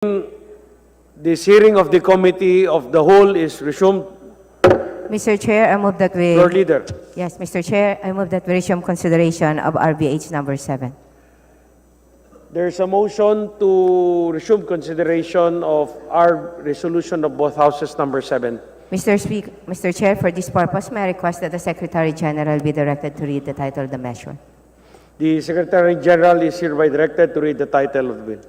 This hearing of the Committee of the Whole is resumed. Mr. Chair, I move that we... Floor Leader. Yes, Mr. Chair, I move that we resume consideration of RBH number 7. There is a motion to resume consideration of our resolution of both houses number 7. Mr. Chair, for this purpose, may I request that the Secretary General be directed to read the title of the measure. The Secretary General is hereby directed to read the title of the bill.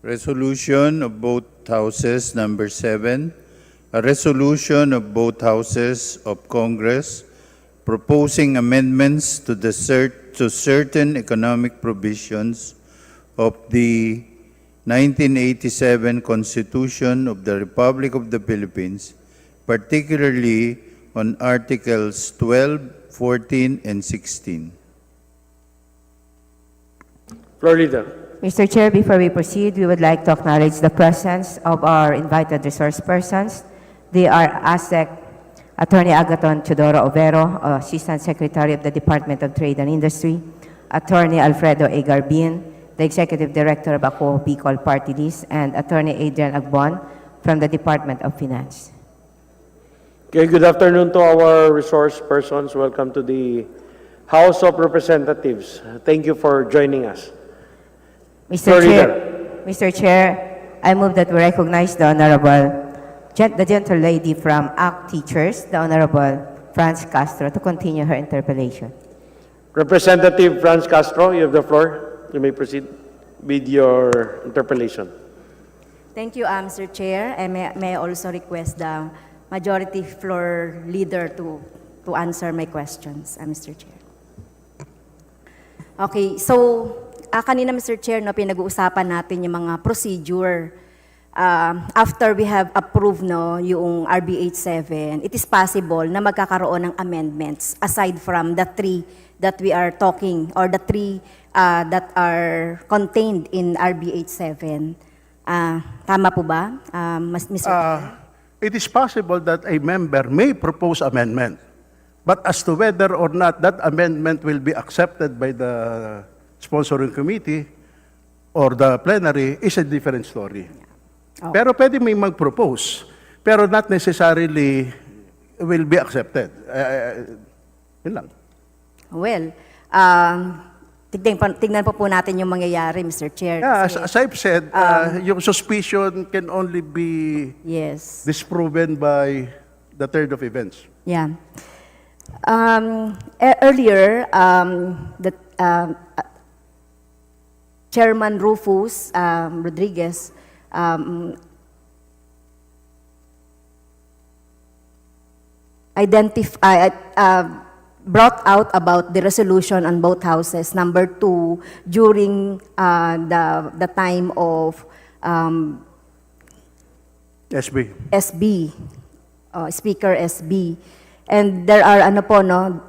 Resolution of both houses number 7, a resolution of both houses of Congress proposing amendments to certain economic provisions of the 1987 Constitution of the Republic of the Philippines, particularly on Articles 12, 14, and 16. Floor Leader. Mr. Chair, before we proceed, we would like to acknowledge the presence of our invited resource persons. They are ASEC Attorney Agaton Teodoro Overo, Assistant Secretary of the Department of Trade and Industry, Attorney Alfredo A. Garbin, the Executive Director of ACO Bicol Party List, and Attorney Adrian Agbon from the Department of Finance. Okay, good afternoon to our resource persons. Welcome to the House of Representatives. Thank you for joining us. Mr. Chair, I move that we recognize the the gentle lady from ACT Teachers, the Honorable Franz Castro, to continue her interpellation. Representative Franz Castro, you have the floor. You may proceed with your interpellation. Thank you, Mr. Chair. And may I also request the Majority Floor Leader to answer my questions, Mr. Chair. Okay, so kanina, Mr. Chair, no, pinag-uusapan natin yung mga procedure. After we have approved yung RBH 7, it is possible na magkakaroon ng amendments aside from the 3 that we are talking or the 3 that are contained in RBH 7. Tama po ba, Mr. Chair? It is possible that a member may propose amendment, but as to whether or not that amendment will be accepted by the sponsoring committee or the plenary is a different story. Oh. Pero pwede may mag-propose, pero not necessarily will be accepted. Yun lang. Well, tignan po natin yung mangyayari, Mr. Chair. Yeah, as I've said, yung suspicion can only be disproven by the turn of events. Yeah. Earlier, Chairman Rufus Rodriguez brought out about the resolution on both houses, number 2, during the time of SB, Speaker SB. And there are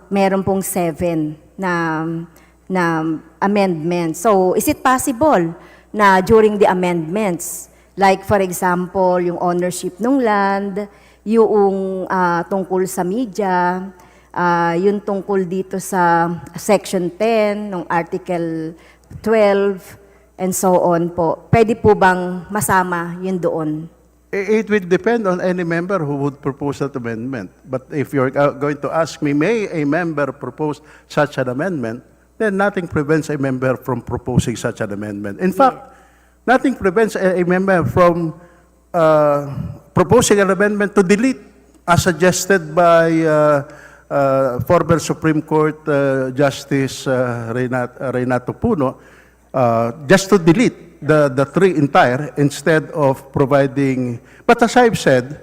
meron pong 7 na amendments. So, is it possible na during the amendments, like for example, yung ownership ng land, yung tungkol sa media, yung tungkol dito sa Section 10 ng Article 12, and so on po. Pwede po bang masama yun doon? It will depend on any member who would propose that amendment. But if you're going to ask me, may a member propose such an amendment, then nothing prevents a member from proposing such an amendment. In fact, nothing prevents a member from proposing an amendment to delete, as suggested by former Supreme Court Justice Renato Puno, just to delete the 3 entire instead of providing. But as I've said,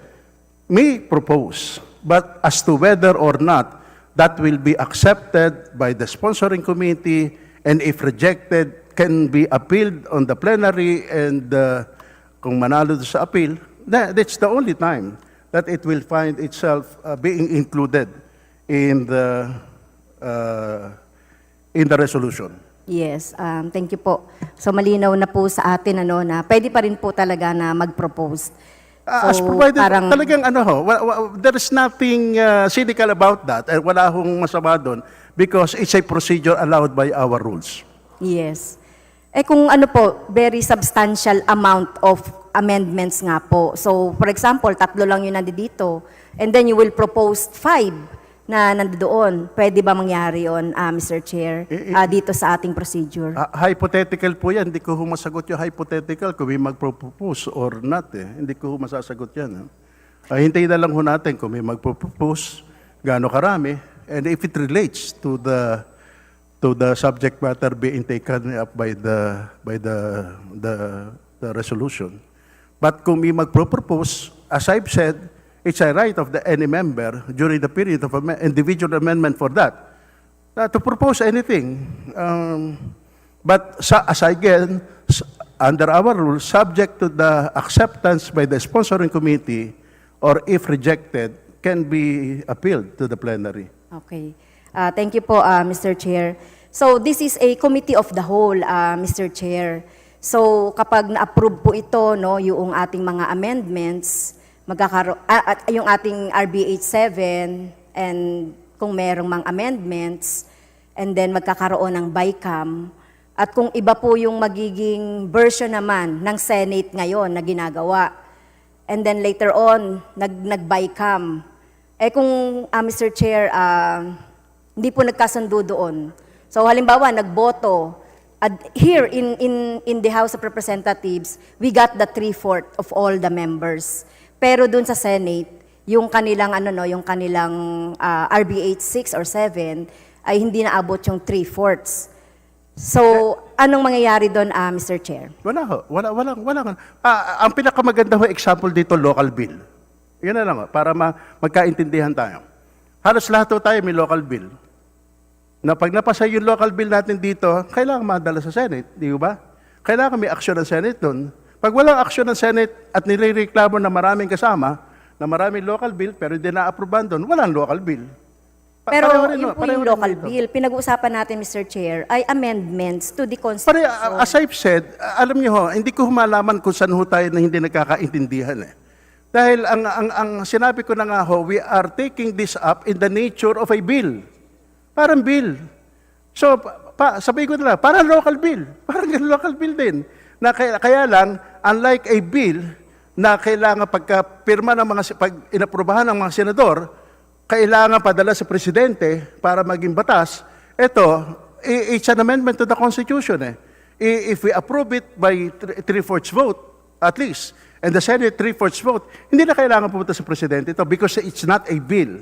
may propose, but as to whether or not that will be accepted by the sponsoring committee, and if rejected, can be appealed on the plenary, and kung manalo sa appeal, that's the only time that it will find itself being included in the resolution. Yes, thank you po. So malinaw na po sa atin na pwede pa rin po talaga na mag-propose. As provided, talagang there is nothing cynical about that, and wala hong masama doon because it's a procedure allowed by our rules. Yes. Kung very substantial amount of amendments nga po. So, for example, 3 lang yung nandito, and then you will propose 5 na nandoon. Pwede ba mangyari yun, Mr. Chair, dito sa ating procedure? Hypothetical po yan. Hindi ko masagot yung hypothetical kung may mag-propose or not. Hindi ko masasagot yan. Hintayin na lang natin kung may mag-propose, gaano karami, and if it relates to the subject matter being taken up by the resolution. But kung may mag-propose, as I've said, it's a right of any member during the period of individual amendment for that to propose anything. But again, under our rules, subject to the acceptance by the sponsoring committee, or if rejected, can be appealed to the plenary. Okay. Thank you po, Mr. Chair. So this is a committee of the whole, Mr. Chair. So kapag na-approve po ito, yung ating mga amendments, yung ating RBH 7, and kung merong mga amendments, and then magkakaroon ng BICAM, at kung iba po yung magiging version naman ng Senate ngayon na ginagawa, and then later on, nag-BICAM. Kung, Mr. Chair, hindi po nagkasundo doon. So halimbawa, nagboto, here in the House of Representatives, we got the 3/4 of all the members. Pero dun sa Senate, yung kanilang RBH 6 or 7 ay hindi naabot yung 3/4. So, anong mangyayari doon, Mr. Chair? Wala. Ang pinakamaganda example dito, local bill. Yan na lang, para magkaintindihan tayo. Halos lahat tayo may local bill. Na pag napasa yung local bill natin dito, kailangan madala sa Senate, di ba? Kailangan may aksyon ng Senate doon. Pag walang aksyon ng Senate at nirereklamo na maraming kasama, na maraming local bill, pero hindi na-approvean doon, walang local bill. Pero yun po yung local bill. Pinag-uusapan natin, Mr. Chair, ay amendments to the Constitution. As I've said, alam niyo hindi ko malaman kung saan tayo na hindi nagkakaintindihan Dahil ang sinabi ko na nga we are taking this up in the nature of a bill. Parang bill. So, sabihin ko nila, parang local bill. Parang local bill din. Na kaya lang, unlike a bill na kailangan pagka-pirma ng pag inaprubahan ng mga senador, kailangan padala sa presidente para maging batas, it's an amendment to the Constitution. If we approve it by 3/4 vote, at least, and the Senate 3/4 vote, hindi na kailangan pumunta sa presidente ito because it's not a bill.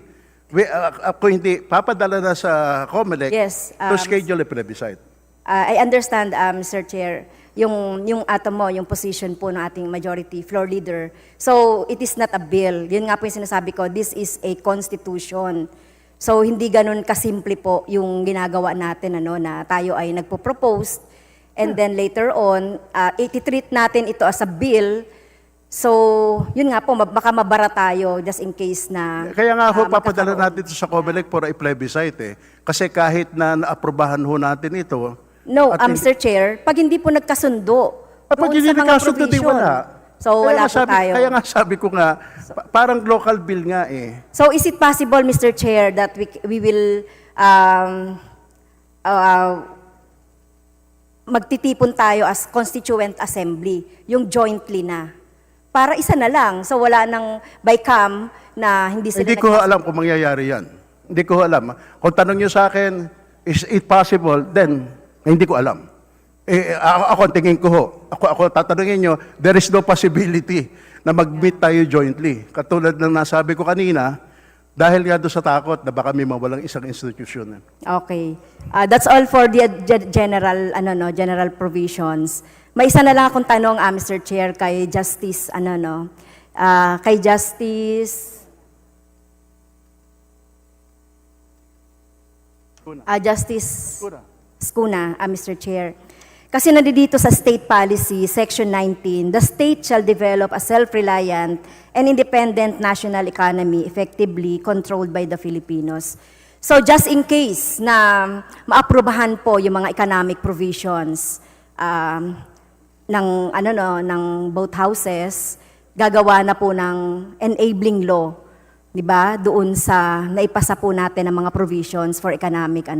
Kung hindi, papadala na sa COMELEC to schedule a plebiscite. I understand, Mr. Chair, yung yung position po ng ating majority floor leader. So, it is not a bill. Yun nga po yung sinasabi ko, this is a constitution. So, hindi ganun kasimple po yung ginagawa natin, na tayo ay nagpo-propose, and then later on, ititreat natin ito as a bill. So, yun nga po, baka mabara tayo just in case na... Kaya nga papadala natin ito sa COMELEC for a plebiscite Kasi kahit na naaprubahan natin ito... No, Mr. Chair, pag hindi po nagkasundo, pag hindi nagkasundo, di wala. So, wala po tayo. Kaya nga sabi ko nga, parang local bill nga So, is it possible, Mr. Chair, that we will magtitipon tayo as Constituent Assembly, yung jointly na? Para isa na lang. So wala nang BICAM na hindi sila... Hindi ko alam kung mangyayari yan. Hindi ko alam. Kung tanong nyo sa akin, is it possible? Then, hindi ko alam. Ako ang tingin ko Ako tatanungin nyo, there is no possibility na mag-meet tayo jointly. Katulad ng nasabi ko kanina, dahil nga doon sa takot na baka may mawalang isang institusyon. Okay. That's all for the general provisions. May isa na lang akong tanong, Mr. Chair, kay Justice, kay Justice Skuna, Mr. Chair. Kasi nandito sa State Policy, Section 19, the state shall develop a self-reliant and independent national economy effectively controlled by the Filipinos. So just in case na maaprubahan po yung mga economic provisions ng both houses, gagawa na po ng enabling law, di ba? Doon sa naipasa po natin ng mga provisions for economic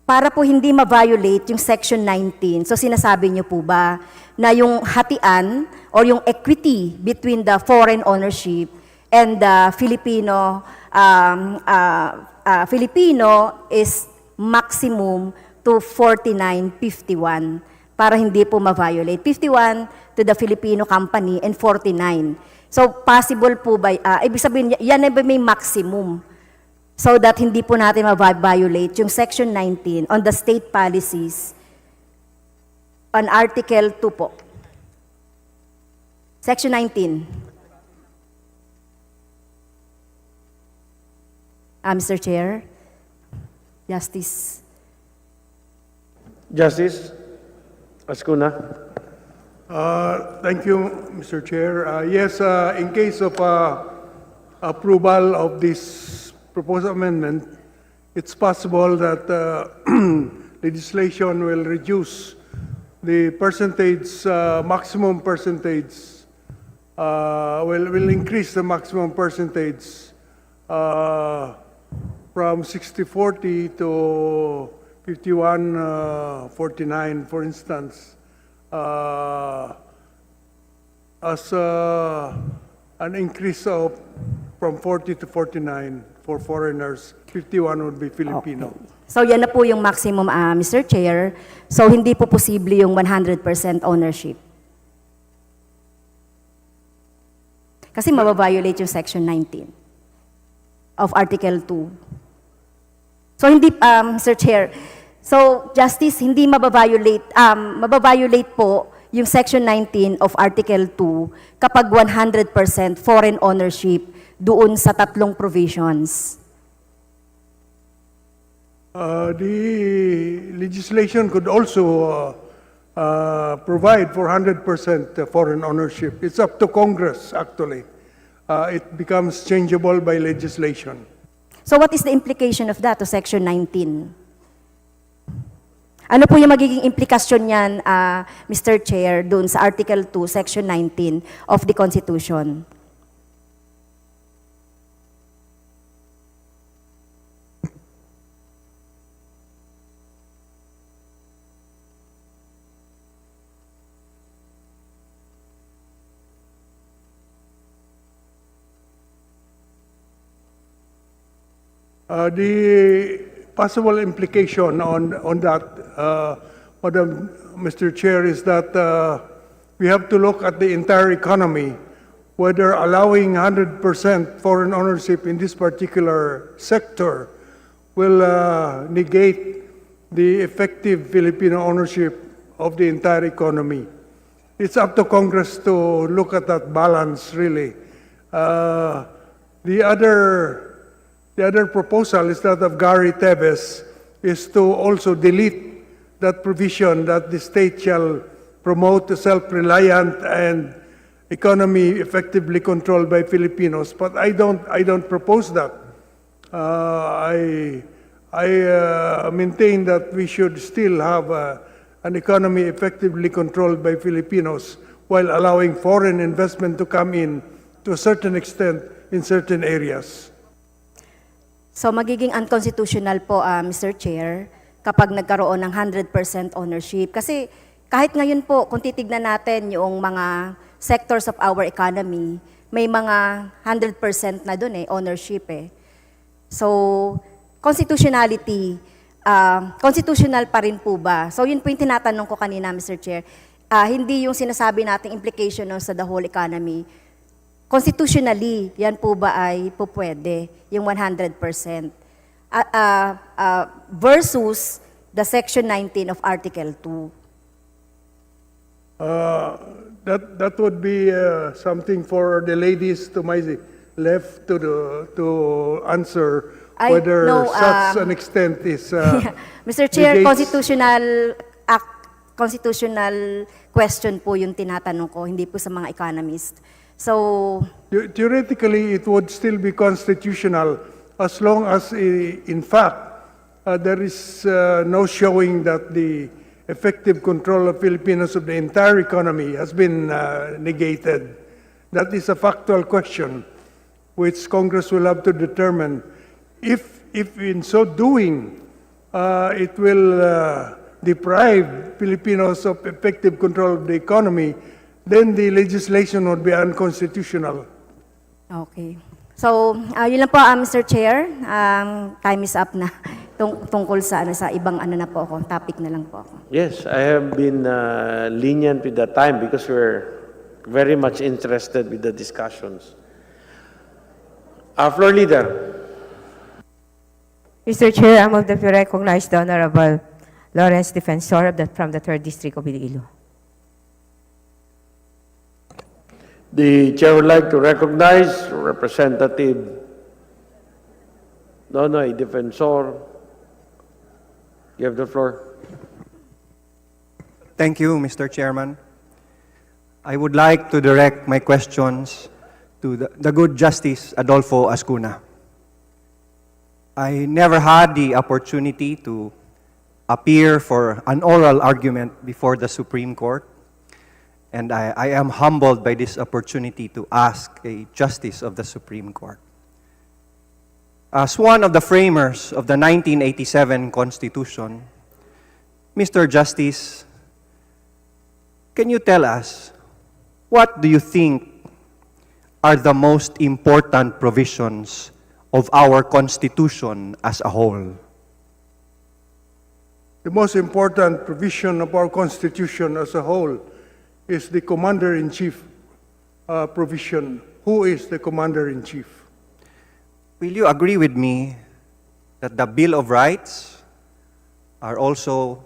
para po hindi ma-violate yung Section 19, so sinasabi niyo po ba na yung hatian or yung equity between the foreign ownership and the Filipino is maximum to 49.51 para hindi po ma-violate. 51 to the Filipino company and 49. So possible po ba, ibig sabihin, yan ay may maximum. So that hindi po natin ma-violate yung Section 19 on the state policies on Article 2 po. Section 19. Mr. Chair, Justice. Justice Ascuna. Thank you, Mr. Chair. Yes, in case of approval of this proposed amendment, it's possible that legislation will reduce the percentage, maximum percentage, will increase the maximum percentage from 60-40 to 51-49, for instance, as an increase of from 40 to 49 for foreigners, 51 would be Filipino. Okay. So yan na po yung maximum, Mr. Chair. So hindi po posible yung 100% ownership. Kasi mababiolate yung Section 19 of Article 2. So hindi, Mr. Chair, so Justice, hindi mababiolate po yung Section 19 of Article 2 kapag 100% foreign ownership doon sa tatlong provisions. The legislation could also provide for 100% foreign ownership. It's up to Congress, actually. It becomes changeable by legislation. So what is the implication of that to Section 19? Ano po yung magiging implikasyon niyan, Mr. Chair, doon sa Article 2, Section 19 of the Constitution? The possible implication on that, Madam Mr. Chair, is that we have to look at the entire economy, whether allowing 100% foreign ownership in this particular sector will negate the effective Filipino ownership of the entire economy. It's up to Congress to look at that balance, really. The other proposal is that of Gary Teves, is to also delete that provision that the state shall promote a self-reliant and economy effectively controlled by Filipinos. But I don't propose that. I maintain that we should still have an economy effectively controlled by Filipinos while allowing foreign investment to come in to a certain extent in certain areas. So magiging unconstitutional po, Mr. Chair, kapag nagkaroon ng 100% ownership. Kasi kahit ngayon po, kung titignan natin yung mga sectors of our economy, may mga 100% na dun ownership So, constitutionality, constitutional pa rin po ba? So yun po yung tinatanong ko kanina, Mr. Chair. Hindi yung sinasabi nating implication sa the whole economy. Constitutionally, yan po ba ay pupwede, yung 100%? Versus the Section 19 of Article 2. That would be something for the ladies to my left to answer whether such an extent is Mr. Chair, negates- constitutional question po yung tinatanong ko, hindi po sa mga economist. So, Theoretically, it would still be constitutional as long as, in fact, there is no showing that the effective control of Filipinos of the entire economy has been negated. That is a factual question which Congress will have to determine. If in so doing, it will deprive Filipinos of effective control of the economy, then the legislation would be unconstitutional. Okay. So, yun lang po, Mr. Chair. Time is up na. Tungkol sa ibang na po ako, topic na lang po ako. Yes, I have been lenient with the time because we're very much interested with the discussions. Floor Leader. Mr. Chair, I move that we recognize the Honorable Lawrence Defensor from the 3rd District of Iloilo. The Chair would like to recognize Representative Nonoy Defensor. You have the floor. Thank you, Mr. Chairman. I would like to direct my questions to the good Justice Adolfo Ascuna. I never had the opportunity to appear for an oral argument before the Supreme Court, and I am humbled by this opportunity to ask a Justice of the Supreme Court. As one of the framers of the 1987 Constitution, Mr. Justice, can you tell us, what do you think are the most important provisions of our Constitution as a whole? The most important provision of our Constitution as a whole is the Commander-in-Chief provision. Who is the Commander-in-Chief? Will you agree with me that the Bill of Rights are also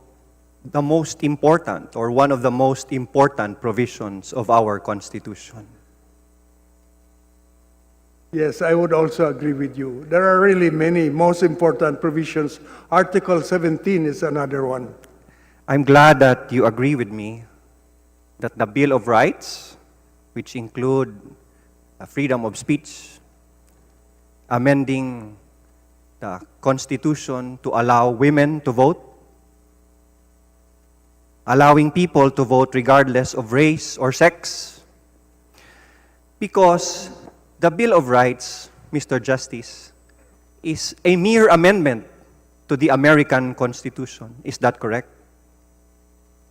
the most important or one of the most important provisions of our Constitution? Yes, I would also agree with you. There are really many most important provisions. Article 17 is another one. I'm glad that you agree with me that the Bill of Rights, which include freedom of speech, amending the Constitution to allow women to vote, allowing people to vote regardless of race or sex, because the Bill of Rights, Mr. Justice, is a mere amendment to the American Constitution. Is that correct?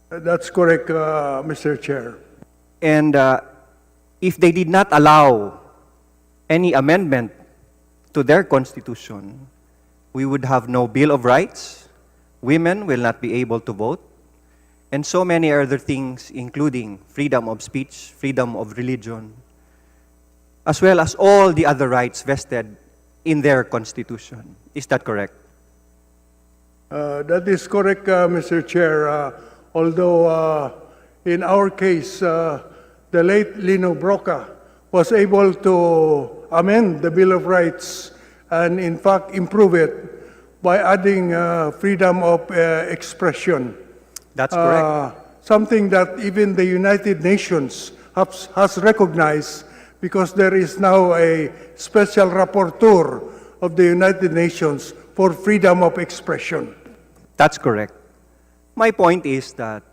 That's correct, Mr. Chair. And if they did not allow any amendment to their Constitution, we would have no Bill of Rights, women will not be able to vote, and so many other things, including freedom of speech, freedom of religion, as well as all the other rights vested in their Constitution. Is that correct? That is correct, Mr. Chair. Although in our case, the late Lino Broca was able to amend the Bill of Rights and in fact improve it by adding freedom of expression. That's correct. Something that even the United Nations has recognized, because there is now a special rapporteur of the United Nations for freedom of expression. That's correct. My point is that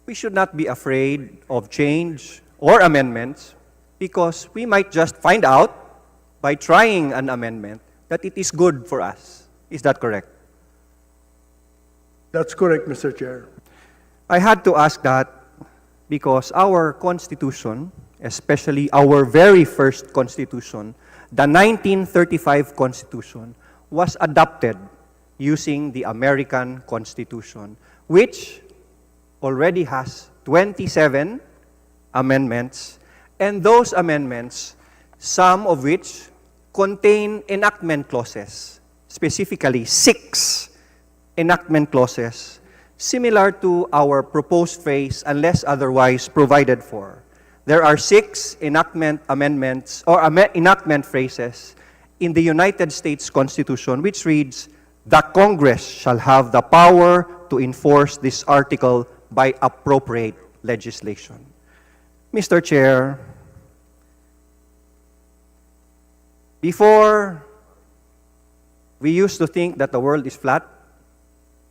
we should not be afraid of change or amendments, because we might just find out by trying an amendment that it is good for us. Is that correct? That's correct, Mr. Chair. I had to ask that because our Constitution, especially our very first Constitution, the 1935 Constitution, was adopted using the American Constitution, which already has 27 amendments, and those amendments, some of which contain enactment clauses, specifically 6 enactment clauses, similar to our proposed phrase, unless otherwise provided for. There are 6 enactment amendments or enactment phrases in the United States Constitution, which reads, "The Congress shall have the power to enforce this article by appropriate legislation." Mr. Chair, before we used to think that the world is flat,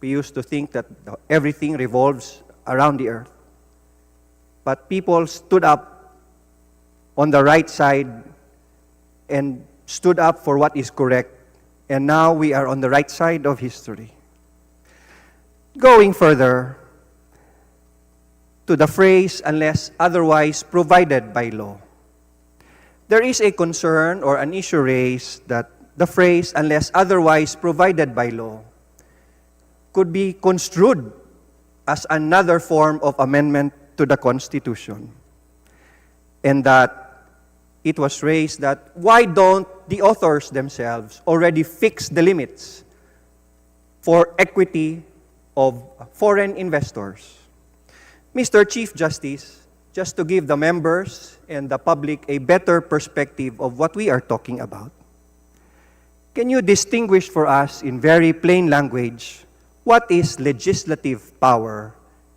We used to think that everything revolves around the earth. But people stood up on the right side and stood up for what is correct. And now we are on the right side of history. Going further to the phrase, unless otherwise provided by law. There is a concern or an issue raised that the phrase, unless otherwise provided by law, could be construed as another form of amendment to the Constitution. And that it was raised that why don't the authors themselves already fix the limits for equity of foreign investors? Mr. Chief Justice, just to give the members and the public a better perspective of what we are talking about, can you distinguish for us in very plain language what is legislative power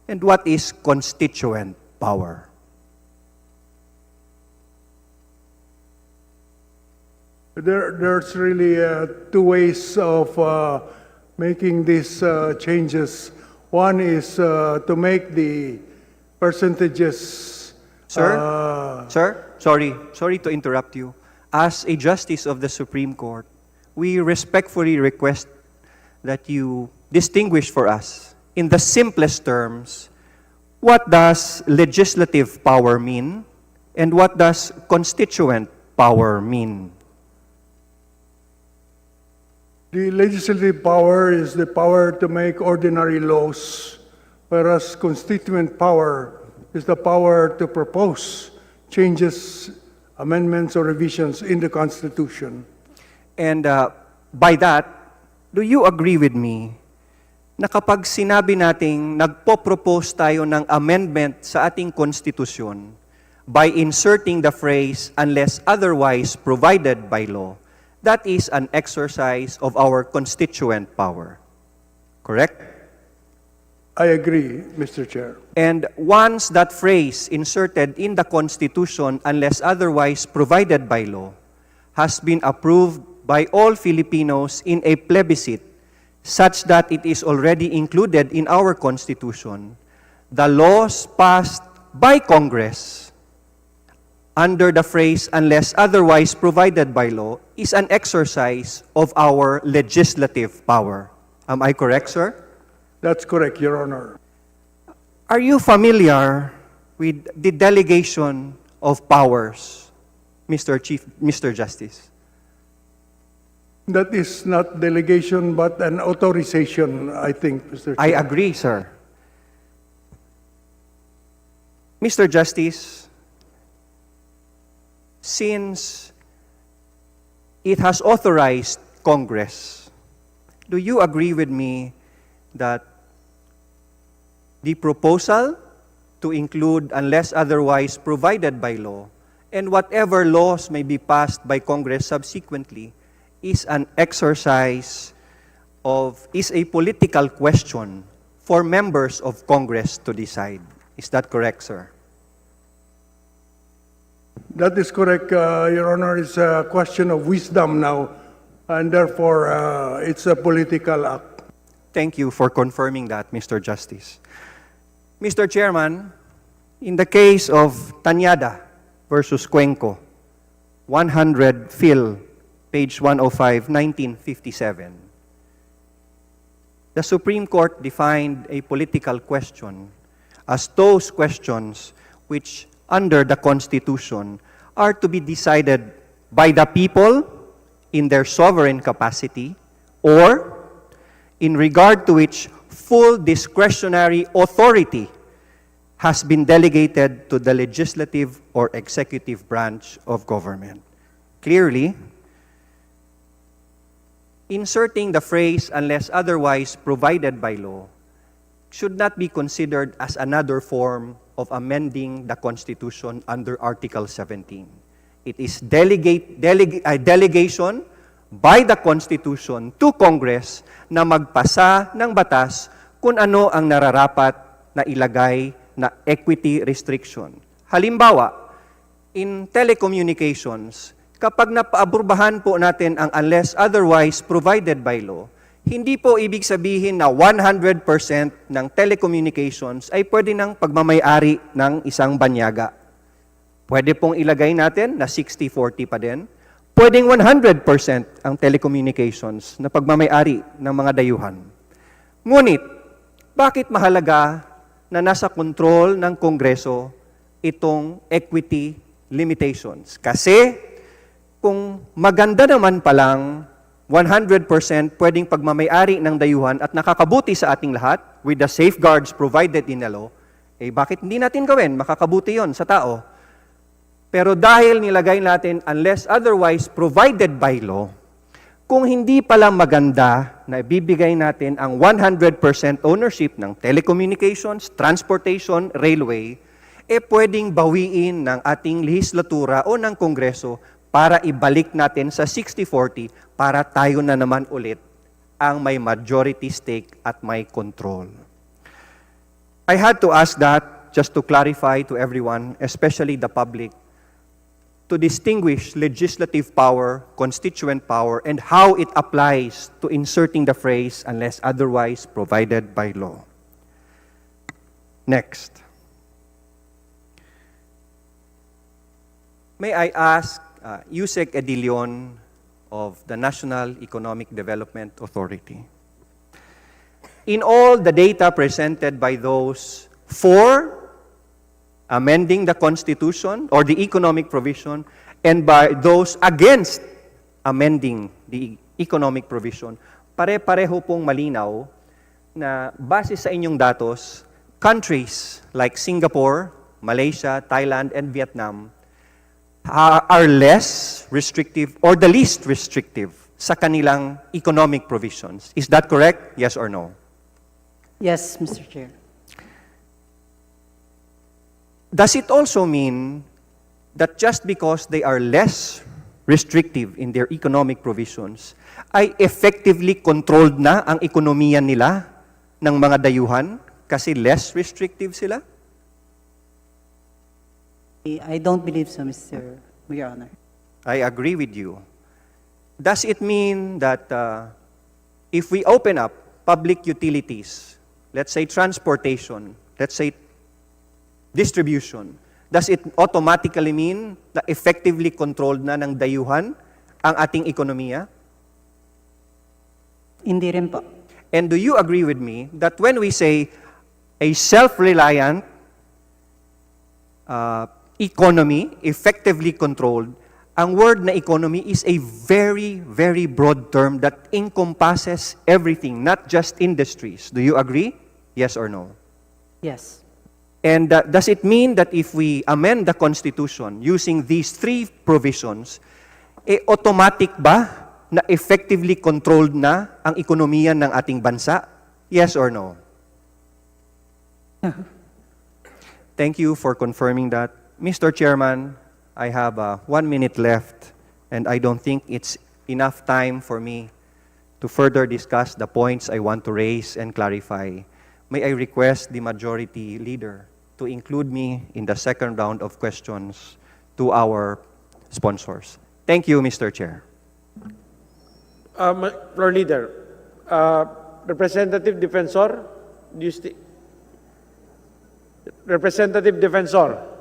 and what is constituent power? There's really two ways of making these changes. One is to make the percentages. Sir, sorry to interrupt you. As a justice of the Supreme Court, we respectfully request that you distinguish for us, in the simplest terms, what does legislative power mean and what does constituent power mean? The legislative power is the power to make ordinary laws, whereas constituent power is the power to propose changes, amendments, or revisions in the Constitution. And by that, do you agree with me na kapag sinabi nating nagpo-propose tayo ng amendment sa ating konstitusyon by inserting the phrase, unless otherwise provided by law, that is an exercise of our constituent power. Correct? I agree, Mr. Chair. And once that phrase inserted in the Constitution, unless otherwise provided by law, has been approved by all Filipinos in a plebiscite, such that it is already included in our Constitution, the laws passed by Congress under the phrase, unless otherwise provided by law, is an exercise of our legislative power. Am I correct, sir? That's correct, Your Honor. Are you familiar with the delegation of powers, Mr. Justice? That is not delegation, but an authorization, I think, Mr. Chair. I agree, sir. Mr. Justice, since it has authorized Congress, do you agree with me that the proposal to include unless otherwise provided by law and whatever laws may be passed by Congress subsequently is an exercise of, is a political question for members of Congress to decide? Is that correct, sir? That is correct, Your Honor. It's a question of wisdom now, and therefore it's a political act. Thank you for confirming that, Mr. Justice. Mr. Chairman, in the case of Tañada versus Cuenco, 100 Phil, page 105, 1957, the Supreme Court defined a political question as those questions which, under the Constitution, are to be decided by the people in their sovereign capacity or in regard to which full discretionary authority has been delegated to the legislative or executive branch of government. Clearly, inserting the phrase unless otherwise provided by law should not be considered as another form of amending the Constitution under Article 17. It is delegation by the Constitution to Congress na magpasa ng batas kung ano ang nararapat na ilagay na equity restriction. Halimbawa, in telecommunications, kapag napaabrobahan po natin ang unless otherwise provided by law, hindi po ibig sabihin na 100% ng telecommunications ay pwede ng pagmamayari ng isang banyaga. Pwede pong ilagay natin na 60-40 pa din. Pwedeng 100% ang telecommunications na pagmamayari ng mga dayuhan. Ngunit, bakit mahalaga na nasa kontrol ng Kongreso itong equity limitations? Kasi kung maganda naman palang 100% pwedeng pagmamayari ng dayuhan at nakakabuti sa ating lahat with the safeguards provided in the law, eh bakit hindi natin gawin? Makakabuti yon sa tao. Pero dahil nilagay natin unless otherwise provided by law, kung hindi pala maganda na ibibigay natin ang 100% ownership ng telecommunications, transportation, railway, eh pwedeng bawiin ng ating lehislatura o ng Kongreso para ibalik natin sa 60-40 para tayo na naman ulit ang may majority stake at may control. I had to ask that just to clarify to everyone, especially the public, to distinguish legislative power, constituent power, and how it applies to inserting the phrase unless otherwise provided by law. Next. May I ask Yusek Edilion of the National Economic Development Authority. In all the data presented by those for amending the Constitution or the economic provision and by those against amending the economic provision, pare-pareho pong malinaw na base sa inyong datos, countries like Singapore, Malaysia, Thailand, and Vietnam are less restrictive or the least restrictive sa kanilang economic provisions. Is that correct? Yes or no? Yes, Mr. Chair. Does it also mean that just because they are less restrictive in their economic provisions, ay effectively controlled na ang ekonomiya nila ng mga dayuhan kasi less restrictive sila? I don't believe so, Mr. Your Honor. I agree with you. Does it mean that if we open up public utilities, let's say transportation, let's say distribution, does it automatically mean na effectively controlled na ng dayuhan ang ating ekonomiya? Hindi rin po. And do you agree with me that when we say a self-reliant economy, effectively controlled, ang word na economy is a very, very broad term that encompasses everything, not just industries. Do you agree? Yes or no? Yes. And does it mean that if we amend the Constitution using these three provisions, automatic ba na effectively controlled na ang ekonomiya ng ating bansa? Yes or no? Thank you for confirming that. Mr. Chairman, I have 1 minute left, and I don't think it's enough time for me to further discuss the points I want to raise and clarify. May I request the majority leader to include me in the second round of questions to our sponsors. Thank you, Mr. Chair. Floor Leader, Representative Defensor, Representative Defensor.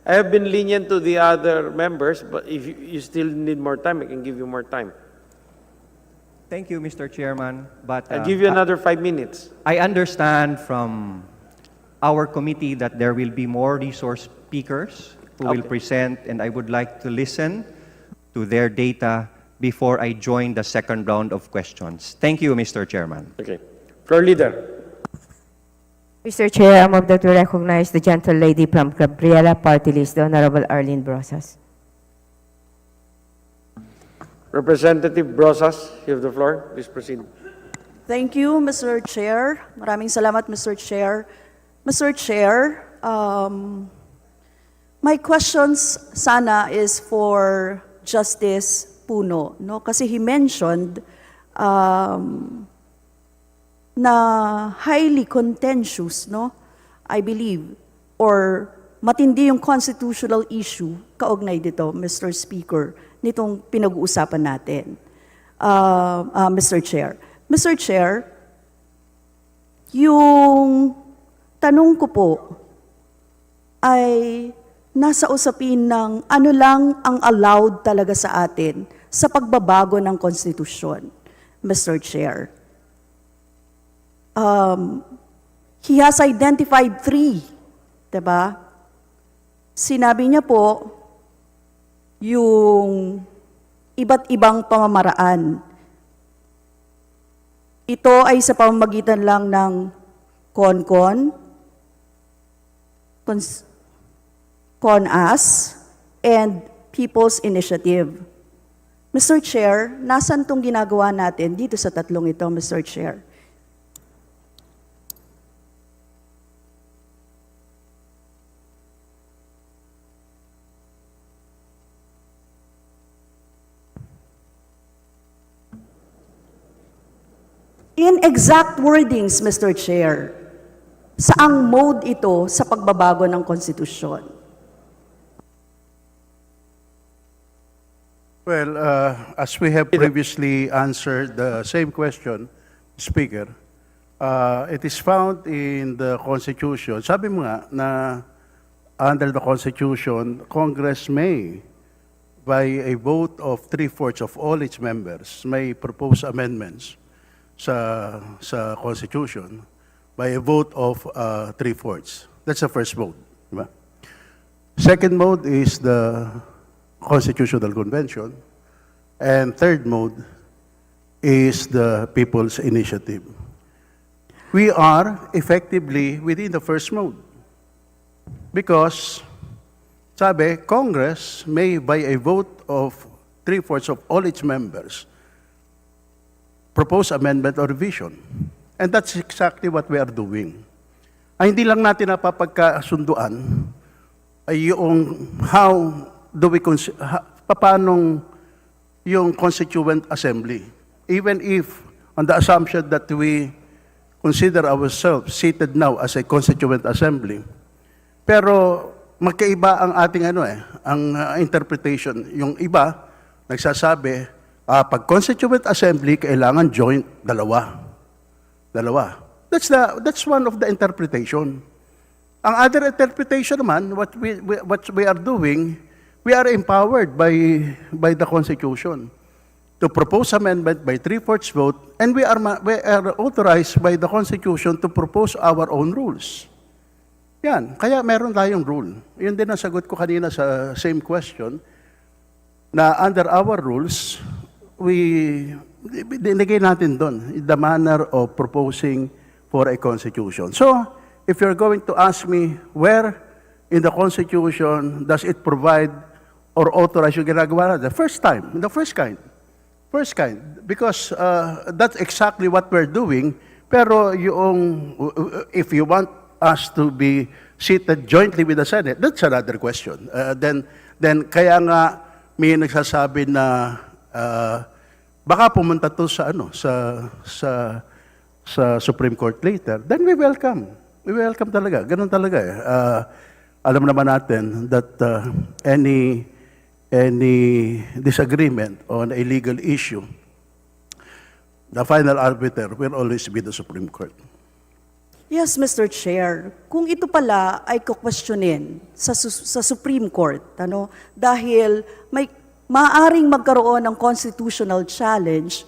I have been lenient to the other members, but if you still need more time, I can give you more time. Thank you, Mr. Chairman. But I'll give you another 5 minutes. I understand from our committee that there will be more resource speakers who will present, and I would like to listen to their data before I join the second round of questions. Thank you, Mr. Chairman. Okay. Floor Leader. Mr. Chair, I move that we recognize the gentle lady from Gabriela Party List, the Honorable Arlene Brosas. Representative Brosas, you have the floor. Please proceed. Thank you, Mr. Chair. Maraming salamat, Mr. Chair. Mr. Chair, my questions sana is for Justice Puno, no? Kasi he mentioned na highly contentious, no? I believe, or matindi yung constitutional issue kaugnay dito, Mr. Speaker, nitong pinag-uusapan natin, Mr. Chair. Mr. Chair, yung tanong ko po ay nasa usapin ng ano lang ang allowed talaga sa atin sa pagbabago ng konstitusyon, Mr. Chair. He has identified 3, diba? Sinabi niya po, yung iba't ibang pamamaraan. Ito ay sa pamamagitan lang ng CONCON, CONAS, and People's Initiative. Mr. Chair, nasan tong ginagawa natin dito sa tatlong ito, Mr. Chair? In exact wordings, Mr. Chair, saang mode ito sa pagbabago ng konstitusyon? Well, as we have previously answered the same question, Speaker, it is found in the Constitution. Sabi mo nga na under the Constitution, Congress may, by a vote of 3/4 of all its members, may propose amendments sa Constitution by a vote of 3/4. That's the first mode. Diba? Second mode is the Constitutional Convention. And third mode is the People's Initiative. We are effectively within the first mode. Because, sabi, Congress may by a vote of 3/4 of all its members propose amendment or revision. And that's exactly what we are doing. Ay hindi lang natin napapagkasunduan ay yung how do we paanong yung Constituent Assembly. Even if on the assumption that we consider ourselves seated now as a Constituent Assembly, pero magkaiba ang ating ang interpretation. Yung iba nagsasabi pag Constituent Assembly, kailangan joint, dalawa. That's one of the interpretation. Ang other interpretation naman, what we are doing, we are empowered by the Constitution to propose amendment by 3/4 vote, and we are authorized by the Constitution to propose our own rules. Yan, kaya meron tayong rule. Yun din ang sagot ko kanina sa same question, na under our rules, dinigay natin doon the manner of proposing for a constitution. So, if you're going to ask me where in the Constitution does it provide or authorize yung ginagawa natin, the first kind. Because that's exactly what we're doing. Pero if you want us to be seated jointly with the Senate, that's another question. Then kaya nga may nagsasabi na baka pumunta to sa Supreme Court later, then we welcome. We welcome talaga. Ganun talaga eh. Alam naman natin that any disagreement on a legal issue, the final arbiter will always be the Supreme Court. Yes, Mr. Chair. Kung ito pala ay kukwestiyonin sa Supreme Court, dahil may maaaring magkaroon ng constitutional challenge,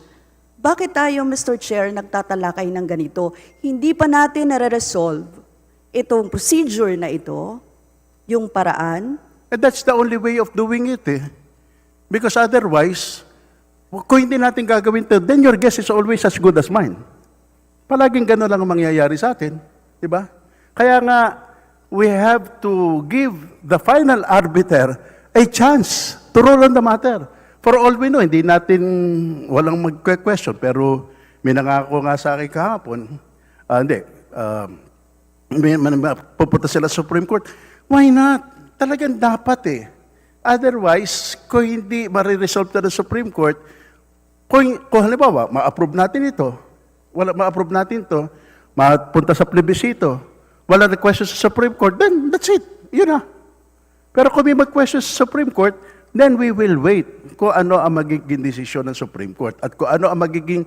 bakit tayo, Mr. Chair, nagtatalakay ng ganito? Hindi pa natin nare-resolve itong procedure na ito, yung paraan. And that's the only way of doing it eh. Because otherwise, kung hindi natin gagawin ito, then your guess is always as good as mine. Palaging gano'n lang ang mangyayari sa atin. Diba? Kaya nga, we have to give the final arbiter a chance to rule on the matter. For all we know, hindi natin, walang mag-question, pero may nangako nga sa akin kahapon, pupunta sila sa Supreme Court. Why not? Talagang dapat eh. Otherwise, kung hindi mariresolve na ng Supreme Court, kung halimbawa, ma-approve natin ito, ma-approve natin ito, mapunta sa plebiscito, wala na question sa Supreme Court, then that's it. Yun na. Pero kung may mag-question sa Supreme Court, then we will wait kung ano ang magiging desisyon ng Supreme Court. At kung ano ang magiging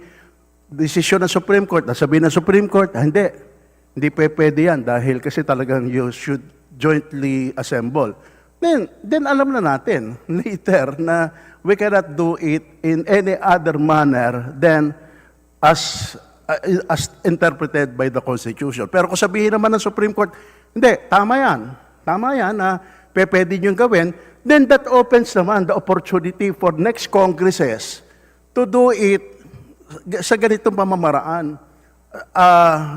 desisyon ng Supreme Court, sabihin ng Supreme Court, hindi pwede yan dahil kasi talagang you should jointly assemble. Then alam na natin later na we cannot do it in any other manner than as interpreted by the Constitution. Pero kung sabihin naman ng Supreme Court, hindi, tama yan na pwede nyo gawin, then that opens naman the opportunity for next Congresses to do it sa ganitong pamamaraan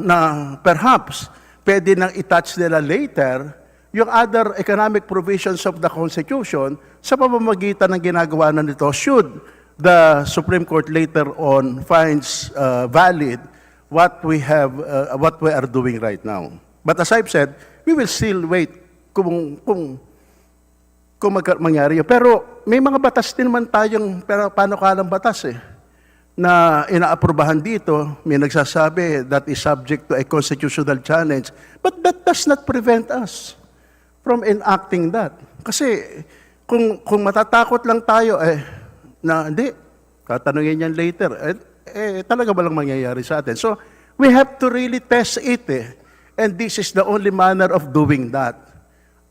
na perhaps pwede nang itouch nila later yung other economic provisions of the Constitution sa pamamagitan ng ginagawa na nito should the Supreme Court later on finds valid what we are doing right now. But as I've said, we will still wait kung mangyari yun. Pero may mga batas din naman tayong panukalang batas na inaaprubahan dito. May nagsasabi that is subject to a constitutional challenge. But that does not prevent us from enacting that. Kasi kung matatakot lang tayo, na hindi, tatanungin yan later, talaga ba lang mangyayari sa atin? So, we have to really test it. And this is the only manner of doing that.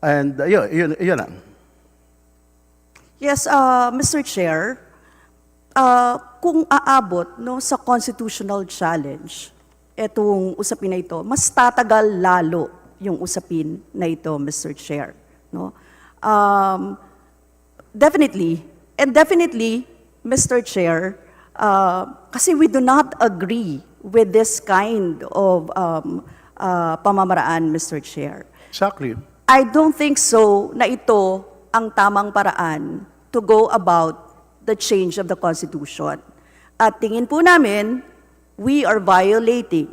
And yun lang. Yes, Mr. Chair, kung aabot sa constitutional challenge, itong usapin na ito, mas tatagal lalo yung usapin na ito, Mr. Chair. No? Definitely, Mr. Chair, kasi we do not agree with this kind of pamamaraan, Mr. Chair. Exactly. I don't think so na ito ang tamang paraan to go about the change of the Constitution. At tingin po namin, we are violating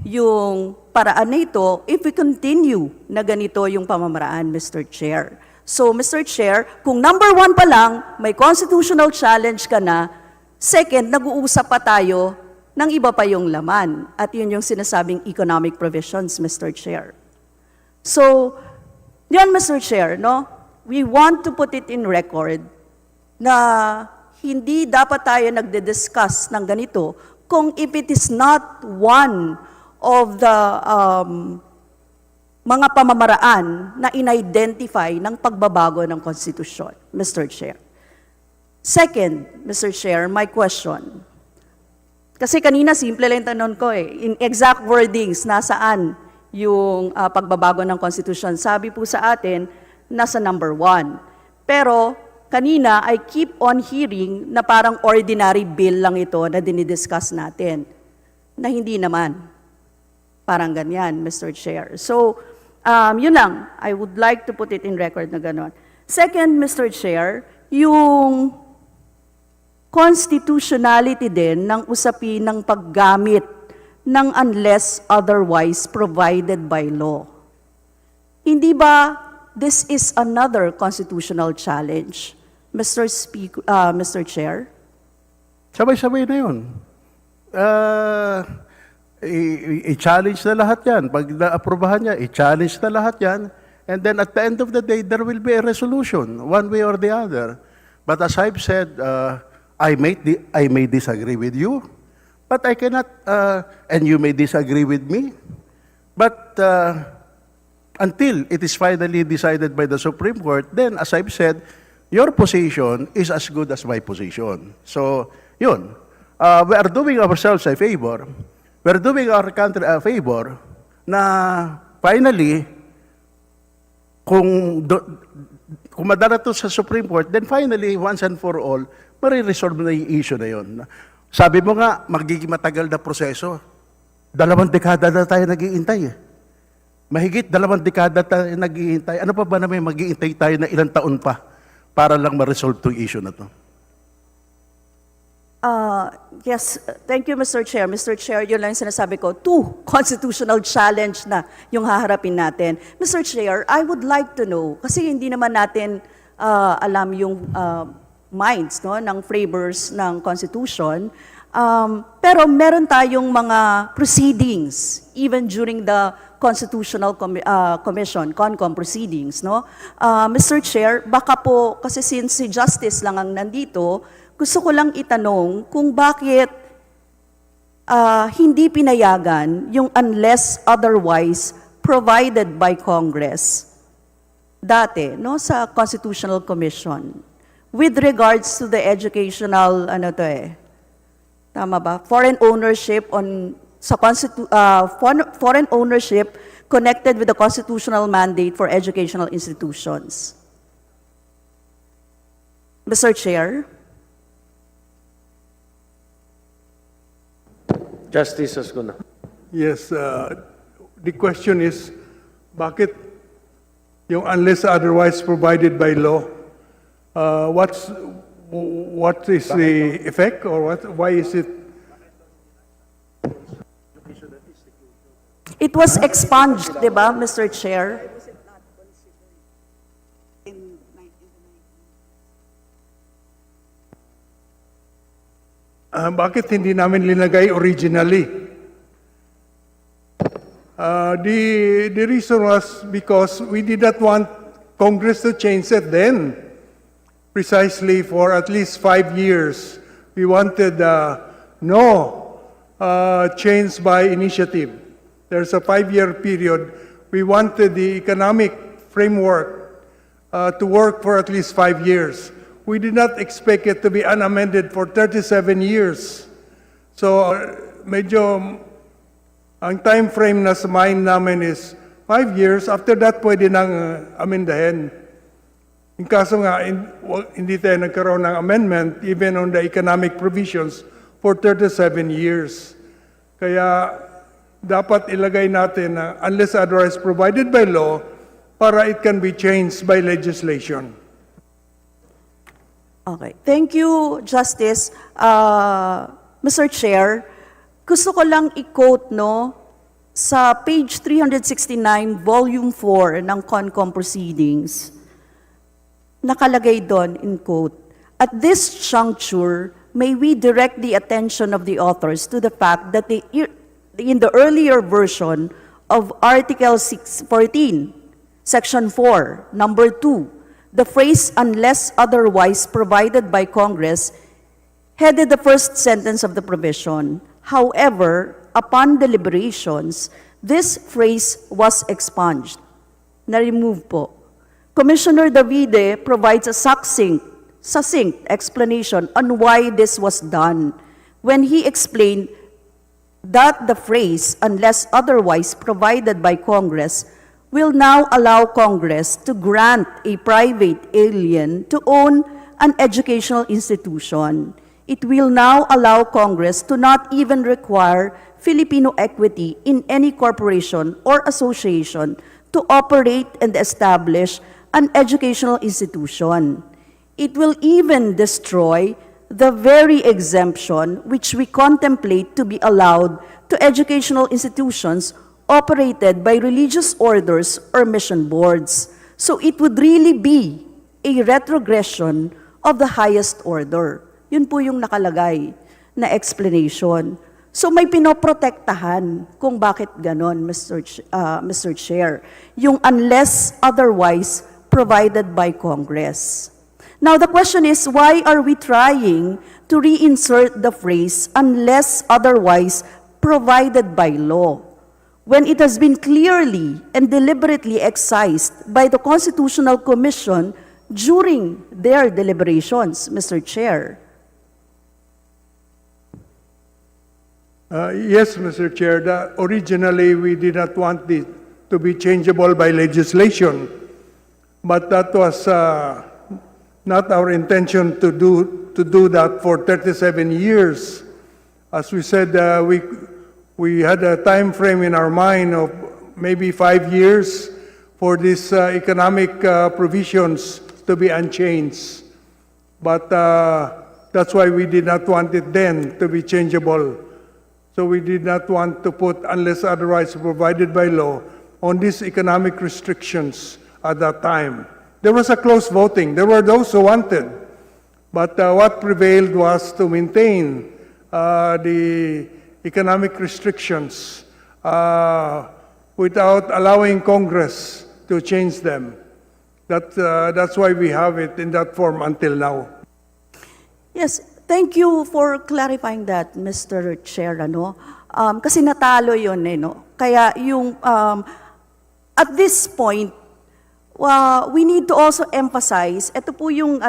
yung paraan na ito if we continue na ganito yung pamamaraan, Mr. Chair. So, Mr. Chair, kung number 1 pa lang, may constitutional challenge ka na, second, nag-uusap pa tayo ng iba pa yung laman. At yun yung sinasabing economic provisions, Mr. Chair. So, yun, Mr. Chair, we want to put it in record na hindi dapat tayo nagde-discuss ng ganito kung if it is not one of the mga pamamaraan na in-identify ng pagbabago ng konstitusyon, Mr. Chair. Second, Mr. Chair, my question. Kasi kanina simple lang yung tanong ko in exact wordings, nasaan yung pagbabago ng konstitusyon. Sabi po sa atin, nasa number 1. Pero kanina, I keep on hearing na parang ordinary bill lang ito na dinidiscuss natin. Na hindi naman. Parang ganyan, Mr. Chair. So, yun lang. I would like to put it in record na gano'n. Second, Mr. Chair, yung constitutionality din ng usapin ng paggamit ng unless otherwise provided by law. Hindi ba this is another constitutional challenge, Mr. Chair? Sabay-sabay na yun. I-challenge na lahat yan. Pag na-aprobahan niya, i-challenge na lahat yan. And then at the end of the day, there will be a resolution, one way or the other. But as I've said, I may disagree with you, but I cannot, and you may disagree with me, but until it is finally decided by the Supreme Court, then as I've said, your position is as good as my position. So, yun. We are doing ourselves a favor. We're doing our country a favor na finally, kung madala to sa Supreme Court, then finally, once and for all, mariresolve na yung issue na yun. Sabi mo nga, magiging matagal na proseso. 2 dekada na tayo nag-iintay. Mahigit 2 dekada tayo nag-iintay. Ano pa ba naman mag-iintay tayo na ilang taon pa para lang ma-resolve itong issue na to? Yes, thank you, Mr. Chair. Mr. Chair, yun lang yung sinasabi ko. 2 constitutional challenge na yung haharapin natin. Mr. Chair, I would like to know, kasi hindi naman natin alam yung minds ng framers ng Constitution, Pero meron tayong mga proceedings, even during the Constitutional Commission, CONCOM proceedings, no? Mr. Chair, baka po, kasi since si Justice lang ang nandito, gusto ko lang itanong kung bakit hindi pinayagan yung unless otherwise provided by Congress dati, no, sa Constitutional Commission with regards to the educational, tama ba? Foreign ownership foreign ownership connected with the constitutional mandate for educational institutions. Mr. Chair? Justice Ascuna. Yes, the question is, bakit yung unless otherwise provided by law, what is the effect or why is it? It was expunged, di ba, Mr. Chair? Bakit hindi namin linagay originally? The reason was because we did not want Congress to change it then. Precisely for at least 5 years, we wanted no change by initiative. There's a 5-year period. We wanted the economic framework to work for at least 5 years. We did not expect it to be unamended for 37 years. So, medyo, ang time frame na sa mind namin is 5 years. After that, pwede nang amendahin. In kaso nga, hindi tayo nagkaroon ng amendment even on the economic provisions for 37 years. Kaya, dapat ilagay natin na unless otherwise provided by law para it can be changed by legislation. Okay. Thank you, Justice. Mr. Chair, gusto ko lang i-quote, no, sa page 369, volume 4 ng CONCOM proceedings, nakalagay doon, in quote, "At this juncture, may we direct the attention of the authors to the fact that in the earlier version of Article 614, Section 4, Number 2, the phrase unless otherwise provided by Congress headed the first sentence of the provision. However, upon deliberations, this phrase was expunged." Na-remove po. Commissioner Davide provides a succinct explanation on why this was done when he explained that the phrase unless otherwise provided by Congress will now allow Congress to grant a private alien to own an educational institution. It will now allow Congress to not even require Filipino equity in any corporation or association to operate and establish an educational institution. It will even destroy the very exemption which we contemplate to be allowed to educational institutions operated by religious orders or mission boards. So it would really be a retrogression of the highest order. Yun po yung nakalagay na explanation. So may pinoprotektahan kung bakit ganon, Mr. Chair, yung unless otherwise provided by Congress. Now the question is, why are we trying to reinsert the phrase unless otherwise provided by law, when it has been clearly and deliberately excised by the Constitutional Commission during their deliberations, Mr. Chair? Yes, Mr. Chair. Originally, we did not want it to be changeable by legislation, but that was not our intention to do that for 37 years. As we said, we had a time frame in our mind of maybe 5 years for these economic provisions to be unchanged. But that's why we did not want it then to be changeable. So we did not want to put unless otherwise provided by law on these economic restrictions at that time. There was a close voting. There were those who wanted. But what prevailed was to maintain the economic restrictions without allowing Congress to change them. That's why we have it in that form until now. Yes, thank you for clarifying that, Mr. Chair. Kasi natalo yun, no? Kaya yung, at this point, we need to also emphasize, ito po yung,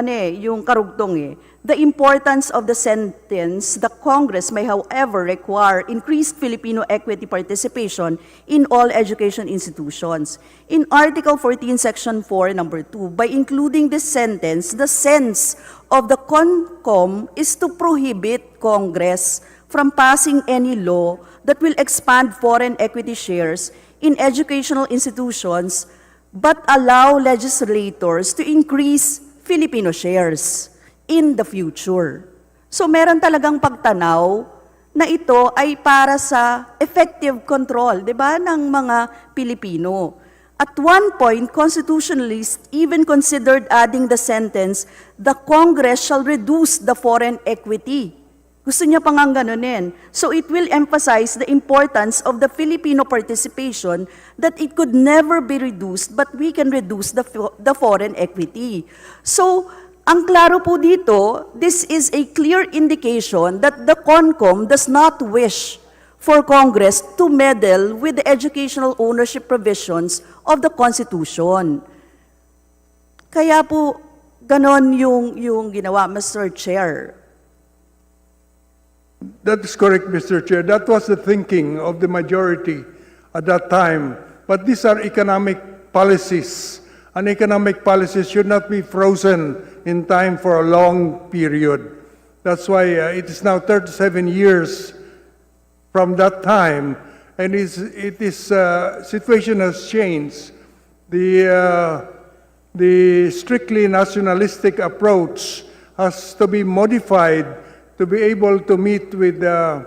yung karugtong the importance of the sentence, the Congress may however require increased Filipino equity participation in all education institutions. In Article 14, Section 4, Number 2, by including this sentence, the sense of the CONCOM is to prohibit Congress from passing any law that will expand foreign equity shares in educational institutions but allow legislators to increase Filipino shares in the future. So meron talagang pagtanaw na ito ay para sa effective control, di ba, ng mga Pilipino. At one point, constitutionalists even considered adding the sentence, the Congress shall reduce the foreign equity. Gusto niya pang ganunin. So it will emphasize the importance of the Filipino participation that it could never be reduced, but we can reduce the foreign equity. So, ang klaro po dito, this is a clear indication that the CONCOM does not wish for Congress to meddle with the educational ownership provisions of the Constitution. Kaya po, ganon yung ginawa, Mr. Chair. That is correct, Mr. Chair. That was the thinking of the majority at that time. But these are economic policies, and economic policies should not be frozen in time for a long period. That's why it is now 37 years from that time, and situation has changed. The strictly nationalistic approach has to be modified to be able to meet with the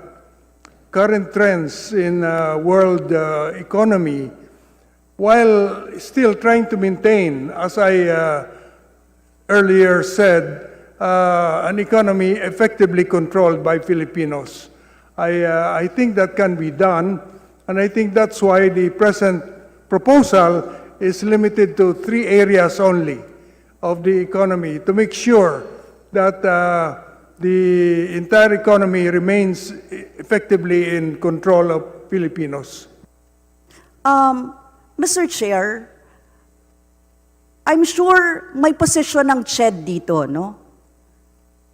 current trends in world economy, while still trying to maintain, as I earlier said, an economy effectively controlled by Filipinos. I think that can be done, and I think that's why the present proposal is limited to 3 areas only of the economy to make sure that the entire economy remains effectively in control of Filipinos. Mr. Chair, I'm sure may position ng CHED dito, no?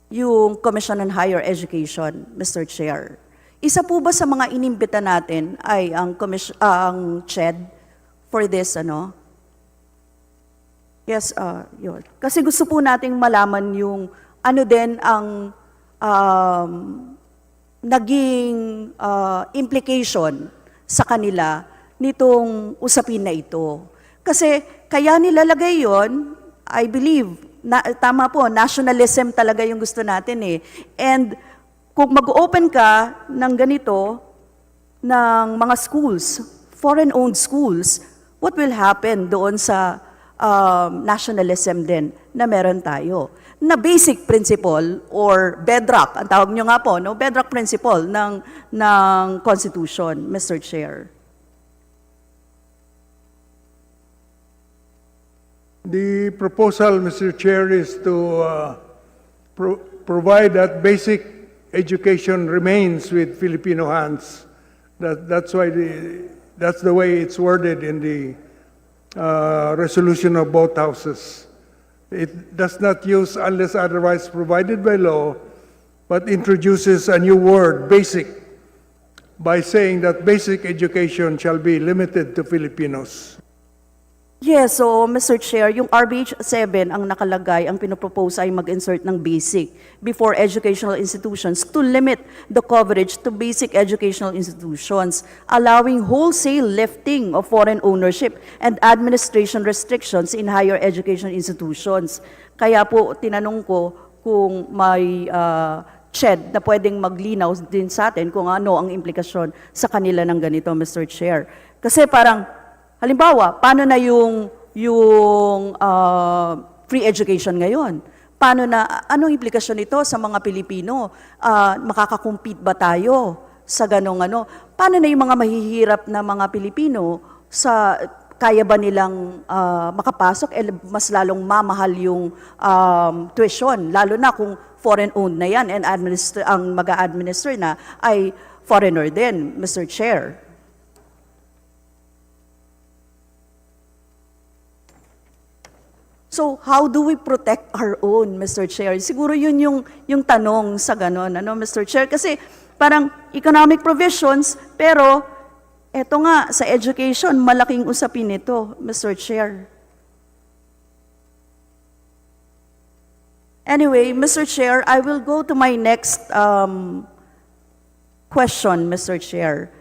Yung Commission on Higher Education, Mr. Chair. Isa po ba sa mga inimbita natin ay ang CHED for this, Yes, yun. Kasi gusto po nating malaman yung ano din ang naging implication sa kanila nitong usapin na ito. Kasi kaya nilalagay yon, I believe, tama po, nationalism talaga yung gusto natin And kung mag-open ka ng ganito, ng mga schools, foreign-owned schools, what will happen doon sa nationalism din na meron tayo? Na basic principle or bedrock, ang tawag nyo nga po, bedrock principle ng Constitution, Mr. Chair. The proposal, Mr. Chair, is to provide that basic education remains with Filipino hands. That's why that's the way it's worded in the resolution of both houses. It does not use unless otherwise provided by law, but introduces a new word, basic, by saying that basic education shall be limited to Filipinos. Yes, so Mr. Chair, yung RBH 7 ang nakalagay, ang pinopropose ay mag-insert ng basic before educational institutions to limit the coverage to basic educational institutions, allowing wholesale lifting of foreign ownership and administration restrictions in higher education institutions. Kaya po, tinanong ko kung may CHED na pwedeng maglinaw din sa atin kung ano ang implikasyon sa kanila ng ganito, Mr. Chair. Kasi parang, halimbawa, paano na yung free education ngayon? anong implikasyon nito sa mga Pilipino? Makakakompete ba tayo sa ganong ano? Paano na yung mga mahihirap na mga Pilipino kaya ba nilang makapasok? Mas lalong mamahal yung tuition, lalo na kung foreign-owned na yan and ang mag-a-administer na ay foreigner din, Mr. Chair. So, how do we protect our own, Mr. Chair? Siguro yun yung tanong sa ganon, Mr. Chair? Kasi parang economic provisions, pero eto nga, sa education, malaking usapin ito, Mr. Chair. Anyway, Mr. Chair, I will go to my next question, Mr. Chair.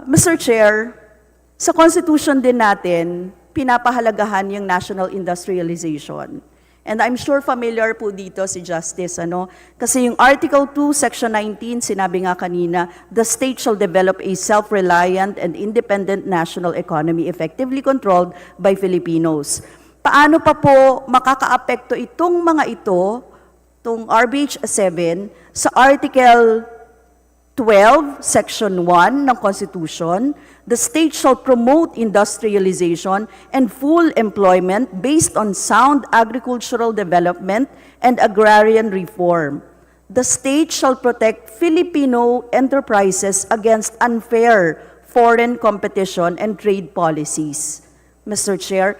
Mr. Chair, sa Constitution din natin, pinapahalagahan yung national industrialization. And I'm sure familiar po dito si Justice, Kasi yung Article 2, Section 19, sinabi nga kanina, the state shall develop a self-reliant and independent national economy effectively controlled by Filipinos. Paano pa po makakaapekto itong mga ito, itong RBH 7, sa Article 12, Section 1 ng Constitution, the state shall promote industrialization and full employment based on sound agricultural development and agrarian reform. The state shall protect Filipino enterprises against unfair foreign competition and trade policies. Mr. Chair,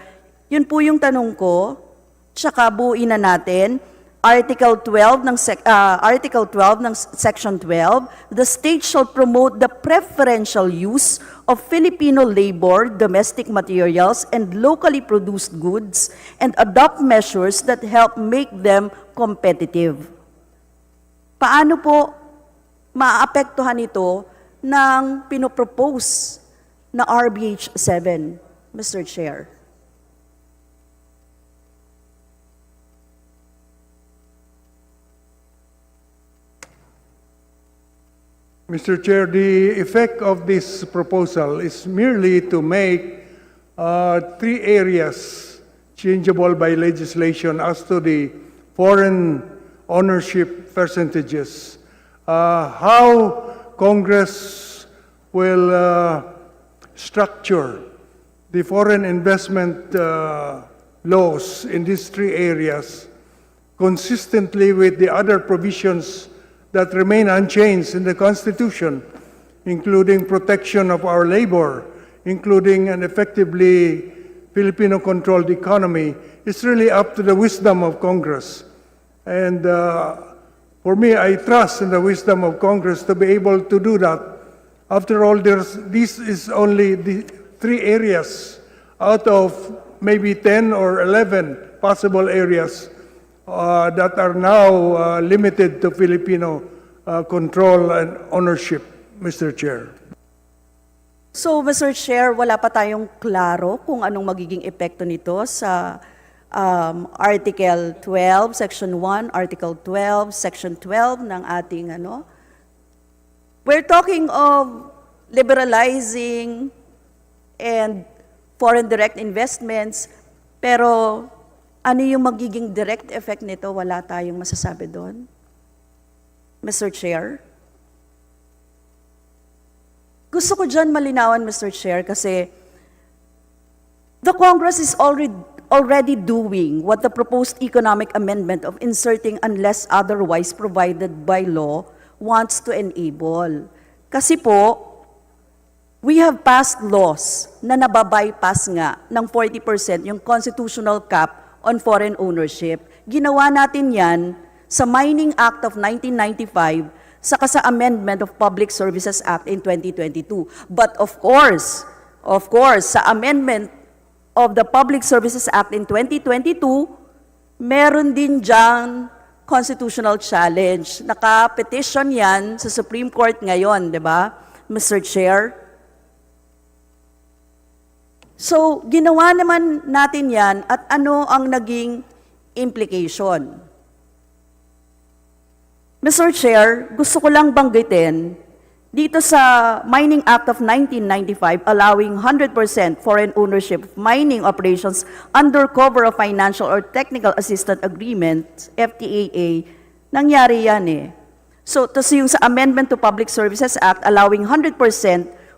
yun po yung tanong ko, tsaka buuin na natin. Article 12 ng Section 12, the state shall promote the preferential use of Filipino labor, domestic materials, and locally produced goods, and adopt measures that help make them competitive. Paano po maaapektuhan ito ng pinopropose na RBH 7, Mr. Chair? Mr. Chair, the effect of this proposal is merely to make 3 areas changeable by legislation as to the foreign ownership percentages. How Congress will structure the foreign investment laws in these 3 areas consistently with the other provisions that remain unchanged in the Constitution, including protection of our labor, including an effectively Filipino-controlled economy, is really up to the wisdom of Congress. And for me, I trust in the wisdom of Congress to be able to do that. After all, this is only the 3 areas out of maybe 10 or 11 possible areas that are now limited to Filipino control and ownership, Mr. Chair. So, Mr. Chair, wala pa tayong klaro kung anong magiging epekto nito sa Article 12, Section 1, Article 12, Section 12 ng ating We're talking of liberalizing and foreign direct investments, pero ano yung magiging direct effect nito? Wala tayong masasabi doon. Mr. Chair? Gusto ko dyan malinawan, Mr. Chair, kasi the Congress is already doing what the proposed economic amendment of inserting unless otherwise provided by law wants to enable. Kasi po, we have passed laws na nababypass nga ng 40% yung constitutional cap on foreign ownership. Ginawa natin yan sa Mining Act of 1995 saka sa Amendment of Public Services Act in 2022. But of course, sa Amendment of the Public Services Act in 2022, meron din dyan constitutional challenge. Naka-petition yan sa Supreme Court ngayon, di ba, Mr. Chair? So, ginawa naman natin yan at ano ang naging implication? Mr. Chair, gusto ko lang banggitin Dito sa Mining Act of 1995, allowing 100% foreign ownership of mining operations under cover of financial or technical assistance agreement, FTAA, nangyari yan eh. So, tapos yung sa Amendment to Public Services Act, allowing 100%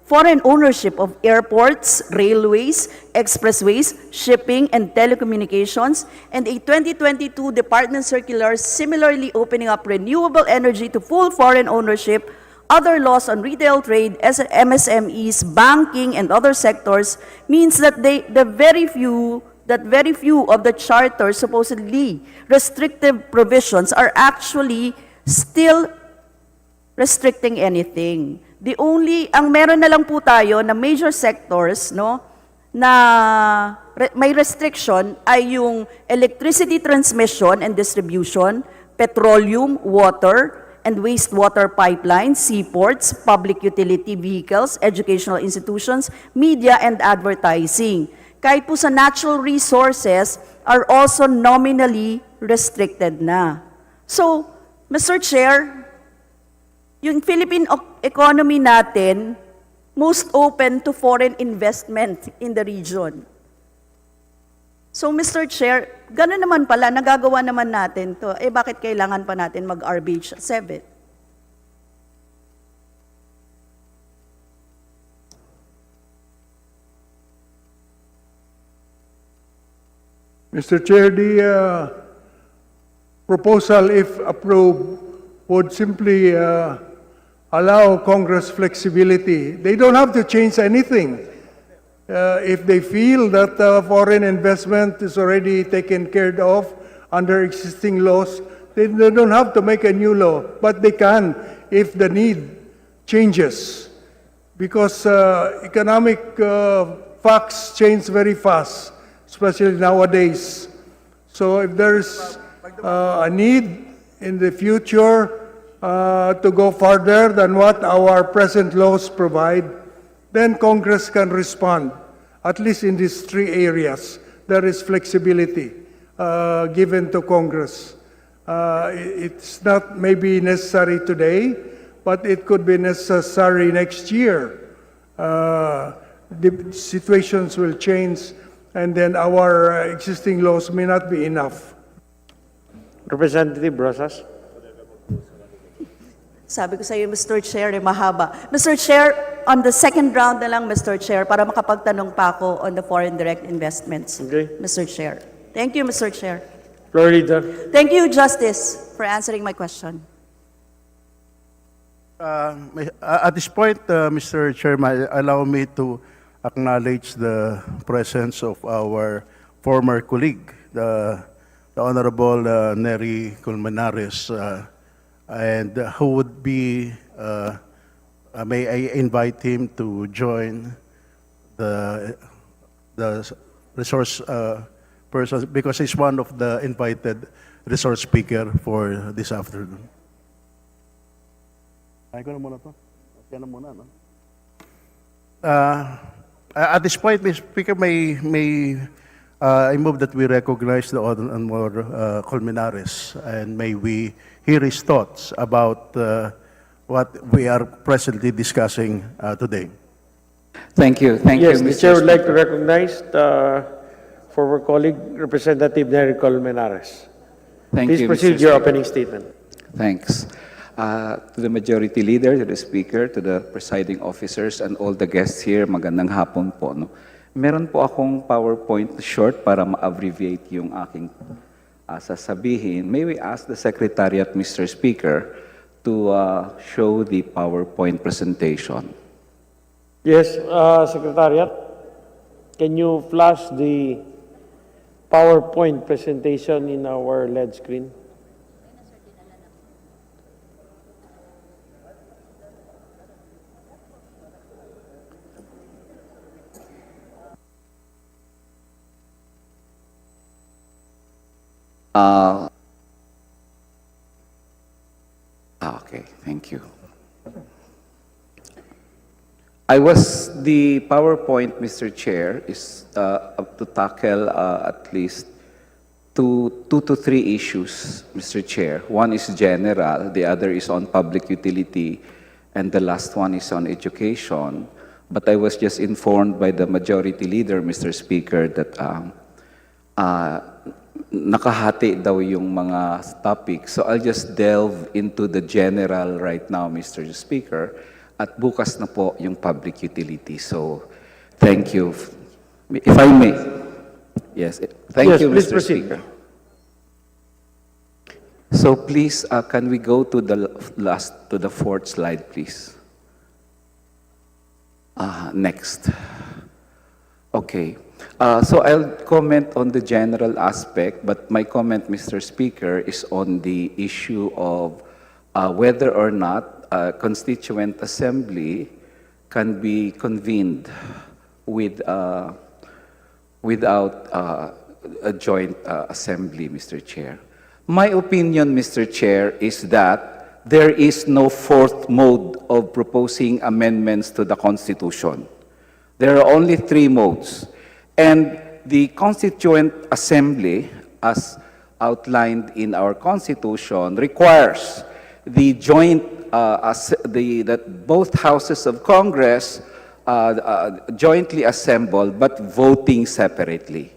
foreign ownership of airports, railways, expressways, shipping, and telecommunications, and a 2022 Department Circular similarly opening up renewable energy to full foreign ownership. Other laws on retail trade, MSMEs, banking, and other sectors means that very few of the charter's supposedly restrictive provisions are actually still restricting anything. Ang meron na lang po tayo na major sectors, no, na may restriction ay yung electricity transmission and distribution, petroleum, water, and wastewater pipelines, seaports, public utility vehicles, educational institutions, media, and advertising. Kahit po sa natural resources are also nominally restricted na. So, Mr. Chair, yung Philippine economy natin, most open to foreign investment in the region. So, Mr. Chair, gano'n naman pala, nagagawa naman natin to. Eh, bakit kailangan pa natin mag-RBH 7? Mr. Chair, the proposal, if approved, would simply allow Congress flexibility. They don't have to change anything. If they feel that foreign investment is already taken care of under existing laws, they don't have to make a new law, but they can if the need changes. Because economic facts change very fast, especially nowadays. So if there's a need in the future to go further than what our present laws provide, then Congress can respond. At least in these three areas, there is flexibility given to Congress. It's not maybe necessary today, but it could be necessary next year. The situations will change, and then our existing laws may not be enough. Representative Brosas. Sabi ko sa iyo, Mr. Chair, mahaba. Mr. Chair, on the second round na lang, Mr. Chair, para makapagtanong pa ako on the foreign direct investments. Okay. Mr. Chair. Thank you, Mr. Chair. Floor leader. Thank you, Justice, for answering my question. At this point, Mr. Chairman, allow me to acknowledge the presence of our former colleague, the Honorable Neri Colmenares, and who would be, may I invite him to join the resource person, because he's one of the invited resource speaker for this afternoon. Ay ko na muna to. Kaya na muna, no? At this point, Mr. Speaker, I move that we recognize the Honorable Colmenares, and may we hear his thoughts about what we are presently discussing today. Thank you. Thank Yes, you, the Mr. chair would like to Speaker. recognize the former colleague, Representative Neri Colmenares. Thank Please you, proceed Mr. your Speaker. opening statement. Thanks. To the majority leader, to the speaker, to the presiding officers, and all the guests here, magandang hapon po. No? Meron po akong PowerPoint short para ma-abbreviate yung aking sasabihin. May we ask the Secretariat, Mr. Speaker, to show the PowerPoint presentation? Yes, Secretariat, can you flash the PowerPoint presentation in our LED screen? Okay, thank you. The PowerPoint, Mr. Chair, is to tackle at least two to three issues, Mr. Chair. One is general, the other is on public utility and the last one is on education. But I was just informed by the majority leader, Mr. Speaker, that nakahati daw yung mga topics. So I'll just delve into the general right now, Mr. Speaker, at bukas na po yung public utility. So thank you. If I may. Yes, thank Yes, you, please Mr. proceed. Speaker. So please, can we go to the fourth slide, please? Next. Okay. So I'll comment on the general aspect, but my comment, Mr. Speaker, is on the issue of whether or not a constituent assembly can be convened without a joint assembly, Mr. Chair. My opinion, Mr. Chair, is that there is no fourth mode of proposing amendments to the Constitution. There are only three modes. And the Constituent Assembly, as outlined in our Constitution, requires the joint, that both houses of Congress jointly assemble but voting separately.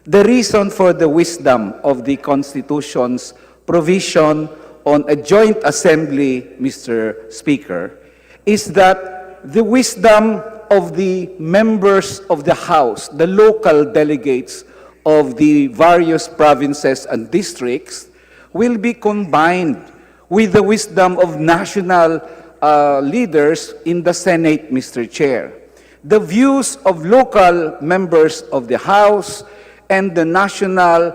The reason for the wisdom of the Constitution's provision on a joint assembly, Mr. Speaker, is that the wisdom of the members of the House, the local delegates of the various provinces and districts, will be combined with the wisdom of national leaders in the Senate, Mr. Chair. The views of local members of the House and the national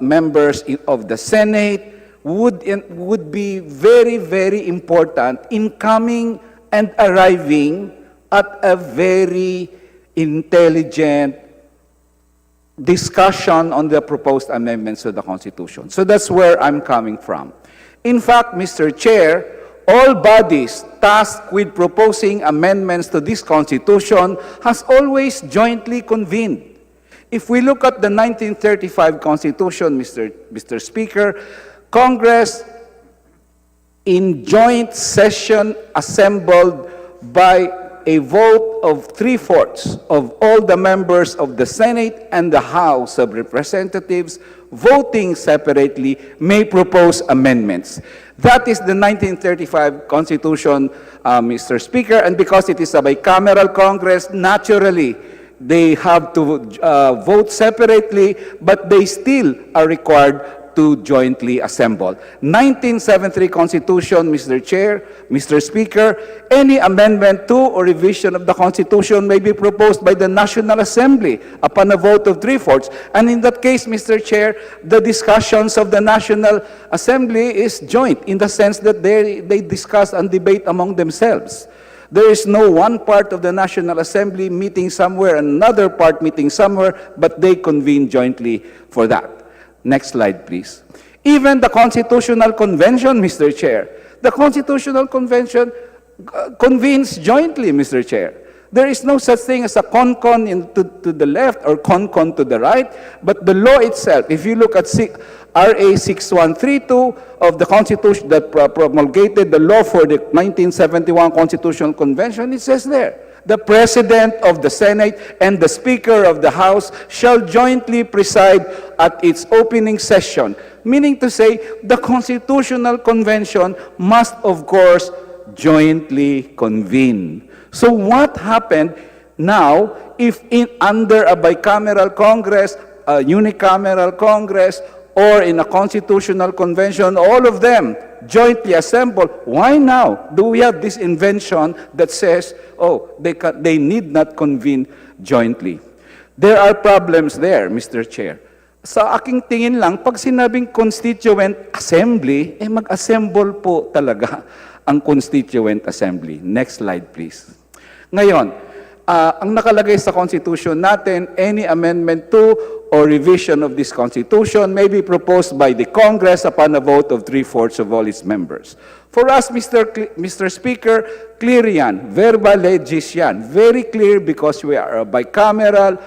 members of the Senate would be very, very important in coming and arriving at a very intelligent discussion on the proposed amendments to the Constitution. So that's where I'm coming from. In fact, Mr. Chair, all bodies tasked with proposing amendments to this Constitution has always jointly convened. If we look at the 1935 Constitution, Mr. Speaker, Congress in joint session assembled by a vote of 3/4 of all the members of the Senate and the House of Representatives voting separately may propose amendments. That is the 1935 Constitution, Mr. Speaker, and because it is a bicameral Congress, naturally, they have to vote separately, but they still are required to jointly assemble. 1973 Constitution, Mr. Chair, Mr. Speaker, any amendment to or revision of the Constitution may be proposed by the National Assembly upon a vote of 3/4. And in that case, Mr. Chair, the discussions of the National Assembly is joint in the sense that they discuss and debate among themselves. There is no one part of the National Assembly meeting somewhere, another part meeting somewhere, but they convene jointly for that. Next slide, please. Even the Constitutional Convention, Mr. Chair, the Constitutional Convention convenes jointly, Mr. Chair. There is no such thing as a con-con to the left or con-con to the right, but the law itself, if you look at RA 6132 of the Constitution that promulgated the law for the 1971 Constitutional Convention, it says there, the President of the Senate and the Speaker of the House shall jointly preside at its opening session. Meaning to say, the Constitutional Convention must, of course, jointly convene. So what happened now if under a bicameral Congress, a unicameral Congress, or in a Constitutional Convention, all of them jointly assemble? Why now do we have this invention that says, oh, they need not convene jointly? There are problems there, Mr. Chair. Sa aking tingin lang, pag sinabing Constituent Assembly, mag-assemble po talaga ang Constituent Assembly. Next slide, please. Ngayon, ang nakalagay sa Constitution natin, any amendment to or revision of this Constitution may be proposed by the Congress upon a vote of 3/4 of all its members. For us, Mr. Speaker, clear yan. Verba legis yan. Very clear because we are a bicameral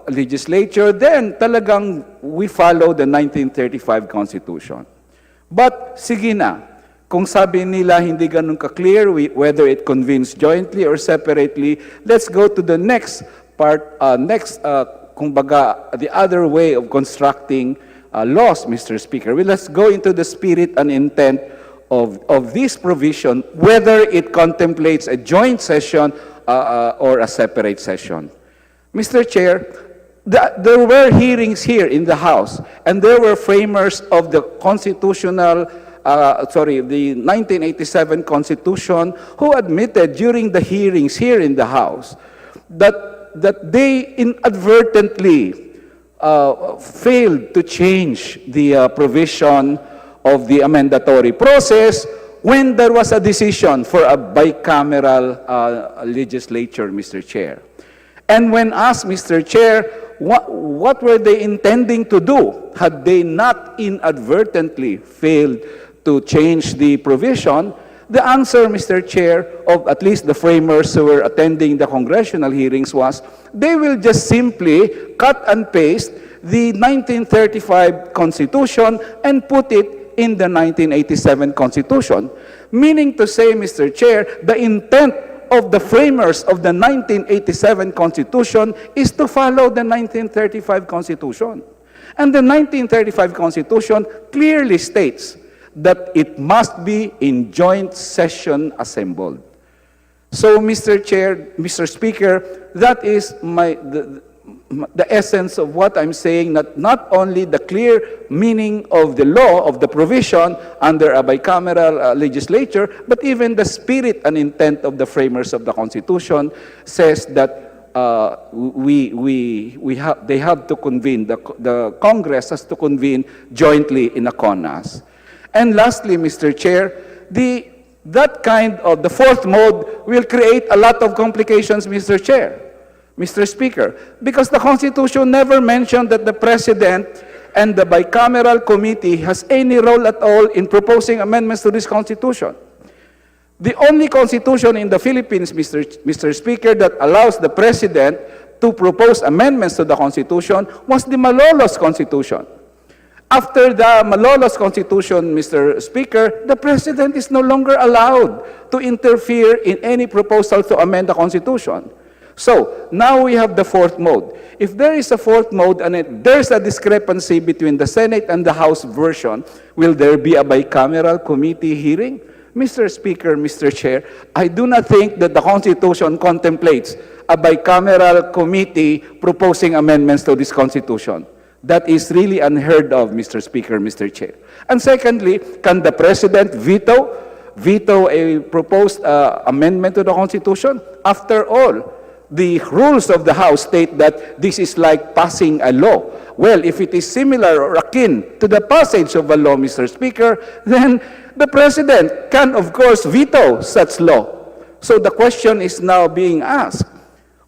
legislature. Then, talagang we follow the 1935 Constitution. But, sige na. Kung sabi nila hindi ganun ka-clear whether it convenes jointly or separately, let's go to the next part, kumbaga, the other way of constructing laws, Mr. Speaker. Well, let's go into the spirit and intent of this provision, whether it contemplates a joint session or a separate session. Mr. Chair, there were hearings here in the House, and there were framers of the the 1987 Constitution who admitted during the hearings here in the House that they inadvertently failed to change the provision of the amendatory process when there was a decision for a bicameral legislature, Mr. Chair. And when asked, Mr. Chair, what were they intending to do had they not inadvertently failed to change the provision, the answer, Mr. Chair, of at least the framers who were attending the congressional hearings was, they will just simply cut and paste the 1935 Constitution and put it in the 1987 Constitution. Meaning to say, Mr. Chair, the intent of the framers of the 1987 Constitution is to follow the 1935 Constitution. And the 1935 Constitution clearly states that it must be in joint session assembled. So, Mr. Chair, Mr. Speaker, that is the essence of what I'm saying, that not only the clear meaning of the law, of the provision under a bicameral legislature, but even the spirit and intent of the framers of the Constitution says that they have to convene, the Congress has to convene jointly in a CONAS. And lastly, Mr. Chair, that kind of, the fourth mode will create a lot of complications, Mr. Chair, Mr. Speaker, because the Constitution never mentioned that the President and the bicameral committee has any role at all in proposing amendments to this Constitution. The only Constitution in the Philippines, Mr. Speaker, that allows the President to propose amendments to the Constitution was the Malolos Constitution. After the Malolos Constitution, Mr. Speaker, the President is no longer allowed to interfere in any proposal to amend the Constitution. So, now we have the fourth mode. If there is a fourth mode and there's a discrepancy between the Senate and the House version, will there be a bicameral committee hearing? Mr. Speaker, Mr. Chair, I do not think that the Constitution contemplates a bicameral committee proposing amendments to this Constitution. That is really unheard of, Mr. Speaker, Mr. Chair. And secondly, can the President veto a proposed amendment to the Constitution? After all, the rules of the House state that this is like passing a law. Well, if it is similar or akin to the passage of a law, Mr. Speaker, then the President can, of course, veto such law. So the question is now being asked,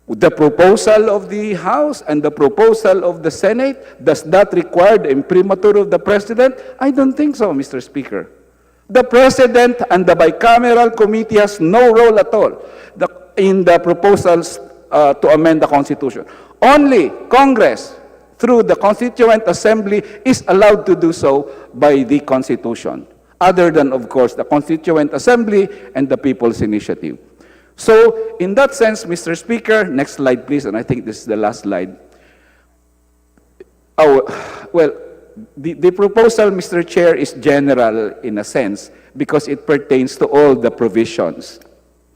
the proposal of the House and the proposal of the Senate, does that require the imprimatur of the President? I don't think so, Mr. Speaker. The President and the bicameral committee has no role at all in the proposals to amend the Constitution. Only Congress, through the Constituent Assembly, is allowed to do so by the Constitution, other than, of course, the Constituent Assembly and the People's Initiative. So, in that sense, Mr. Speaker, next slide, please, and I think this is the last slide. The proposal, Mr. Chair, is general in a sense because it pertains to all the provisions.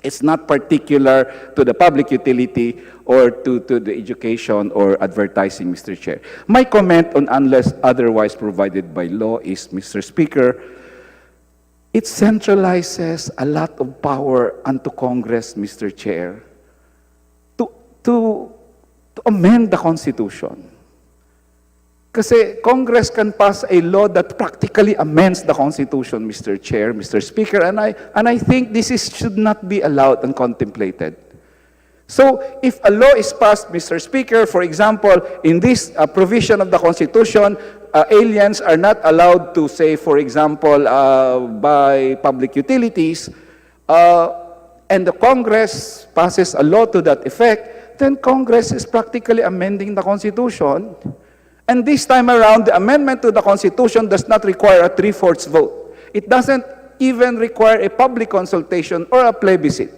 It's not particular to the public utility or to the education or advertising, Mr. Chair. My comment on unless otherwise provided by law is, Mr. Speaker, it centralizes a lot of power unto Congress, Mr. Chair, to amend the Constitution. Kasi Congress can pass a law that practically amends the Constitution, Mr. Chair, Mr. Speaker, and I think this should not be allowed and contemplated. So, if a law is passed, Mr. Speaker, for example, in this provision of the Constitution, aliens are not allowed to, say, for example, buy public utilities, and the Congress passes a law to that effect, then Congress is practically amending the Constitution. And this time around, the amendment to the Constitution does not require a 3/4 vote. It doesn't even require a public consultation or a plebiscite.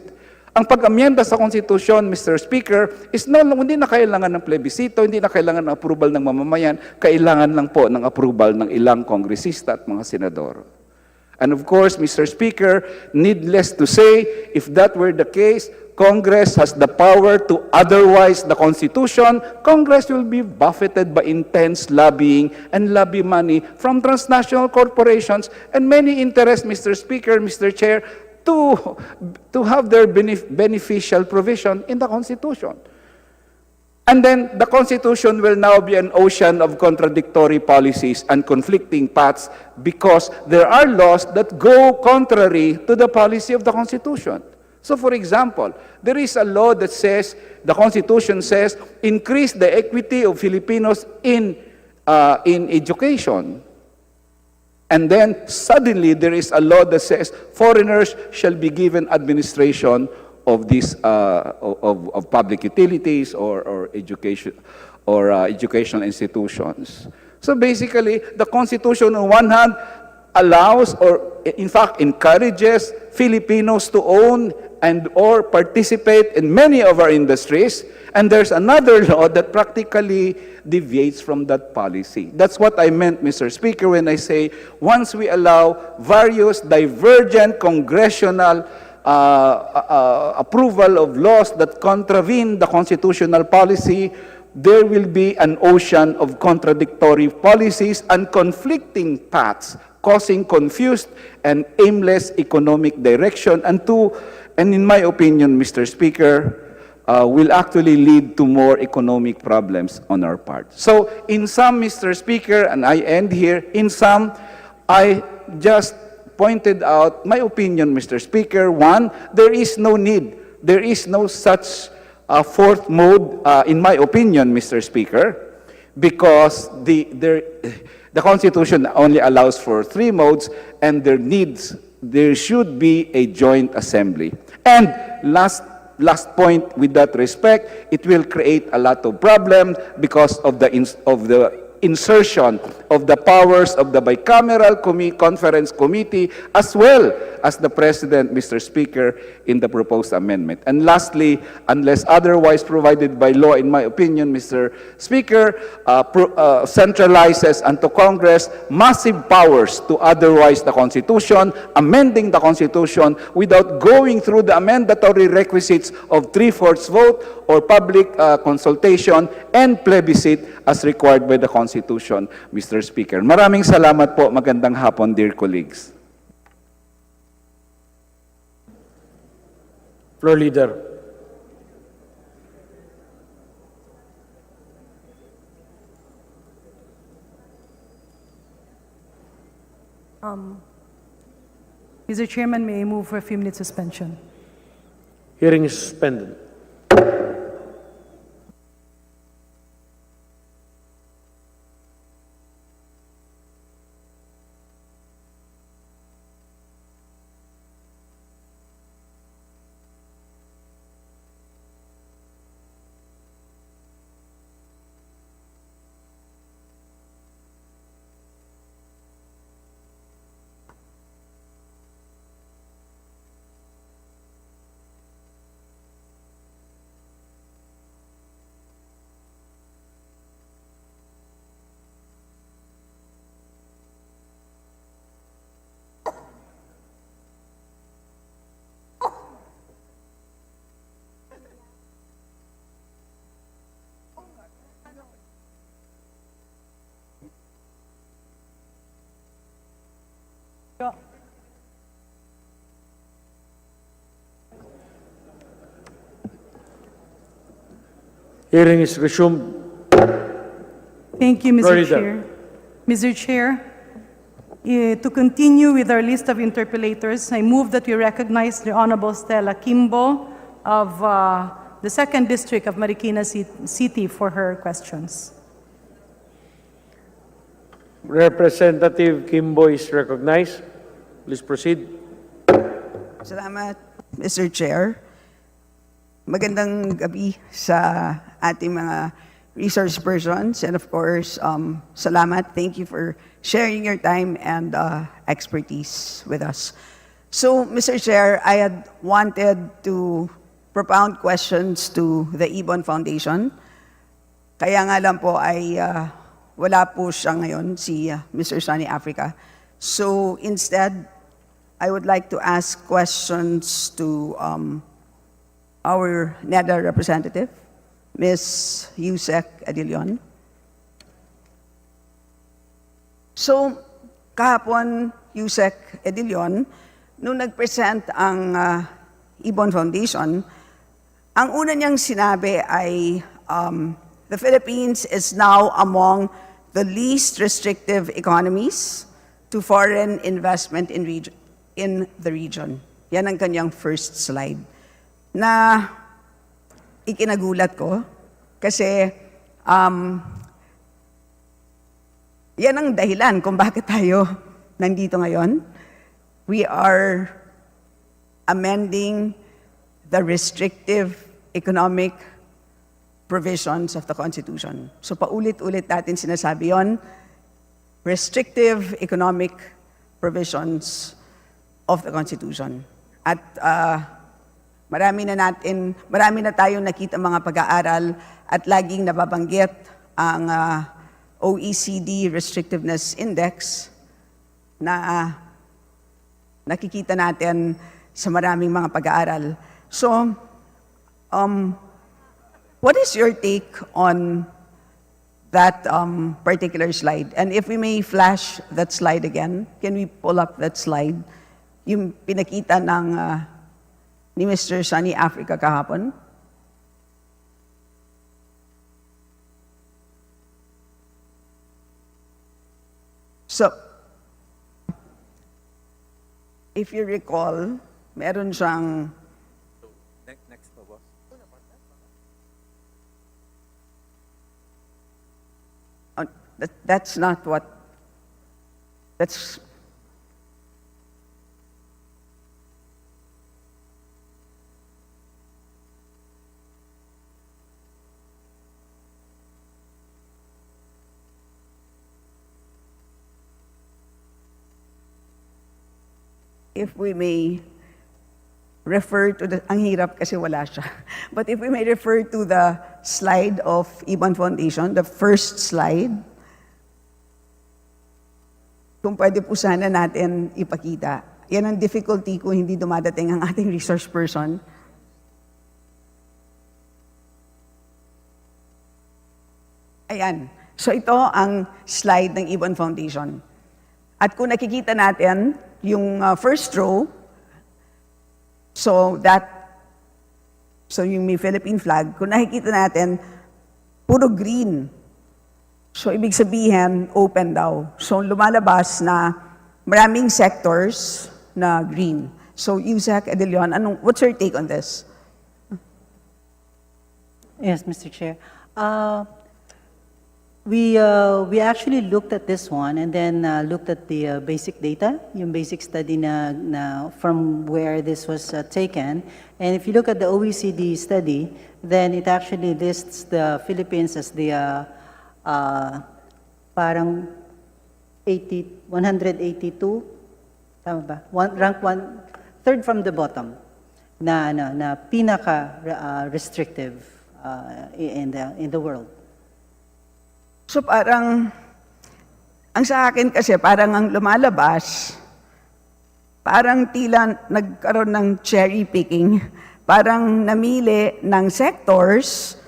Ang pag-amyenda sa Constitution, Mr. Speaker, is hindi na kailangan ng plebisito, hindi na kailangan ng approval ng mamamayan, kailangan lang po ng approval ng ilang kongresista at mga senador. And of course, Mr. Speaker, needless to say, if that were the case, Congress has the power to otherwise the Constitution. Congress will be buffeted by intense lobbying and lobby money from transnational corporations and many interests, Mr. Speaker, Mr. Chair, to have their beneficial provision in the Constitution. And then the Constitution will now be an ocean of contradictory policies and conflicting paths because there are laws that go contrary to the policy of the Constitution. So for example, there is a law that says, the Constitution says, increase the equity of Filipinos in education. And then suddenly there is a law that says foreigners shall be given administration of these of public utilities or education or educational institutions. So basically, the Constitution on one hand allows or in fact encourages Filipinos to own and or participate in many of our industries, and there's another law that practically deviates from that policy. That's what I meant, Mr. Speaker, when I say once we allow various divergent congressional approval of laws that contravene the constitutional policy, there will be an ocean of contradictory policies and conflicting paths, causing confused and aimless economic direction, and in my opinion, Mr. Speaker, will actually lead to more economic problems on our part. So, in sum, Mr. Speaker, and I end here, in sum, I just pointed out my opinion, Mr. Speaker. One, there is no need, there is no such fourth mode, in my opinion, Mr. Speaker, because the Constitution only allows for 3 modes, and there should be a joint assembly. And last point with that respect, it will create a lot of problems because of the insertion of the powers of the bicameral conference committee as well as the President, Mr. Speaker, in the proposed amendment. And lastly, unless otherwise provided by law, in my opinion, Mr. Speaker, centralizes unto Congress massive powers to otherwise the Constitution, amending the Constitution without going through the mandatory requisites of 3/4 vote or public consultation and plebiscite as required by the Constitution, Mr. Speaker. Maraming salamat po. Magandang hapon, dear colleagues. Floor Leader. Mr. Chairman, may I move for a few-minute suspension? Hearing is suspended. Hearing is resumed. Thank you, Mr. Florida. Chair. Mr. Chair, to continue with our list of interpellators, I move that we recognize the Honorable Stella Kimbo of the 2nd District of Marikina City for her questions. Representative Kimbo is recognized. Please proceed. Salamat, Mr. Chair. Magandang gabi sa ating mga resource persons, and of course, salamat. Thank you for sharing your time and expertise with us. So, Mr. Chair, I had wanted to propound questions to the Ibon Foundation. Kaya nga lang po ay wala po siya ngayon, si Mr. Sunny Africa. So instead, I would like to ask questions to our NEDA representative, Ms. Yusek Adilion. So, kahapon, Yusek Adilion, nung nag-present ang Ibon Foundation, ang una niyang sinabi ay the Philippines is now among the least restrictive economies to foreign investment in the region. Yan ang kanyang first slide. Na ikinagulat ko kasi yan ang dahilan kung bakit tayo nandito ngayon. We are amending the restrictive economic provisions of the Constitution. So paulit-ulit natin sinasabi yon, restrictive economic provisions of the Constitution. At marami na tayong nakita mga pag-aaral at laging nababanggit ang OECD Restrictiveness Index na nakikita natin sa maraming mga pag-aaral. So, what is your take on that particular slide? And if we may flash that slide again, can we pull up that slide? Yung pinakita ng ni Mr. Sunny Africa kahapon. So, if you recall, meron siyang Next po, boss. That's not what, that's, if we may refer to the, ang hirap kasi wala siya. But if we may refer to the slide of Ibon Foundation, the first slide, kung pwede po sana natin ipakita. Yan ang difficulty kung hindi dumadating ang ating resource person. Ayan. So ito ang slide ng Ibon Foundation. At kung nakikita natin, yung first row, so yung may Philippine flag, kung nakikita natin, puro green. So ibig sabihin, open daw. So lumalabas na maraming sectors na green. So Yusek Adilion, what's your take on this? Yes, Mr. Chair. We actually looked at this one and then looked at the basic data, yung basic study na from where this was taken. And if you look at the OECD study, then it actually lists the Philippines as the parang 182, tama ba? Rank one, third from the bottom, na pinaka restrictive in the world. So parang, ang sa akin kasi parang ang lumalabas, parang tila nagkaroon ng cherry picking, parang namili ng sectors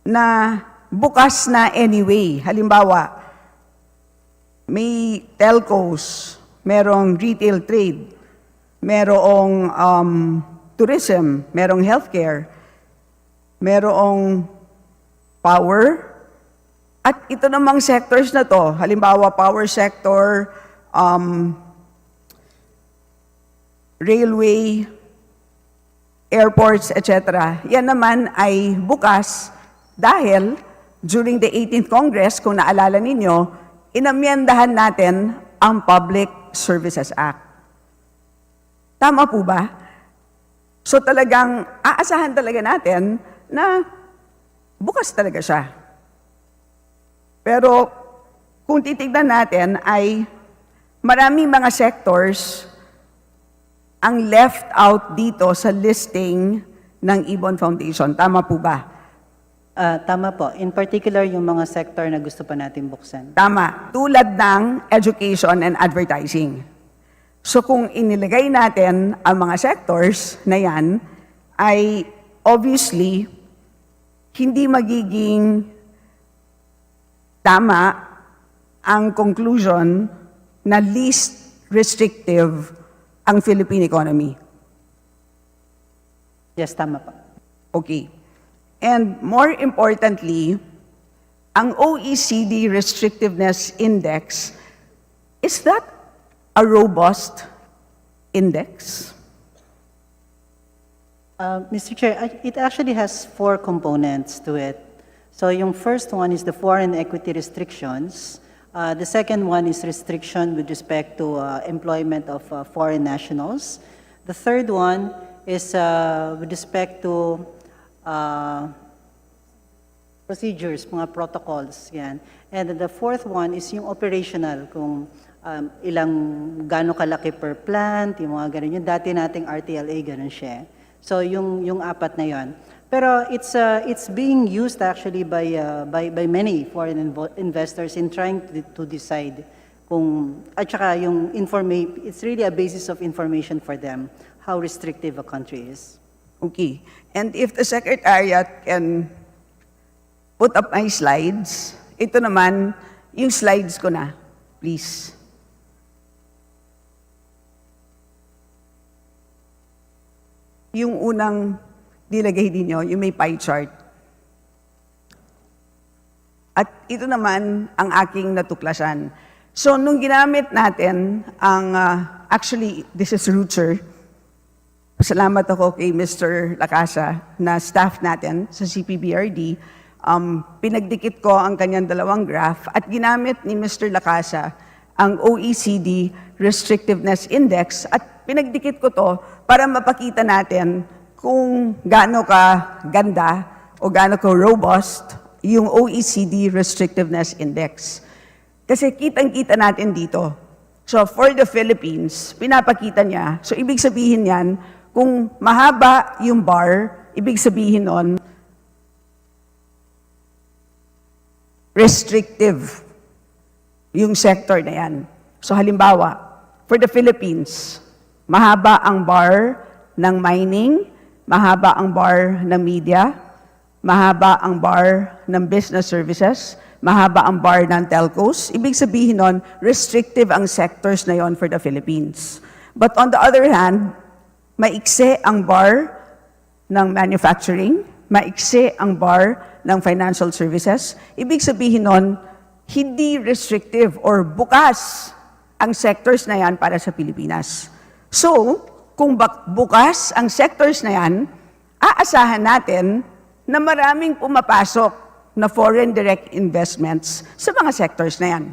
na bukas na anyway. Halimbawa, may telcos, merong retail trade, merong tourism, merong healthcare, merong power. At ito namang sectors na to, halimbawa power sector, railway, airports, etc. Yan naman ay bukas dahil during the 18th Congress, kung naalala ninyo, inamyendahan natin ang Public Services Act. Tama po ba? So talagang aasahan talaga natin na bukas talaga siya. Pero kung titignan natin ay maraming mga sectors ang left out dito sa listing ng Ibon Foundation. Tama po ba? Tama po. In particular, yung mga sector na gusto pa natin buksan. Tama. Tulad ng education and advertising. So kung inilagay natin ang mga sectors na yan, ay obviously hindi magiging tama ang conclusion na least restrictive ang Philippine economy. Yes, tama po. Okay. And more importantly, ang OECD Restrictiveness Index, is that a robust index? Mr. Chair, it actually has 4 components to it. So yung first one is the foreign equity restrictions. The second one is restriction with respect to employment of foreign nationals. The third one is with respect to procedures, mga protocols, yan. And the fourth one is yung operational, kung gaano kalaki per plant, yung mga ganun. Yung dati nating RTLA, ganun siya. So yung apat na yon. Pero it's being used actually by many foreign investors in trying to decide kung, at saka yung it's really a basis of information for them, how restrictive a country is. Okay. And if the Secretariat can put up my slides, ito naman, yung slides ko na, please. Yung unang nilagay ninyo, yung may pie chart. At ito naman ang aking natuklasan. So, nung ginamit natin ang, actually, this is Roocher. Salamat ako kay Mr. Lacasa na staff natin sa CPBRD. Pinagdikit ko ang kanyang dalawang graph at ginamit ni Mr. Lacasa ang OECD Restrictiveness Index at pinagdikit ko to para mapakita natin kung gaano ka ganda o gaano ka robust yung OECD Restrictiveness Index. Kasi kitang-kita natin dito. So for the Philippines, pinapakita niya. So ibig sabihin yan, kung mahaba yung bar, ibig sabihin nun, restrictive yung sector na yan. So halimbawa, for the Philippines, mahaba ang bar ng mining, mahaba ang bar ng media, mahaba ang bar ng business services, mahaba ang bar ng telcos. Ibig sabihin nun, restrictive ang sectors na yon for the Philippines. But on the other hand, maikse ang bar ng manufacturing, maikse ang bar ng financial services. Ibig sabihin nun, hindi restrictive or bukas ang sectors na yan para sa Pilipinas. So, kung bukas ang sectors na yan, aasahan natin na maraming pumapasok na foreign direct investments sa mga sectors na yan.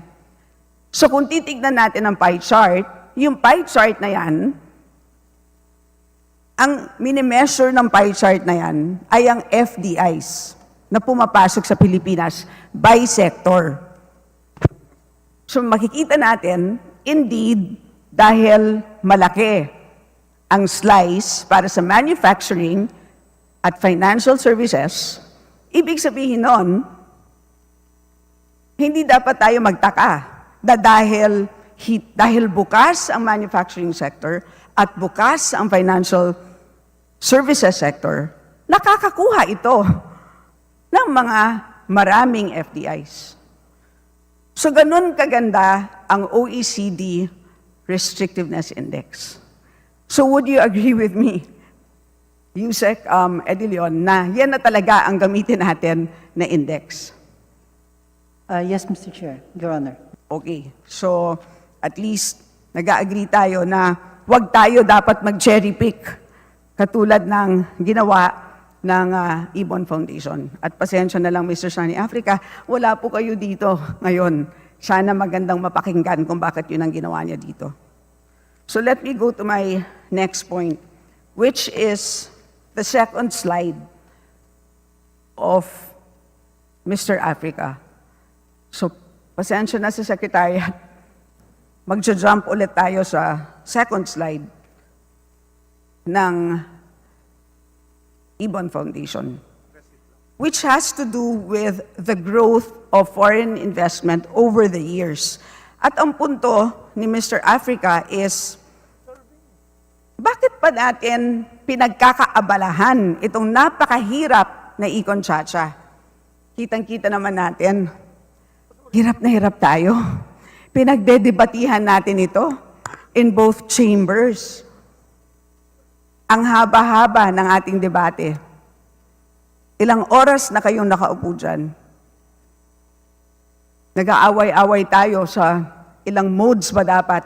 So, kung titignan natin ang pie chart, yung pie chart na yan, ang minimeasure ng pie chart na yan ay ang FDIs na pumapasok sa Pilipinas by sector. So makikita natin, indeed, dahil malaki ang slice para sa manufacturing at financial services, ibig sabihin nun, hindi dapat tayo magtaka na dahil bukas ang manufacturing sector at bukas ang financial services sector, nakakakuha ito ng mga maraming FDIs. So ganun kaganda ang OECD Restrictiveness Index. So would you agree with me, Yusek Edilion, na yan na talaga ang gamitin natin na index? Yes, Mr. Chair, Your Honor. Okay, so at least nag-agree tayo na huwag tayo dapat mag-cherry pick katulad ng ginawa ng Ibon Foundation. At pasensya na lang, Mr. Sunny Africa, wala po kayo dito ngayon. Sana magandang mapakinggan kung bakit yun ang ginawa niya dito. So let me go to my next point, which is the second slide of Mr. Africa. So, pasensya na sa Secretariat. Magja-jump ulit tayo sa second slide ng Ibon Foundation, which has to do with the growth of foreign investment over the years. At ang punto ni Mr. Africa is, bakit pa natin pinagkakaabalahan itong napakahirap na ikon-chacha? Kitang-kita naman natin, hirap na hirap tayo. Pinagdedebatihan natin ito in both chambers. Ang haba-haba ng ating debate. Ilang oras na kayong nakaupo dyan? Nag-aaway-away tayo sa ilang modes ba dapat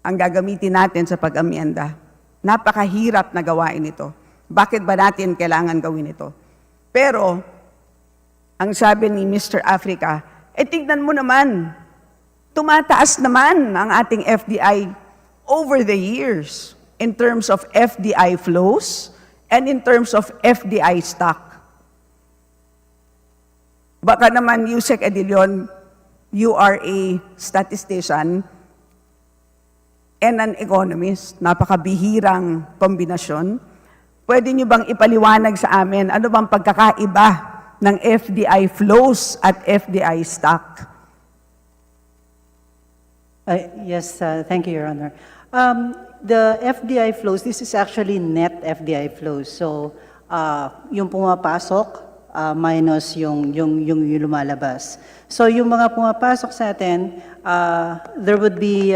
ang gagamitin natin sa pag-amyenda. Napakahirap na gawain ito. Bakit ba natin kailangan gawin ito? Pero, ang sabi ni Mr. Africa, tignan mo naman, tumataas naman ang ating FDI over the years in terms of FDI flows and in terms of FDI stock. Baka naman, Yusek Edilion, you are a statistician and an economist, napakabihirang kombinasyon. Pwede niyo bang ipaliwanag sa amin ano bang pagkakaiba ng FDI flows at FDI stock? Yes, thank you, Your Honor. The FDI flows, this is actually net FDI flows. So, yung pumapasok minus yung lumalabas. So, yung mga pumapasok sa atin, there would be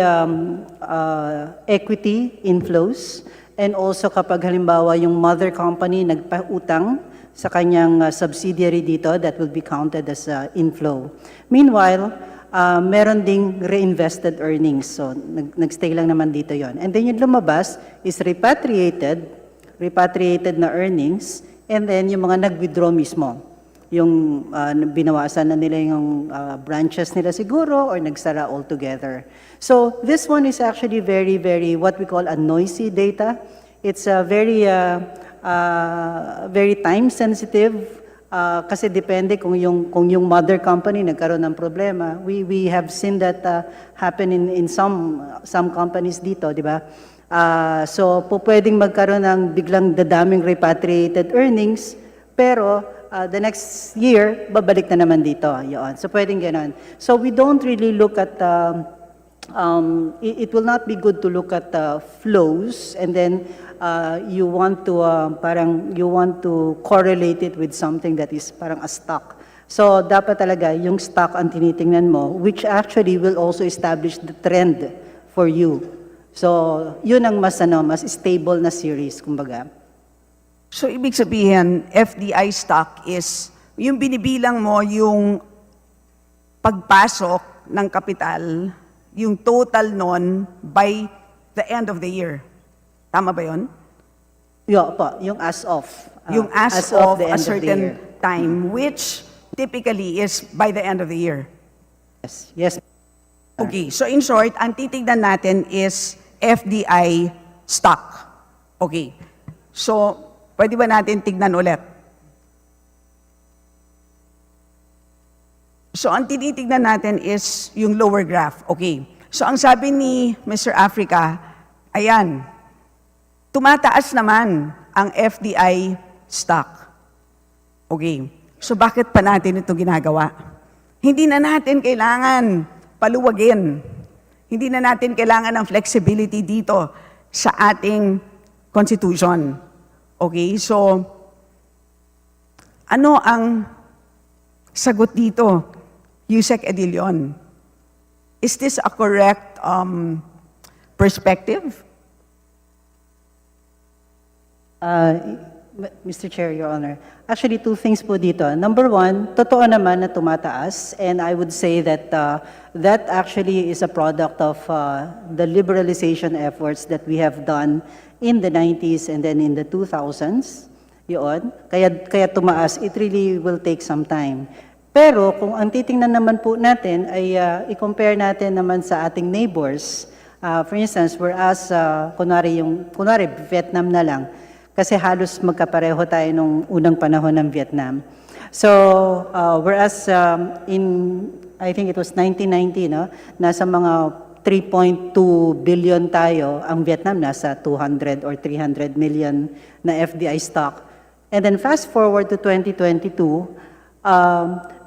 equity inflows, and also kapag halimbawa yung mother company nagpautang sa kanyang subsidiary dito, that will be counted as inflow. Meanwhile, meron ding reinvested earnings. So, nagstay lang naman dito yon. And then yung lumabas is repatriated na earnings, and then yung mga nag-withdraw mismo. Yung binawasan na nila yung branches nila siguro, or nagsara altogether. So, this one is actually very, very, what we call a noisy data. It's very time-sensitive. Kasi depende kung yung mother company nagkaroon ng problema. We have seen that happen in some companies dito, di ba? So, pwedeng magkaroon ng biglang dadaming repatriated earnings, pero the next year, babalik na naman dito. Yun. So, pwedeng ganon. So, we don't really look at, it will not be good to look at flows, and then you want to correlate it with something that is parang a stock. So, dapat talaga yung stock ang tinitingnan mo, which actually will also establish the trend for you. So, yun ang mas stable na series, kumbaga. So, ibig sabihin, FDI stock is, yung binibilang mo yung pagpasok ng kapital, yung total nun by the end of the year. Tama ba yun? Yung as of. Yung as of the a end of the certain year. time, which typically is by the end of the year. Yes. Okay, so in short, ang titignan natin is FDI stock. Okay, so pwede ba natin tignan ulit? So ang tinitignan natin is yung lower graph. Okay, so ang sabi ni Mr. Africa, ayan, tumataas naman ang FDI stock. Okay, so bakit pa natin ito ginagawa? Hindi na natin kailangan paluwagin. Hindi na natin kailangan ng flexibility dito sa ating Constitution. Okay, so ano ang sagot dito, Yusek Edilion? Is this a correct perspective? Mr. Chair, Your Honor. Actually, two things po dito. Number one, totoo naman na tumataas, and I would say that that actually is a product of the liberalization efforts that we have done in the 90s and then in the 2000s. Yun. Kaya tumaas. It really will take some time. Pero kung ang titingnan naman po natin ay i-compare natin naman sa ating neighbors, for instance, whereas kunwari Vietnam na lang, Kasi halos magkapareho tayo nung unang panahon ng Vietnam. So, whereas I think it was 1990, no? Nasa mga 3.2 billion tayo, ang Vietnam nasa 200 or 300 million na FDI stock. And then fast forward to 2022,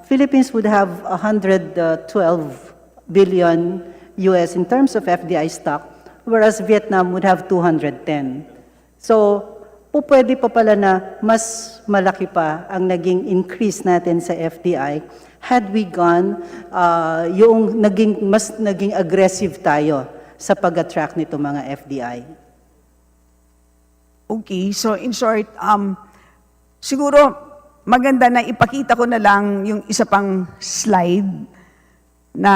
Philippines would have 112 billion US in terms of FDI stock, whereas Vietnam would have 210. So, pwede pa pala na mas malaki pa ang naging increase natin sa FDI had we gone mas naging aggressive tayo sa pag-attract nito mga FDI. Okay, so in short, siguro maganda na ipakita ko na lang yung isa pang slide na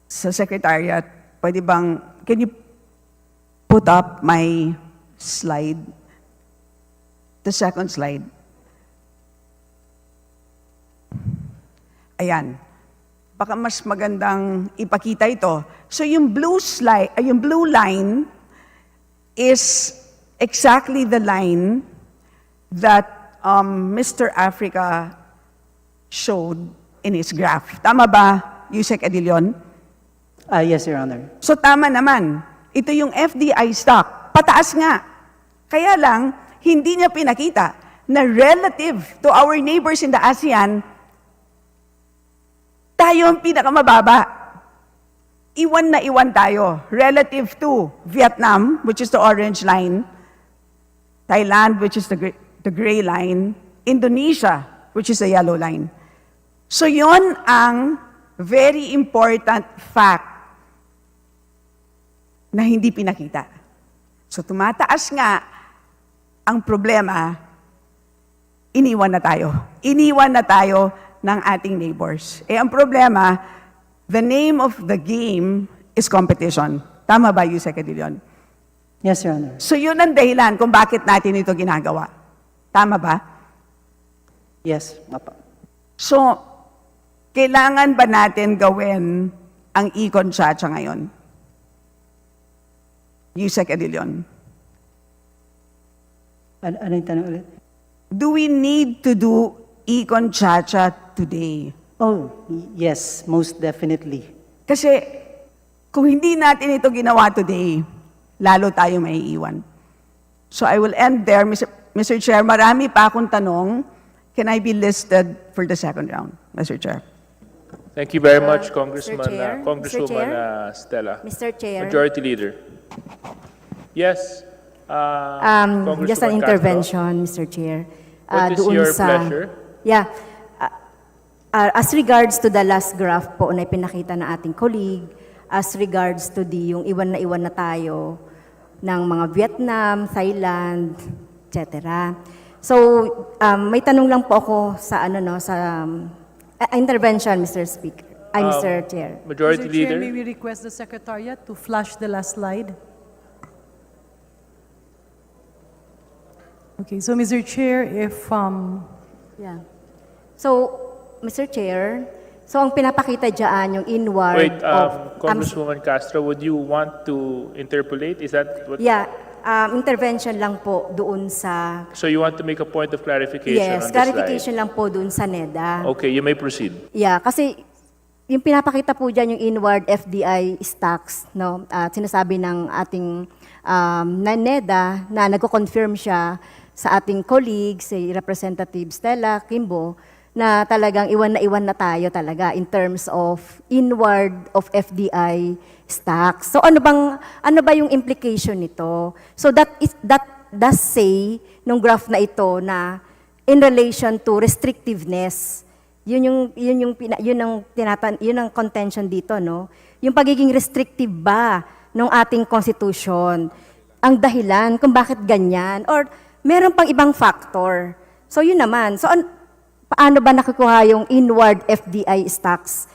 sa Secretariat. Pwede bang, can you put up my slide? The second slide. Ayan. Baka mas magandang ipakita ito. So yung blue slide, yung blue line is exactly the line that Mr. Africa showed in his graph. Tama ba, Yusek Adilion? Yes, Your Honor. So tama naman. Ito yung FDI stock. Pataas nga. Kaya lang, hindi niya pinakita na relative to our neighbors in the ASEAN, tayo ang pinakamababa. Iwan na iwan tayo. Relative to Vietnam, which is the orange line, Thailand, which is the gray line, Indonesia, which is the yellow line. So yon ang very important fact na hindi pinakita. So tumataas nga ang problema, iniwan na tayo. Iniwan na tayo ng ating neighbors. Eh, ang problema, the name of the game is competition. Tama ba, Yusek Adilion? Yes, Your Honor. So yun ang dahilan kung bakit natin ito ginagawa. Tama ba? Yes, Mapa. So, kailangan ba natin gawin ang e-conchacha ngayon? Yusek Adilion. Ano yung tanong ulit? Do we need to do e-conchacha today? Oh, yes, most definitely. Kasi kung hindi natin ito ginawa today, lalo tayo maiiwan. So I will end there. Mr. Chair, marami pa akong tanong. Can I be listed for the second round, Mr. Chair? Thank you very much, Congresswoman Chair? Stella. Mr. Chair. Majority Leader. Yes. Just an Congresswoman intervention, Mr. Chair. What is Doon your sa- pleasure? Yeah. As regards to the last graph po na ipinakita na ating colleague, as regards to yung iwan na tayo ng mga Vietnam, Thailand, etc. So, may tanong lang po ako sa intervention, Mr. Speaker. Mr. Chair. Majority Mr. Chair, Leader. may we request the Secretariat to flash the last slide? Okay, so Mr. Chair, if Yeah. So, Mr. Chair, so ang pinapakita dyan yung inward Wait, of... Congresswoman Castro, would you want to interpolate? Is that what? Yeah, intervention lang po doon sa... So you want to make a point of clarification on Yes, the clarification lang po doon sa NEDA. slide? Okay, you may proceed. Yeah, kasi yung pinapakita po dyan yung inward FDI stocks, no? At sinasabi ng ating na NEDA na nagko-confirm siya sa ating colleague, si Representative Stella Kimbo, na talagang iwan na tayo talaga in terms of inward of FDI stocks. So ano ba yung implication nito? So that does say nung graph na ito na in relation to restrictiveness. Yun ang contention dito, no? Yung pagiging restrictive ba ng ating constitution ang dahilan kung bakit ganyan or meron pang ibang factor. So yun naman. So paano ba nakukuha yung inward FDI stocks?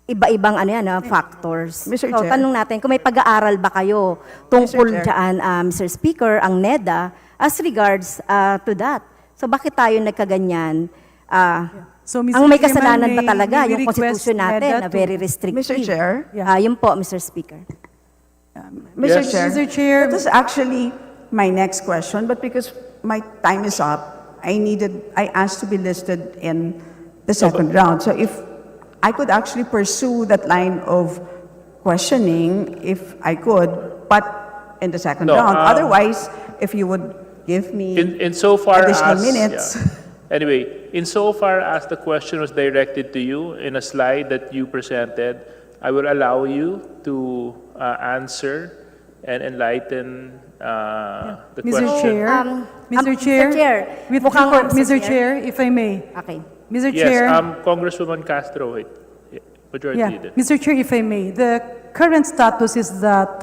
Iba-ibang factors. Mr. So Chair. tanong natin, kung may pag-aaral ba kayo tungkol dyan, Mr. Speaker, ang NEDA, as regards to that. So bakit tayo nagkaganyan? So, Mr. Ang may Chairman, kasalanan ba talaga may we yung request constitution natin NEDA na to- very restrictive? Mr. Chair? Yun po, Mr. Speaker. Mr. Yes. Chair, Mr. Chair. let us actually my next question, but because my time is up, I asked to be listed in the second round. So if I could actually pursue that line of questioning, if I could, but in the second No, round. Otherwise, if you would give me Insofar additional as minutes. yeah. Anyway, insofar as the question was directed to you in a slide that you presented, I will allow you to answer and enlighten the Mr. question. Chair, Mr. Chair, Chair, with mukhang record, Mr. Mr. Chair, if I may. Okay. Mr. Yes, Chair. Congresswoman Castro, wait. Yeah, Majority Yeah, Leader. Mr. Chair, if I may, the current status is that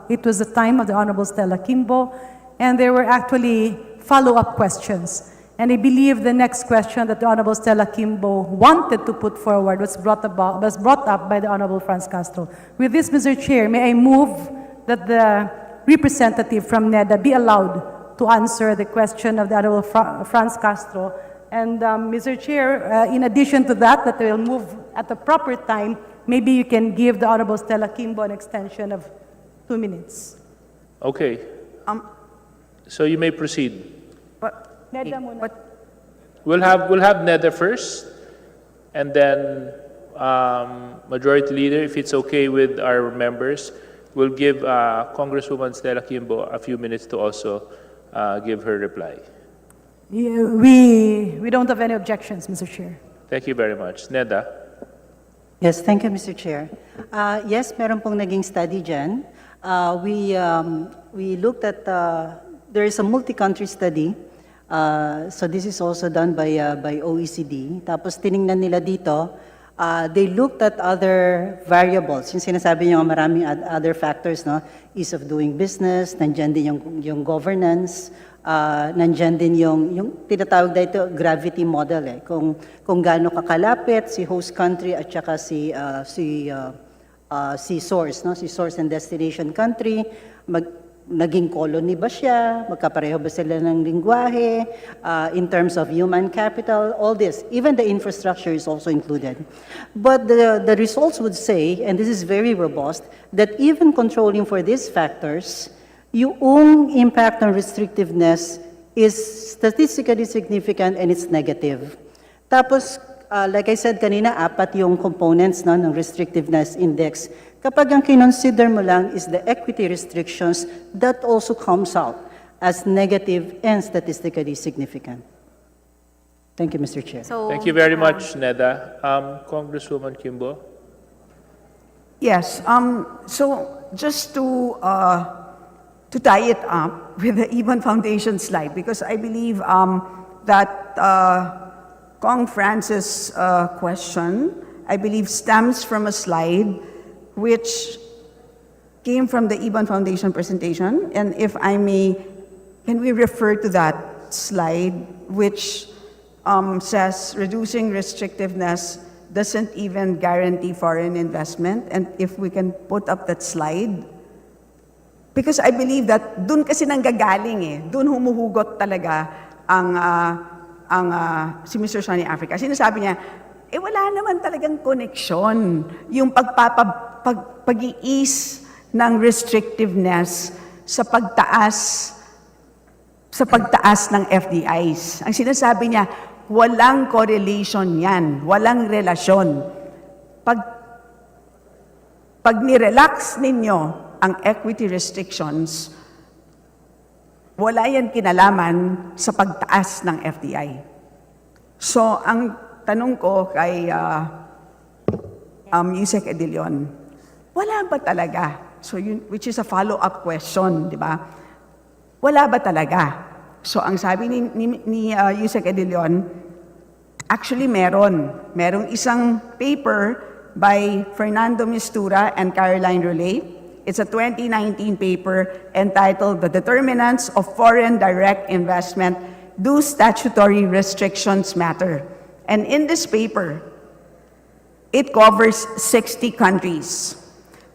it was the time of the Honorable Stella Kimbo, and there were actually follow-up questions. And I believe the next question that the Honorable Stella Kimbo wanted to put forward was brought up by the Honorable Franz Castro. With this, Mr. Chair, may I move that the representative from NEDA be allowed to answer the question of the Honorable Franz Castro. And Mr. Chair, in addition to that we'll move at the proper time, maybe you can give the Honorable Stella Kimbo an extension of 2 minutes. Okay. So you may proceed. NEDA muna. We'll have Nether first, and then Majority Leader, if it's okay with our members, we'll give Congresswoman Stella Kimbo a few minutes to also give her reply. Yeah, we don't have any objections, Mr. Chair. Thank you very much. Neda. Yes, thank you, Mr. Chair. Yes, meron pong naging study dyan. We looked at, there is a multi-country study. So this is also done by OECD. Tapos tiningnan nila dito, they looked at other variables. Yung sinasabi niyo maraming other factors, no? Ease of doing business, nandyan din yung governance, nandyan din yung tinatawag dito gravity model eh. Kung gaano kakalapit si host country at saka si source, no? Si source and destination country, naging colony ba siya, magkapareho ba sila ng lingwahe, in terms of human capital, all this, even the infrastructure is also included. But the results would say, and this is very robust, that even controlling for these factors, yung impact on restrictiveness is statistically significant and it's negative. Tapos, like I said kanina, 4 yung components ng restrictiveness index. Kapag ang kinonsider mo lang is the equity restrictions, that also comes out as negative and statistically significant. Thank you, Mr. Chair. Thank you very much, Neda. Congresswoman Kimbo. Yes. So just to tie it up with the Iban Foundation slide, because I believe that Cong Francis' question, I believe, stems from a slide which came from the Iban Foundation presentation. And if I may, can we refer to that slide, which says reducing restrictiveness doesn't even guarantee foreign investment? And if we can put up that slide, because I believe that dun kasi nanggagaling eh, dun humuhugot talaga si Mr. Suan Africa. Sinasabi niya, wala naman talagang koneksyon yung pag-iis ng restrictiveness sa pagtaas ng FDIs. Ang sinasabi niya, walang correlation yan, walang relasyon. Pag nirelax ninyo ang equity restrictions, wala yan kinalaman sa pagtaas ng FDI. So, ang tanong ko kay Yusek Edilion, wala ba talaga? So, which is a follow-up question, di ba? Wala ba talaga? So, ang sabi ni Yusek Edilion, actually merong isang paper by Fernando Mistura and Caroline Roulet. It's a 2019 paper entitled The Determinants of Foreign Direct Investment, Do Statutory Restrictions Matter? And in this paper, it covers 60 countries.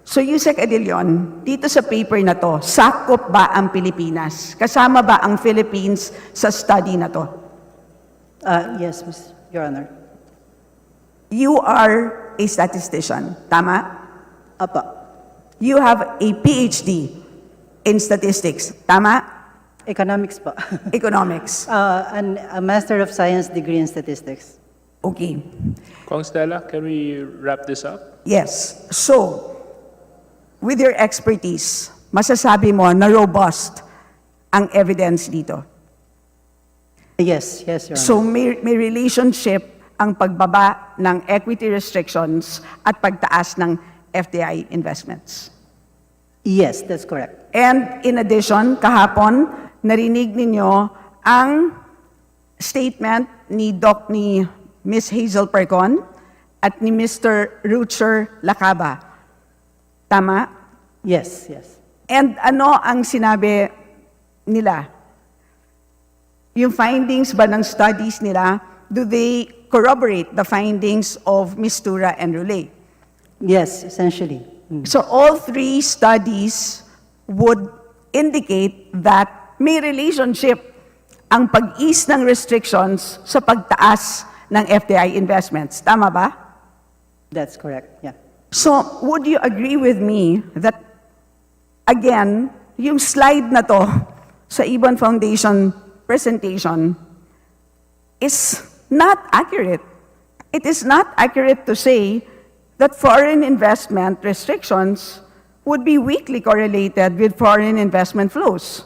So, Yusek Edilion, dito sa paper na to, sakop ba ang Pilipinas? Kasama ba ang Philippines sa study na to? Yes, Your Honor. You are a statistician, tama? Apa. You have a PhD in statistics, tama? Economics po. Economics. A Master of Science degree in Statistics. Okay. Kong Stella, can we wrap this up? Yes. So, with your expertise, masasabi mo na robust ang evidence dito. Yes, yes, Your Honor. So, may relationship ang pagbaba ng equity restrictions at pagtaas ng FDI investments. Yes, that's correct. And in addition, kahapon, narinig ninyo ang statement ni Ms. Hazel Percon at ni Mr. Rucher Lacaba. Tama? Yes, yes. And ano ang sinabi nila? Yung findings ba ng studies nila, do they corroborate the findings of Ms. Tura and Rule? Yes, essentially. So all three studies would indicate that may relationship ang pag-ease ng restrictions sa pagtaas ng FDI investments. Tama ba? That's correct, yeah. So would you agree with me that, again, yung slide na to sa Ibon Foundation presentation is not accurate. It is not accurate to say that foreign investment restrictions would be weakly correlated with foreign investment flows.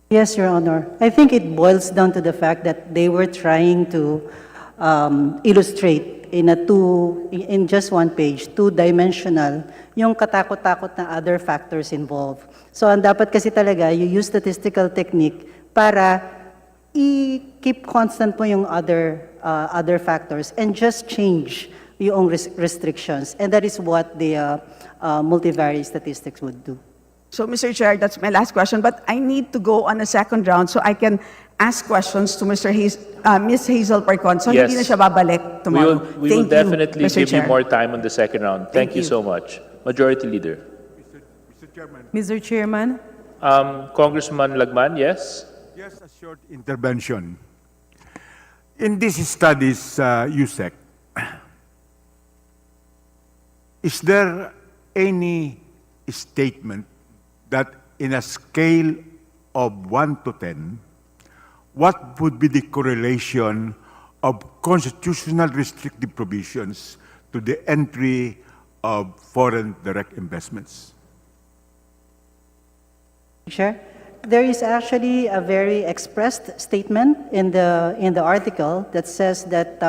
Yes, Your Honor. I think it boils down to the fact that they were trying to illustrate in just one page, two-dimensional, yung katakot-takot na other factors involved. So, ang dapat kasi talaga, you use statistical technique para i-keep constant mo yung other factors and just change yung restrictions. And that is what the multivariate statistics would do. So, Mr. Chair, that's my last question, but I need to go on a second round so I can ask questions to Ms. Hazel Percon. So, Yes. hindi na siya babalik tomorrow. We will Thank you, definitely Mr. give you Chair. more time on the second round. Thank you you. so much. Majority Leader. Mr. Chairman, Congressman Lagman, yes? Just a short intervention. In these studies, USEC, is there any statement that in a scale of 1 to 10, what would be the correlation of constitutional restrictive provisions to the entry of foreign direct investments? Chair, there is actually a very expressed statement in the article that says that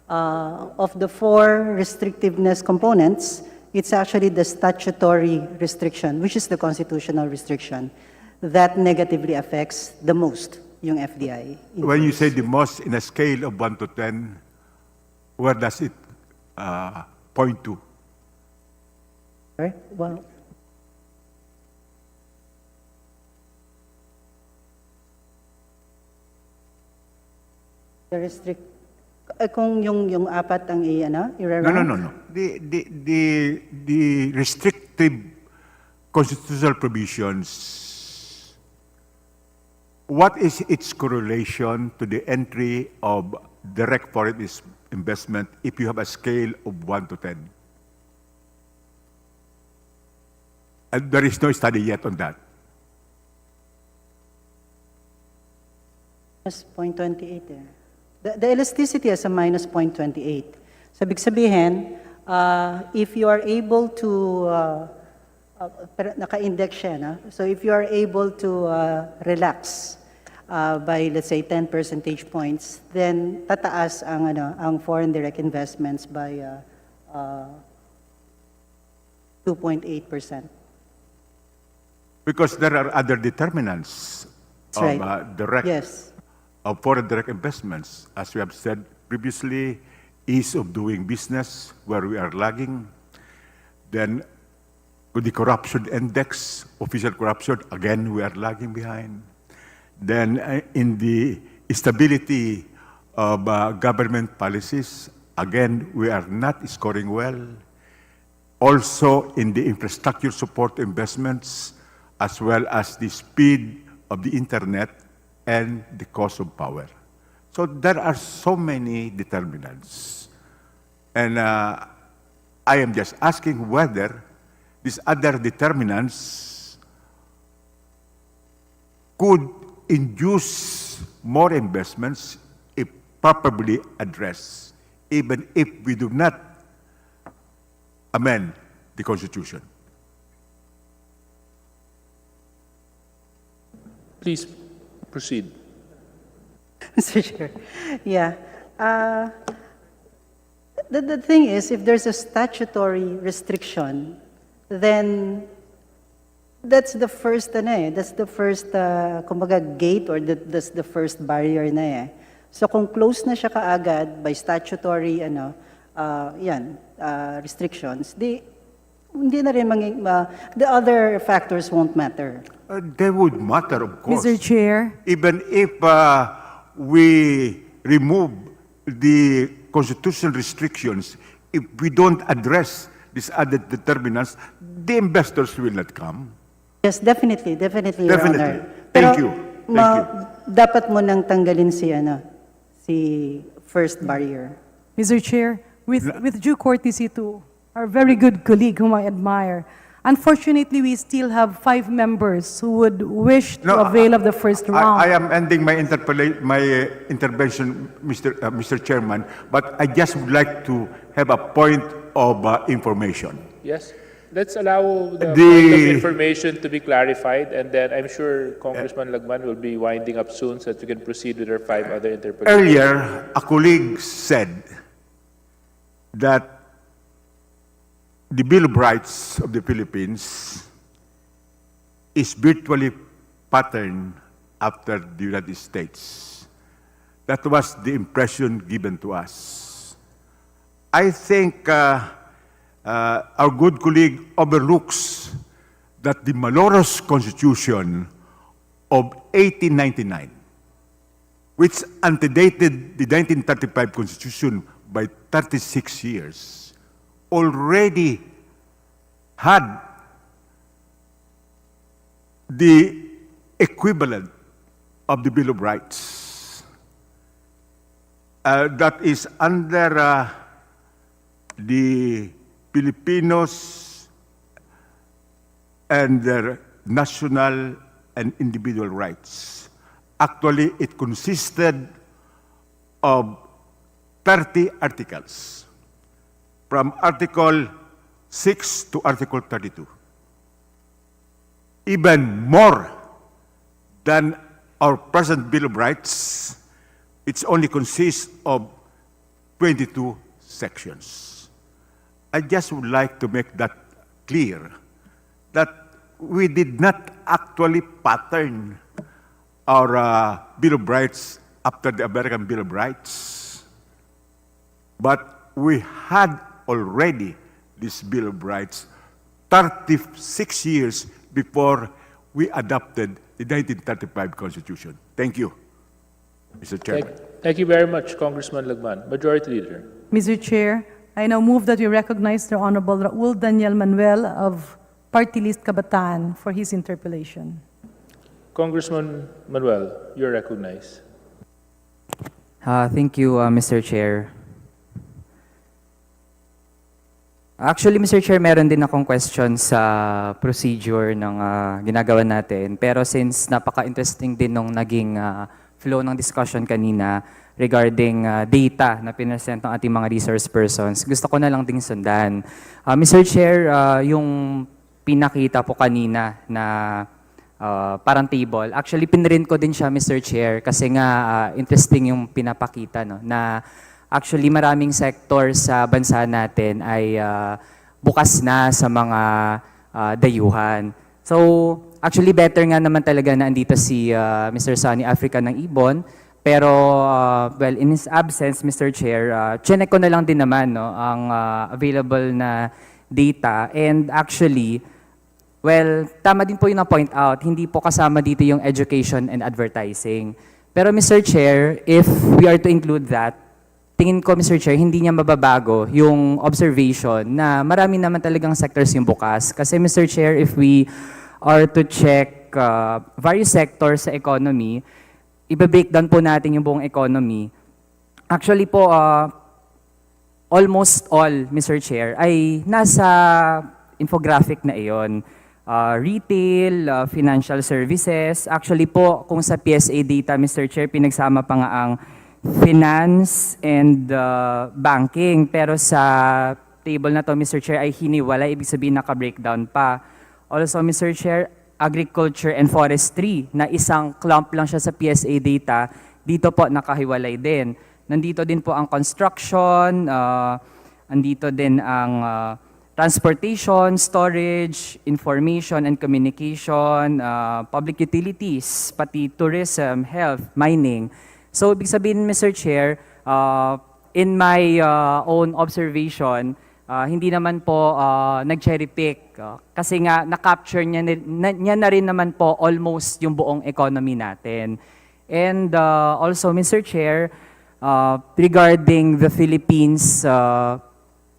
of the 4 restrictiveness components, it's actually the statutory restriction, which is the constitutional restriction, that negatively affects the most yung FDI. When you say the most in a scale of 1 to 10, where does it point to? Right? Well, the kung yung apat ang i-rank? No. The restrictive constitutional provisions, what is its correlation to the entry of direct foreign investment if you have a scale of 1 to 10? And there is no study yet on that. Minus 0.28 eh. The elasticity is a minus 0.28. So, ibig sabihin, if you are able to, naka-index siya, na? So if you are able to relax by, let's say, 10 percentage points, then tataas ang foreign direct investments by 2.8%. Because there are other determinants That's of right. direct Yes. of foreign direct investments. As we have said previously, ease of doing business, where we are lagging. Then, with the corruption index, official corruption, again, we are lagging behind. Then, in the stability of government policies, again, we are not scoring well. Also, in the infrastructure support investments, as well as the speed of the internet and the cost of power. So there are so many determinants. And I am just asking whether these other determinants could induce more investments if properly addressed, even if we do not amend the Constitution. Please proceed. Mr. Chair, yeah. The thing is, if there's a statutory restriction, then that's the first, that's the first, kumbaga, gate or that's the first barrier na eh. So kung close na siya kaagad by statutory, restrictions, hindi na rin the other factors won't matter. They would matter, of course. Mr. Chair. Even if we remove the constitutional restrictions, if we don't address these other determinants, the investors will not come. Yes, definitely, Your Definitely. Honor. Thank you. Dapat mo nang tanggalin si first barrier. Mr. Chair, with due courtesy to our very good colleague whom I admire, unfortunately, we still have 5 members who would wish to avail of the first round. I am ending my intervention, Mr. Chairman, but I just would like to have a point of information. Yes. Let's allow the point of information to be clarified, and then I'm sure Congressman Lagman will be winding up soon so that we can proceed with our 5 other interpolations. Earlier, a colleague said that the Bill of Rights of the Philippines is virtually patterned after the United States. That was the impression given to us. I think our good colleague overlooks that the malicious Constitution of 1899, which antedated the 1935 Constitution by 36 years, already had the equivalent of the Bill of Rights. That is under the Filipinos and their national and individual rights. Actually, it consisted of 30 articles, from Article 6 to Article 32. Even more than our present Bill of Rights, it only consists of 22 sections. I just would like to make that clear, that we did not actually pattern our Bill of Rights after the American Bill of Rights, but we had already this Bill of Rights 36 years before we adopted the 1935 Constitution. Thank you, Mr. Chairman. Thank you very much, Congressman Lagman. Majority Leader. Mr. Chair, I now move that we recognize the Honorable Raul Daniel Manuel of Party List Kabataan for his interpellation. Congressman Manuel, you're recognized. Thank you, Mr. Chair. Actually, Mr. Chair, meron din akong question sa procedure ng ginagawa natin. Pero since napaka-interesting din nung naging flow ng discussion kanina regarding data na pinresent ng ating mga resource persons, gusto ko na lang ding sundan. Mr. Chair, yung pinakita po kanina na parang table, actually pinrint ko din siya, Mr. Chair, kasi nga interesting yung pinapakita, no, na actually maraming sector sa bansa natin ay bukas na sa mga dayuhan. So, actually better nga naman talaga na andito si Mr. Sunny Africa ng Ibon. Pero, well, in his absence, Mr. Chair, chinek ko na lang din naman, no, ang available na data. And actually, well, tama din po yung na-point out, hindi po kasama dito yung education and advertising. Pero Mr. Chair, if we are to include that, tingin ko, Mr. Chair, hindi niya mababago yung observation na marami naman talagang sectors yung bukas. Kasi Mr. Chair, if we are to check various sectors sa economy, iba-breakdown po natin yung buong economy. Actually po, almost all, Mr. Chair, ay nasa infographic na iyon. retail, financial services. Actually po, kung sa PSA data, Mr. Chair, pinagsama pa nga ang finance and banking. Pero sa table na to, Mr. Chair, ay hiniwalay. Ibig sabihin naka-breakdown pa. Also, Mr. Chair, agriculture and forestry na isang clump lang siya sa PSA data, dito po nakahiwalay din. Nandito din po ang construction, andito din ang transportation, storage, information and communication, public utilities, pati tourism, health, mining. So, ibig sabihin, Mr. Chair, in my own observation, hindi naman po nag-cherry pick kasi nga na-capture niya na rin naman po almost yung buong economy natin. And also, Mr. Chair, regarding the Philippines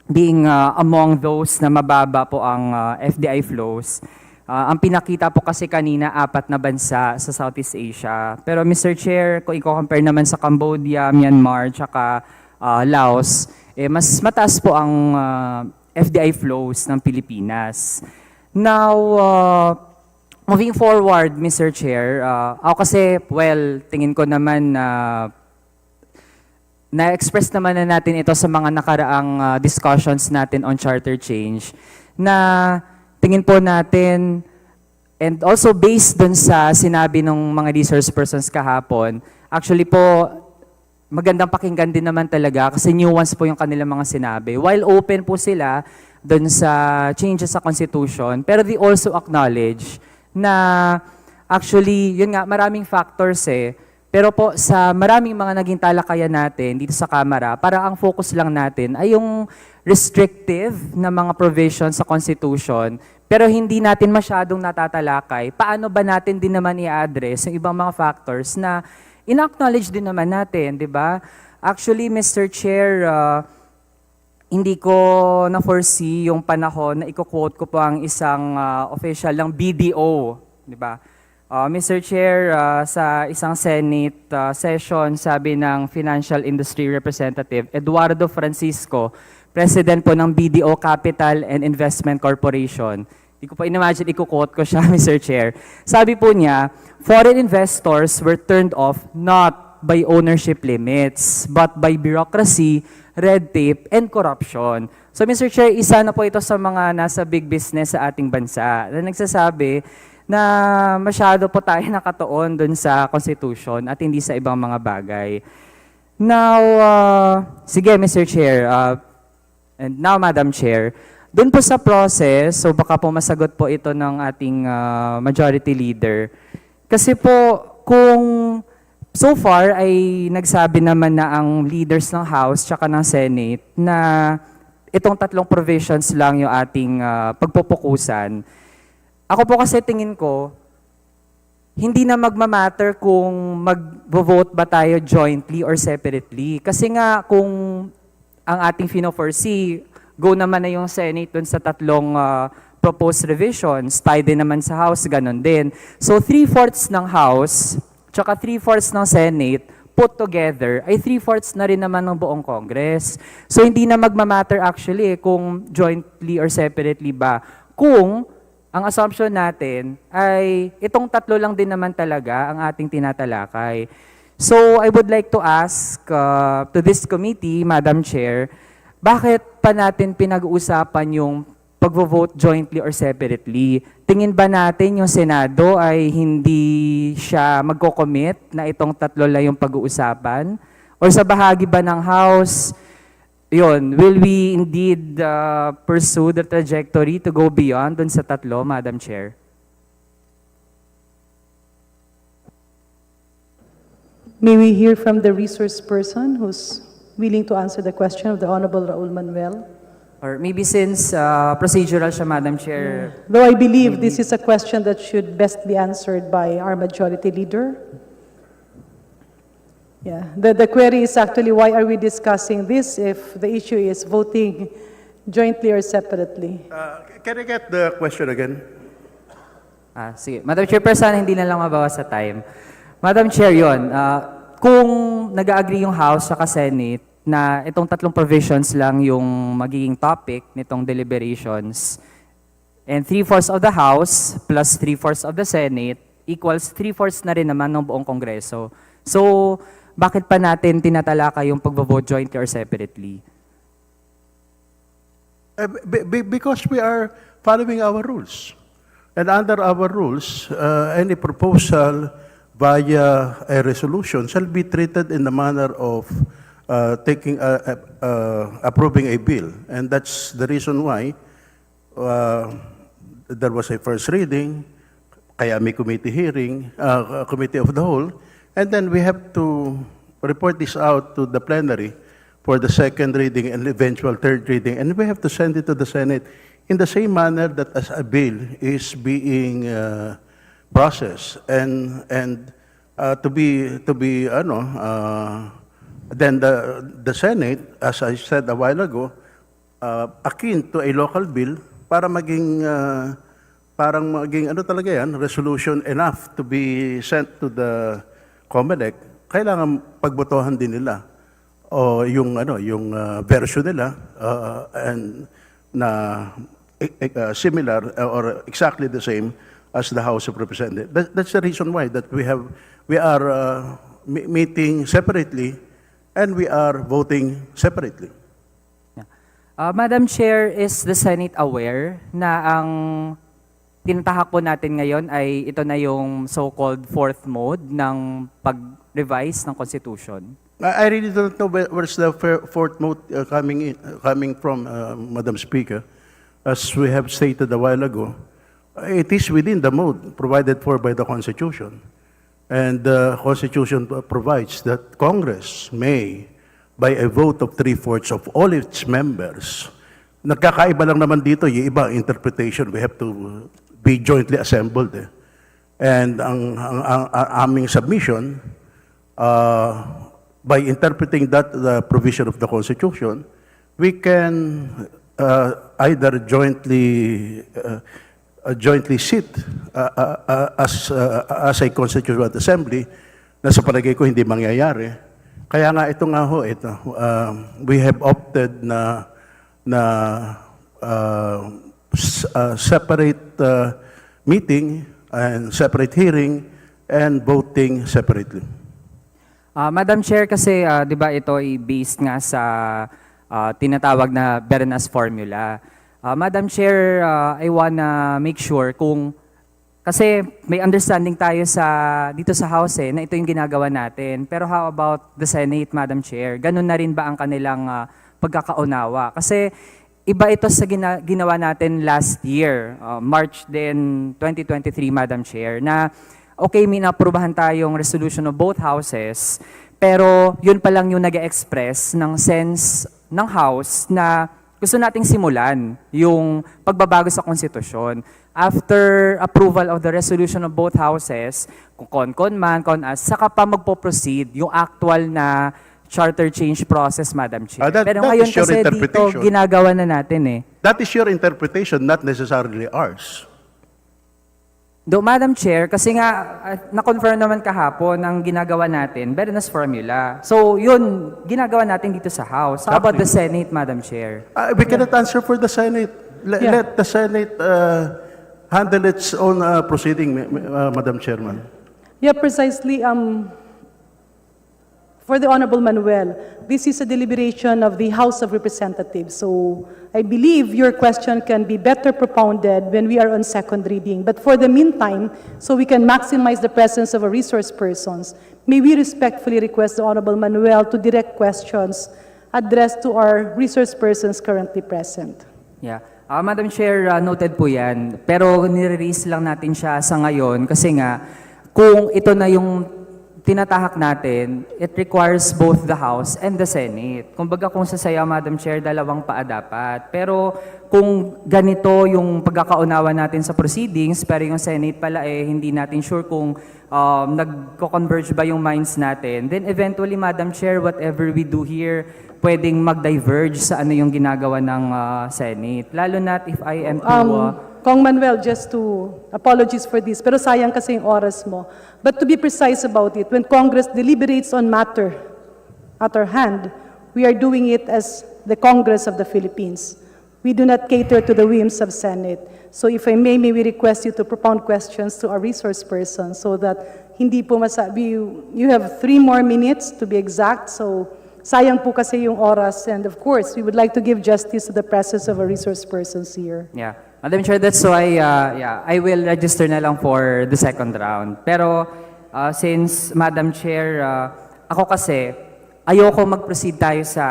being among those na mababa po ang FDI flows, ang pinakita po kasi kanina 4 na bansa sa Southeast Asia. Pero Mr. Chair, kung i-compare naman sa Cambodia, Myanmar, tsaka Laos, mas mataas po ang FDI flows ng Pilipinas. Now, moving forward, Mr. Chair, ako kasi, well, tingin ko naman na-express naman na natin ito sa mga nakaraang discussions natin on charter change, na tingin po natin, and also based dun sa sinabi ng mga resource persons kahapon, actually po, magandang pakinggan din naman talaga kasi nuance po yung kanilang mga sinabi. While open po sila dun sa changes sa Constitution, pero they also acknowledge na actually, yun nga, maraming factors Pero po sa maraming mga naging talakayan natin dito sa Kamara, para ang focus lang natin ay yung restrictive na mga provisions sa Constitution, pero hindi natin masyadong natatalakay. Paano ba natin din naman i-address yung ibang mga factors na in-acknowledge din naman natin, di ba? Actually, Mr. Chair, hindi ko na-foresee yung panahon na i-quote ko po ang isang official ng BDO, di ba? Mr. Chair, sa isang Senate session, sabi ng Financial Industry Representative Eduardo Francisco, President po ng BDO Capital and Investment Corporation. Hindi ko pa in-imagine, i-quote ko siya, Mr. Chair. Sabi po niya, foreign investors were turned off not by ownership limits, but by bureaucracy, red tape, and corruption. So, Mr. Chair, isa na po ito sa mga nasa big business sa ating bansa na nagsasabi na masyado po tayo nakatuon dun sa Constitution at hindi sa ibang mga bagay. Now, sige, Mr. Chair, and now, Madam Chair, dun po sa process, so baka po masagot po ito ng ating majority leader. Kasi po, kung so far ay nagsabi naman na ang leaders ng House tsaka ng Senate na itong 3 provisions lang yung ating pagpupukusan. Ako po kasi tingin ko, hindi na magmamatter kung mag-vote ba tayo jointly or separately. Kasi nga kung ang ating fino-foresee, go naman na yung Senate dun sa 3 proposed revisions, tayo din naman sa House, ganun din. So 3/4 ng House, tsaka 3/4 ng Senate, put together, ay 3/4 na rin naman ng buong Congress. So hindi na magmamatter actually kung jointly or separately ba. Kung ang assumption natin ay itong 3 lang din naman talaga ang ating tinatalakay. So I would like to ask to this committee, Madam Chair, bakit pa natin pinag-uusapan yung pag-vote jointly or separately? Tingin ba natin yung Senado ay hindi siya magko-commit na itong 3 lang yung pag-uusapan? Or sa bahagi ba ng House, yun, will we indeed pursue the trajectory to go beyond dun sa 3, Madam Chair? May we hear from the resource person who's willing to answer the question of the Honorable Raul Manuel? Or maybe since procedural siya, Madam Chair. Though I believe this is a question that should best be answered by our majority leader. Yeah, the query is actually why are we discussing this if the issue is voting jointly or separately? Can I get the question again? Sige. Madam Chairperson, hindi na lang mabawas sa time. Madam Chair, yun. Kung nag-agree yung House sa Senate na itong 3 provisions lang yung magiging topic nitong deliberations, And 3/4 of the House plus 3/4 of the Senate equals 3/4 na rin naman ng buong Kongreso. So, bakit pa natin tinatalaka yung pagbo-vote jointly or separately? Because we are following our rules. And under our rules, any proposal via a resolution shall be treated in the manner of approving a bill. And that's the reason why there was a first reading, kaya may committee hearing, committee of the whole, and then we have to report this out to the plenary for the second reading and eventual third reading, and we have to send it to the Senate in the same manner that as a bill is being processed, and then the Senate, as I said a while ago, akin to a local bill para maging talaga yan, resolution enough to be sent to the COMELEC, kailangan pagbotohan din nila o yung version nila and na similar or exactly the same as the House of Representatives. That's the reason why that we are meeting separately and we are voting separately. Madam Chair, is the Senate aware na ang tinatahak po natin ngayon ay ito na yung so-called fourth mode ng pag-revise ng Constitution? I really don't know where's the fourth mode coming from, Madam Speaker. As we have stated a while ago, it is within the mode provided for by the Constitution. And the Constitution provides that Congress may, by a vote of 3/4 of all its members, nagkakaiba lang naman dito, yung iba interpretation, we have to be jointly assembled. And ang aming submission, by interpreting that the provision of the Constitution, we can either jointly sit as a Constituent Assembly na sa palagay ko hindi mangyayari. Kaya nga ito, we have opted na separate meeting and separate hearing and voting separately. Madam Chair, kasi di ba ito ay based nga sa tinatawag na Bernas formula. Madam Chair, I wanna make sure kung, kasi may understanding tayo dito sa House na ito yung ginagawa natin. Pero how about the Senate, Madam Chair? Ganun na rin ba ang kanilang pagkakaunawa? Kasi iba ito sa ginawa natin last year, March din 2023, Madam Chair, na okay, may naaprubahan tayong resolution of both houses, pero yun pa lang yung nag-express ng sense ng House na gusto nating simulan yung pagbabago sa konstitusyon. After approval of the resolution of both houses, kung con man, con-as, saka pa magpo-proceed yung actual na charter change process, Madam Chair. Pero ngayon kasi dito, ginagawa na natin That is your interpretation, not necessarily ours. Do, Madam Chair, kasi nga, na-confirm naman kahapon ang ginagawa natin, Bernas formula. So, yun, ginagawa natin dito sa House. How about the Senate, Madam Chair? We cannot answer for the Senate. Let the Senate handle its own proceeding, Madam Chairman. Yeah, precisely. For the Honorable Manuel, this is a deliberation of the House of Representatives. So I believe your question can be better propounded when we are on second reading. But for the meantime, so we can maximize the presence of our resource persons, may we respectfully request the Honorable Manuel to direct questions addressed to our resource persons currently present. Yeah. Madam Chair, noted po yan. Pero nire-raise lang natin siya sa ngayon kasi nga, kung ito na yung tinatahak natin, it requires both the House and the Senate. Kumbaga kung sasaya, Madam Chair, dalawang paa dapat. Pero kung ganito yung pagkakaunawa natin sa proceedings, pero yung Senate pala hindi natin sure kung nagko-converge ba yung minds natin, then eventually, Madam Chair, whatever we do here, pwedeng mag-diverge sa ano yung ginagawa ng Senate. Lalo na if I am to... Kong Manuel, just to, apologies for this, pero sayang kasi yung oras mo. But to be precise about it, when Congress deliberates on matter at our hand, we are doing it as the Congress of the Philippines. We do not cater to the whims of Senate. So if I may we request you to propound questions to our resource person so that hindi po masabi, you have 3 more minutes to be exact, so sayang po kasi yung oras. And of course, we would like to give justice to the presence of our resource persons here. Yeah. Madam Chair, that's why I will register na lang for the second round. Pero since Madam Chair, ako kasi ayoko mag-proceed tayo sa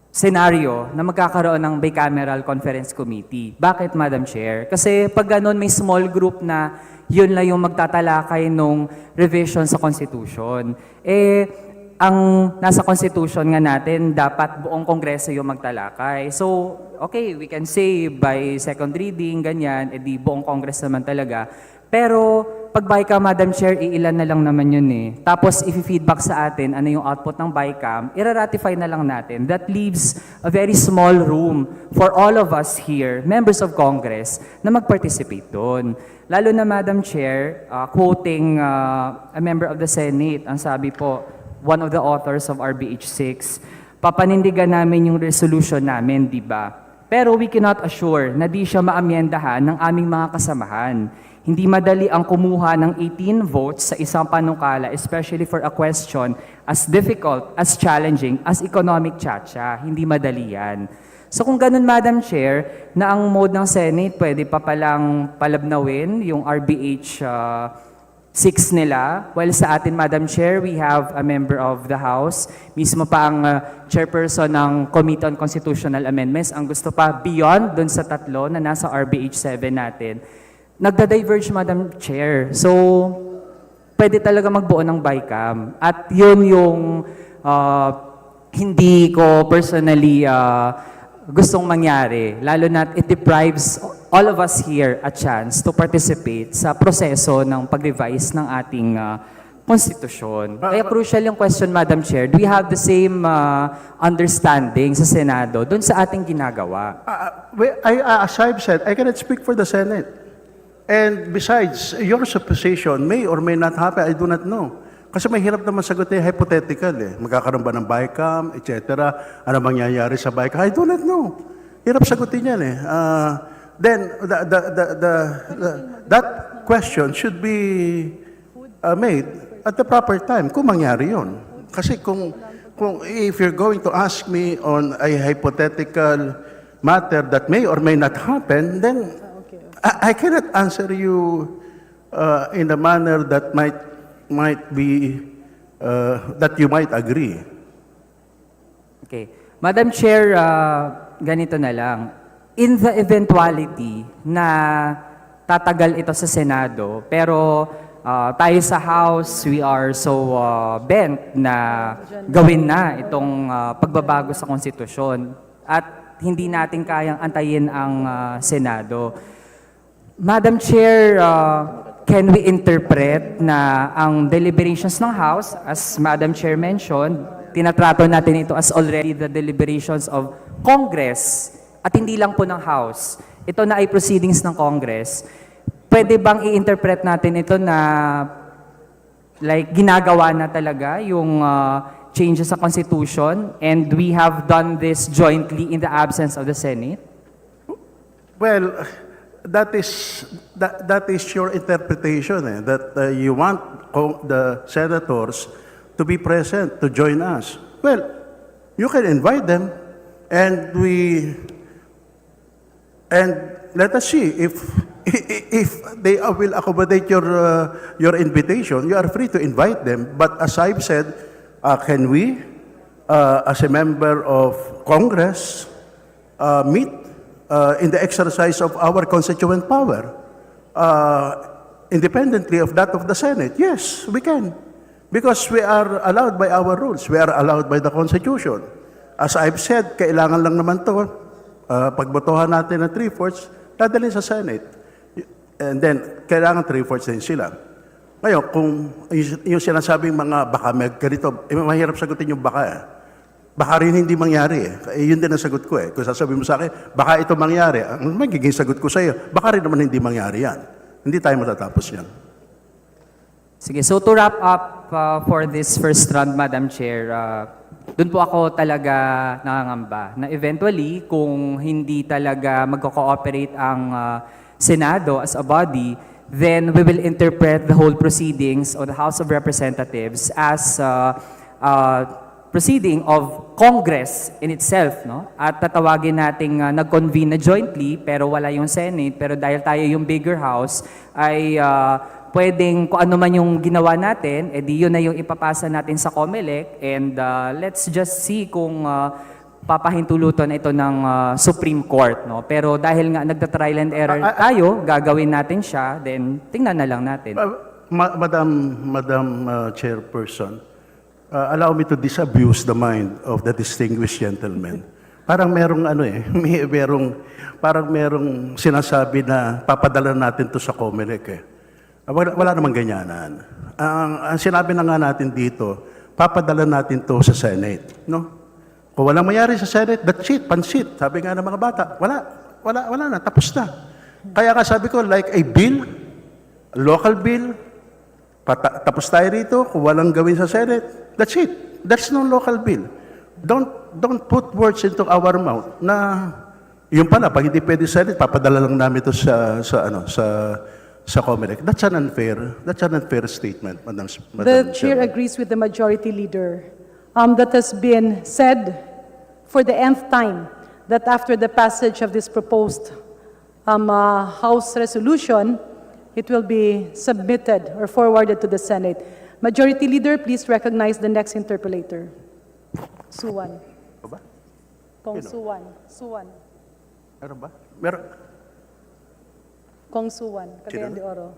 scenario na magkakaroon ng bicameral conference committee. Bakit, Madam Chair? Kasi pag ganun, may small group na yun lang yung magtatalakay nung revision sa Constitution. Ang nasa Constitution nga natin, dapat buong Kongreso yung magtalakay. So, okay, we can say by second reading, ganyan, edi buong Congress naman talaga. Pero, pag BICAM, Madam Chair, iilan na lang naman yun eh. Tapos, i-feedback sa atin, ano yung output ng BICAM, ira-ratify na lang natin. That leaves a very small room for all of us here, members of Congress, na mag-participate doon. Lalo na, Madam Chair, quoting a member of the Senate, ang sabi po, one of the authors of RBH 6, papanindigan namin yung resolution namin, di ba? Pero we cannot assure na di siya maamyendahan ng aming mga kasamahan. Hindi madali ang kumuha ng 18 votes sa isang panukala, especially for a question as difficult, as challenging, as economic chacha. Hindi madali yan. So kung ganun, Madam Chair, na ang mode ng Senate, pwede pa palang palabnawin yung RBH 6 nila. While sa atin, Madam Chair, we have a member of the House, mismo pa ang chairperson ng Committee on Constitutional Amendments, ang gusto pa beyond dun sa 3 na nasa RBH 7 natin. Nagda-diverge, Madam Chair. So, pwede talaga magbuo ng BICAM. At yun yung hindi ko personally gustong mangyari. Lalo na it deprives all of us here a chance to participate sa proseso ng pag-revise ng ating konstitusyon. Kaya crucial yung question, Madam Chair. Do we have the same understanding sa Senado dun sa ating ginagawa? As I've said, I cannot speak for the Senate. And besides, your supposition may or may not happen, I do not know. Kasi mahirap naman sagutin, hypothetical eh. Magkakaroon ba ng BICAM, etc. Ano mangyayari sa BICAM? I do not know. Hirap sagutin yan eh. Then, that question should be made at the proper time, kung mangyari yun. Kasi kung if you're going to ask me on a hypothetical matter that may or may not happen, then I cannot answer you in a manner that might be that you might agree. Okay. Madam Chair, ganito na lang. In the eventuality na tatagal ito sa Senado, pero tayo sa House, we are so bent na gawin na itong pagbabago sa konstitusyon at hindi natin kayang antayin ang Senado. Madam Chair, can we interpret na ang deliberations ng House, as Madam Chair mentioned, tinatrato natin ito as already the deliberations of Congress at hindi lang po ng House. Ito na ay proceedings ng Congress. Pwede bang i-interpret natin ito na like ginagawa na talaga yung changes sa Constitution and we have done this jointly in the absence of the Senate? Well, that is your interpretation, eh, that you want the senators to be present, to join us. Well, you can invite them, and let us see if they will accommodate your invitation. You are free to invite them. But as I've said, can we, as a member of Congress, meet in the exercise of our constituent power, independently of that of the Senate? Yes, we can. Because we are allowed by our rules. We are allowed by the Constitution. As I've said, kailangan lang naman to, pagbotohan natin ng 3/4, dadalhin sa Senate. And then, kailangan 3/4 din sila. Ngayon, kung yung sinasabing mga baka ganito, mahirap sagutin yung baka eh. Baka rin hindi mangyari eh. Yun din ang sagot ko eh. Kung sasabihin mo sa akin, baka ito mangyari, ang magiging sagot ko sa iyo, baka rin naman hindi mangyari yan. Hindi tayo matatapos yan. Sige, so to wrap up for this first round, Madam Chair, doon po ako talaga nangangamba na eventually kung hindi talaga magko-cooperate ang Senado as a body, then we will interpret the whole proceedings of the House of Representatives as proceeding of Congress in itself, no? At tatawagin nating nag-convene na jointly pero wala yung Senate, pero dahil tayo yung bigger house ay pwedeng kung ano man yung ginawa natin, edi yun na yung ipapasa natin sa COMELEC, and let's just see kung papahintulutan ito ng Supreme Court, no? Pero dahil nga nagta-trial and error tayo, gagawin natin siya, then tingnan na lang natin. Madam Chairperson, allow me to disabuse the mind of the distinguished gentleman. Parang merong merong sinasabi na papadala natin to sa COMELEC eh. Wala namang ganyanan. Ang sinabi na nga natin dito, papadala natin to sa Senate, no? Kung walang mayari sa Senate, that's it, pansit. Sabi nga ng mga bata, wala na, tapos na. Kaya nga sabi ko, like a bill, local bill, tapos tayo rito, kung walang gawin sa Senate, that's it. That's no local bill. Don't put words into our mouth na yung pala, pag hindi pwede sa Senate, papadala lang namin ito sa COMELEC. That's an unfair statement, Madam The Chair. Chair agrees with the Majority Leader. That has been said for the nth time that after the passage of this proposed House resolution, it will be submitted or forwarded to the Senate. Majority Leader, please recognize the next interpolator. Suan. Ba? Kong Suan. Suan. Meron ba? Meron. Kong Suan. Cagayan de Oro.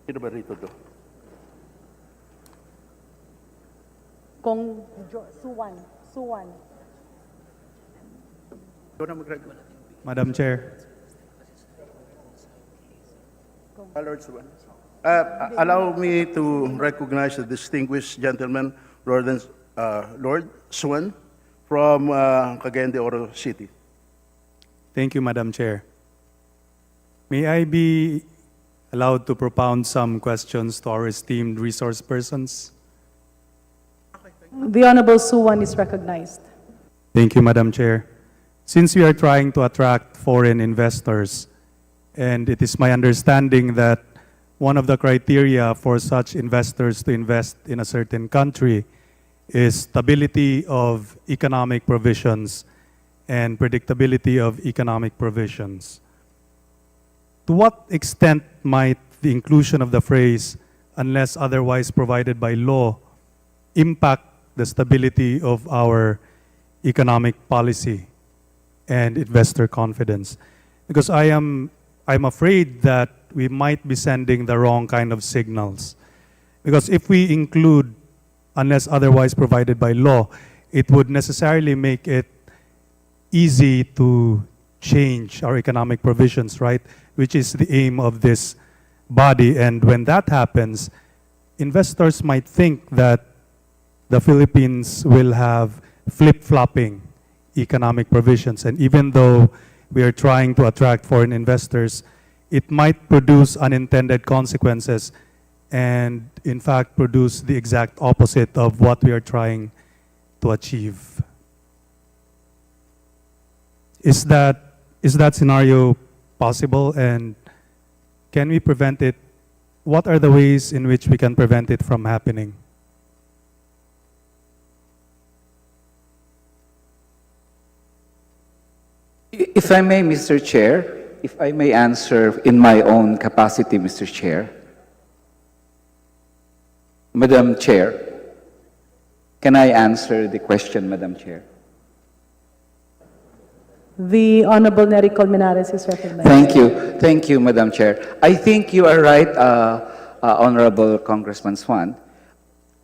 Sino ba rito to? Kong Suan. Suan. Madam Chair. Allow me to recognize the distinguished gentleman, Lord Suan, from Cagayan de Oro City. Thank you, Madam Chair. May I be allowed to propound some questions to our esteemed resource persons? The Honorable Suan is recognized. Thank you, Madam Chair. Since we are trying to attract foreign investors, and it is my understanding that one of the criteria for such investors to invest in a certain country is stability of economic provisions and predictability of economic provisions. To what extent might the inclusion of the phrase, unless otherwise provided by law, impact the stability of our economic policy and investor confidence? Because I'm afraid that we might be sending the wrong kind of signals. Because if we include unless otherwise provided by law, it would necessarily make it easy to change our economic provisions, right? Which is the aim of this body. And when that happens, investors might think that the Philippines will have flip-flopping economic provisions. And even though we are trying to attract foreign investors, it might produce unintended consequences and, in fact, produce the exact opposite of what we are trying to achieve. Is that scenario possible, and can we prevent it? What are the ways in which we can prevent it from happening? If I may, Mr. Chair, if I may answer in my own capacity, Mr. Chair. Madam Chair, can I answer the question, Madam Chair? The Honorable Nery Colmenares is recognized. Thank you, Madam Chair. I think you are right, Honorable Congressman Suan.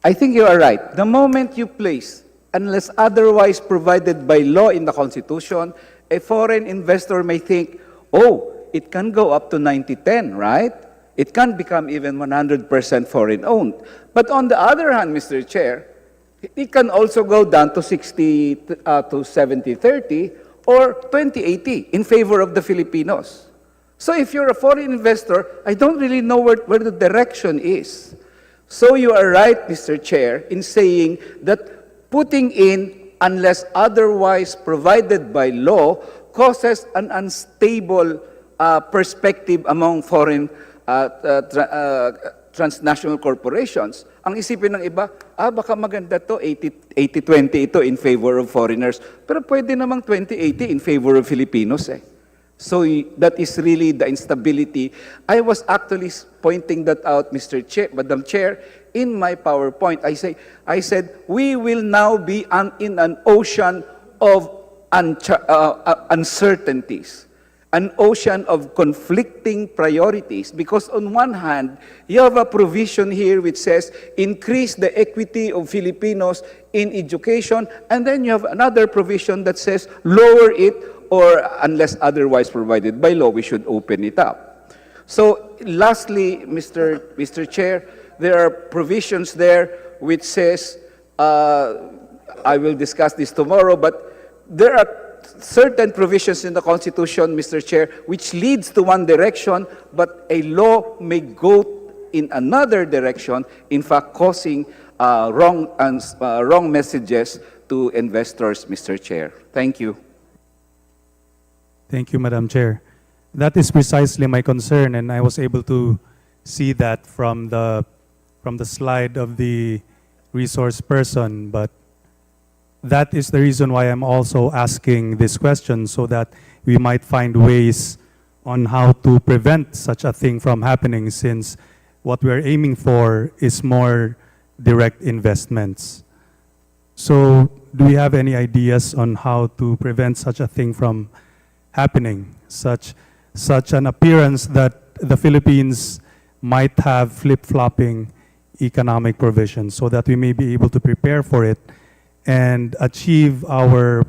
I think you are right. The moment you place, unless otherwise provided by law in the Constitution, a foreign investor may think, oh, it can go up to 90-10, right? It can become even 100% foreign-owned. But on the other hand, Mr. Chair, it can also go down to 60 to 70-30 or 20-80 in favor of the Filipinos. So if you're a foreign investor, I don't really know where the direction is. So you are right, Mr. Chair, in saying that putting in unless otherwise provided by law causes an unstable perspective among foreign transnational corporations. Ang isipin ng iba, baka maganda to, 80-20 ito in favor of foreigners. Pero pwede namang 20-80 in favor of Filipinos eh. So that is really the instability. I was actually pointing that out, Mr. Chair, Madam Chair, in my PowerPoint. I said, we will now be in an ocean of uncertainties, an ocean of conflicting priorities, because on one hand, you have a provision here which says increase the equity of Filipinos in education, and then you have another provision that says lower it, or unless otherwise provided by law, we should open it up. So lastly, Mr. Chair, there are provisions there which says, I will discuss this tomorrow, but there are certain provisions in the Constitution, Mr. Chair, which leads to one direction, but a law may go in another direction, in fact causing wrong messages to investors, Mr. Chair. Thank you. Thank you, Madam Chair. That is precisely my concern, and I was able to see that from the slide of the resource person, but that is the reason why I'm also asking this question, so that we might find ways on how to prevent such a thing from happening, since what we're aiming for is more direct investments. So do we have any ideas on how to prevent such a thing from happening, such an appearance that the Philippines might have flip-flopping economic provisions, so that we may be able to prepare for it and achieve our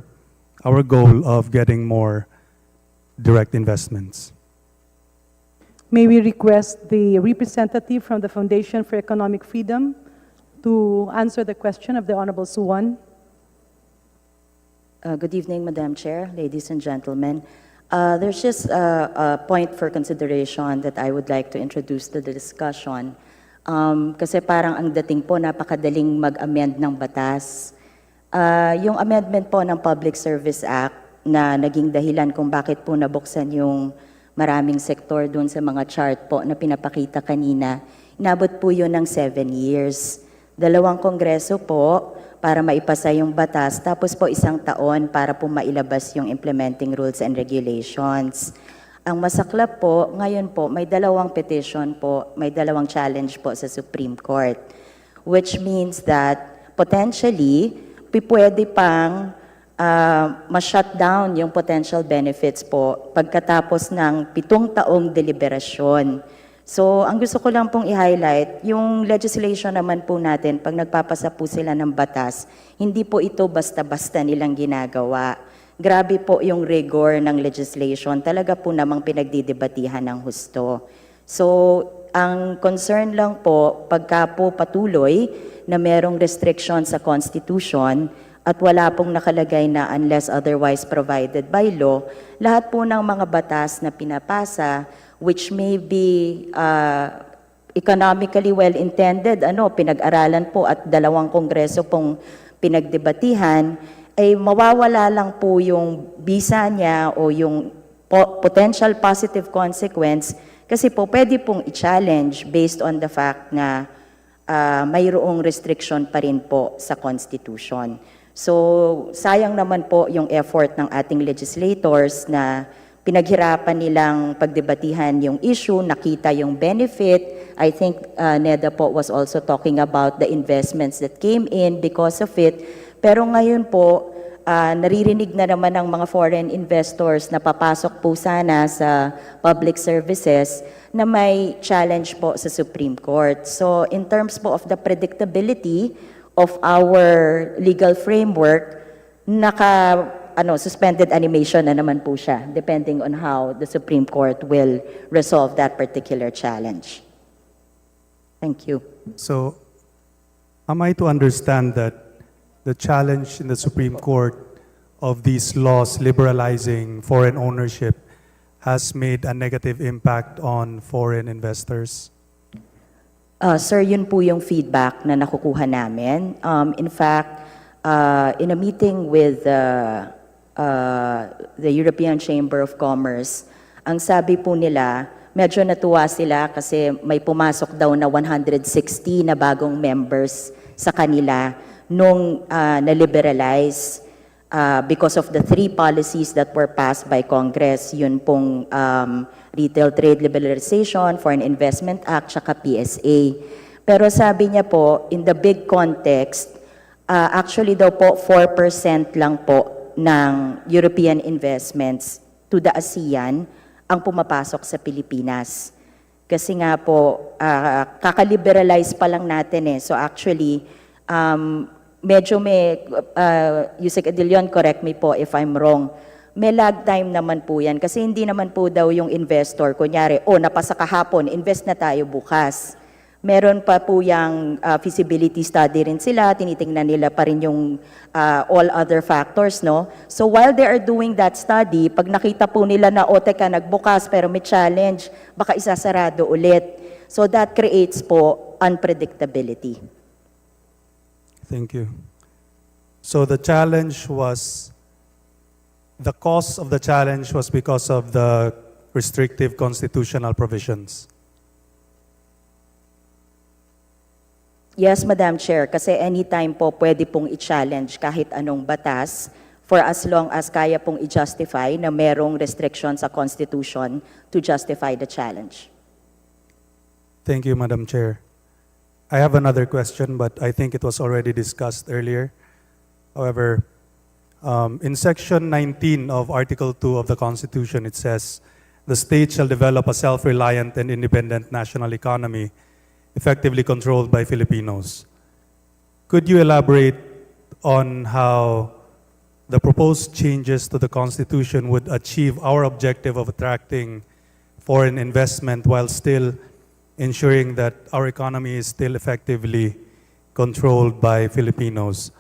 goal of getting more direct investments? May we request the representative from the Foundation for Economic Freedom to answer the question of the Honorable Suan? Good evening, Madam Chair, ladies and gentlemen. There's just a point for consideration that I would like to introduce to the discussion. Kasi parang ang dating po, napakadaling mag-amend ng batas. Yung amendment po ng Public Service Act na naging dahilan kung bakit po nabuksan yung maraming sektor doon sa mga chart po na pinapakita kanina, inabot po yun ng 7 years. 2 kongreso po para maipasa yung batas, tapos po 1 taon para po mailabas yung implementing rules and regulations. Ang masaklap po, ngayon po, may 2 petition po, may 2 challenge po sa Supreme Court, which means that potentially, pwede pang ma-shutdown yung potential benefits po pagkatapos ng 7 taong deliberasyon. So, ang gusto ko lang pong i-highlight, yung legislation naman po natin, pag nagpapasa po sila ng batas, hindi po ito basta-basta nilang ginagawa. Grabe po yung rigor ng legislation, talaga po namang pinagdidebatihan ng husto. So, ang concern lang po, pagka po patuloy na merong restriction sa Constitution at wala pong nakalagay na unless otherwise provided by law, lahat po ng mga batas na pinapasa, which may be economically well-intended, pinag-aralan po at 2 kongreso pong pinagdebatihan, ay mawawala lang po yung bisa niya o yung potential positive consequence kasi po pwede pong i-challenge based on the fact na mayroong restriction pa rin po sa Constitution. So, sayang naman po yung effort ng ating legislators na pinaghirapan nilang pagdebatihan yung issue, nakita yung benefit. I think Neda po was also talking about the investments that came in because of it. Pero ngayon po, naririnig na naman ng mga foreign investors na papasok po sana sa public services na may challenge po sa Supreme Court. So in terms po of the predictability of our legal framework, suspended animation na naman po siya, depending on how the Supreme Court will resolve that particular challenge. Thank you. So, am I to understand that the challenge in the Supreme Court of these laws liberalizing foreign ownership has made a negative impact on foreign investors? Sir, yun po yung feedback na nakukuha namin. In fact, in a meeting with the European Chamber of Commerce, ang sabi po nila, medyo natuwa sila kasi may pumasok daw na 160 na bagong members sa kanila nung na-liberalize because of the 3 policies that were passed by Congress, yun pong Retail Trade Liberalization, Foreign Investment Act, tsaka PSA. Pero sabi niya po, in the big context, actually daw po 4% lang po ng European investments to the ASEAN ang pumapasok sa Pilipinas. Kasi nga po, kakaliberalize pa lang natin eh. So actually, medyo may, Yusek Adilion, correct me po if I'm wrong, may lag time naman po yan. Kasi hindi naman po daw yung investor, kunyari, napasa kahapon, invest na tayo bukas. Meron pa po yung feasibility study rin sila, tinitingnan nila pa rin yung all other factors, no? So while they are doing that study, pag nakita po nila na, teka, nagbukas pero may challenge, baka isasarado ulit. So that creates po unpredictability. Thank you. So the challenge was, the cause of the challenge was because of the restrictive constitutional provisions. Yes, Madam Chair, kasi anytime po pwede pong i-challenge kahit anong batas for as long as kaya pong i-justify na merong restriction sa Constitution to justify the challenge. Thank you, Madam Chair. I have another question, but I think it was already discussed earlier. However, in Section 19 of Article 2 of the Constitution, it says, the state shall develop a self-reliant and independent national economy effectively controlled by Filipinos. Could you elaborate on how the proposed changes to the Constitution would achieve our objective of attracting foreign investment while still ensuring that our economy is still effectively controlled by Filipinos?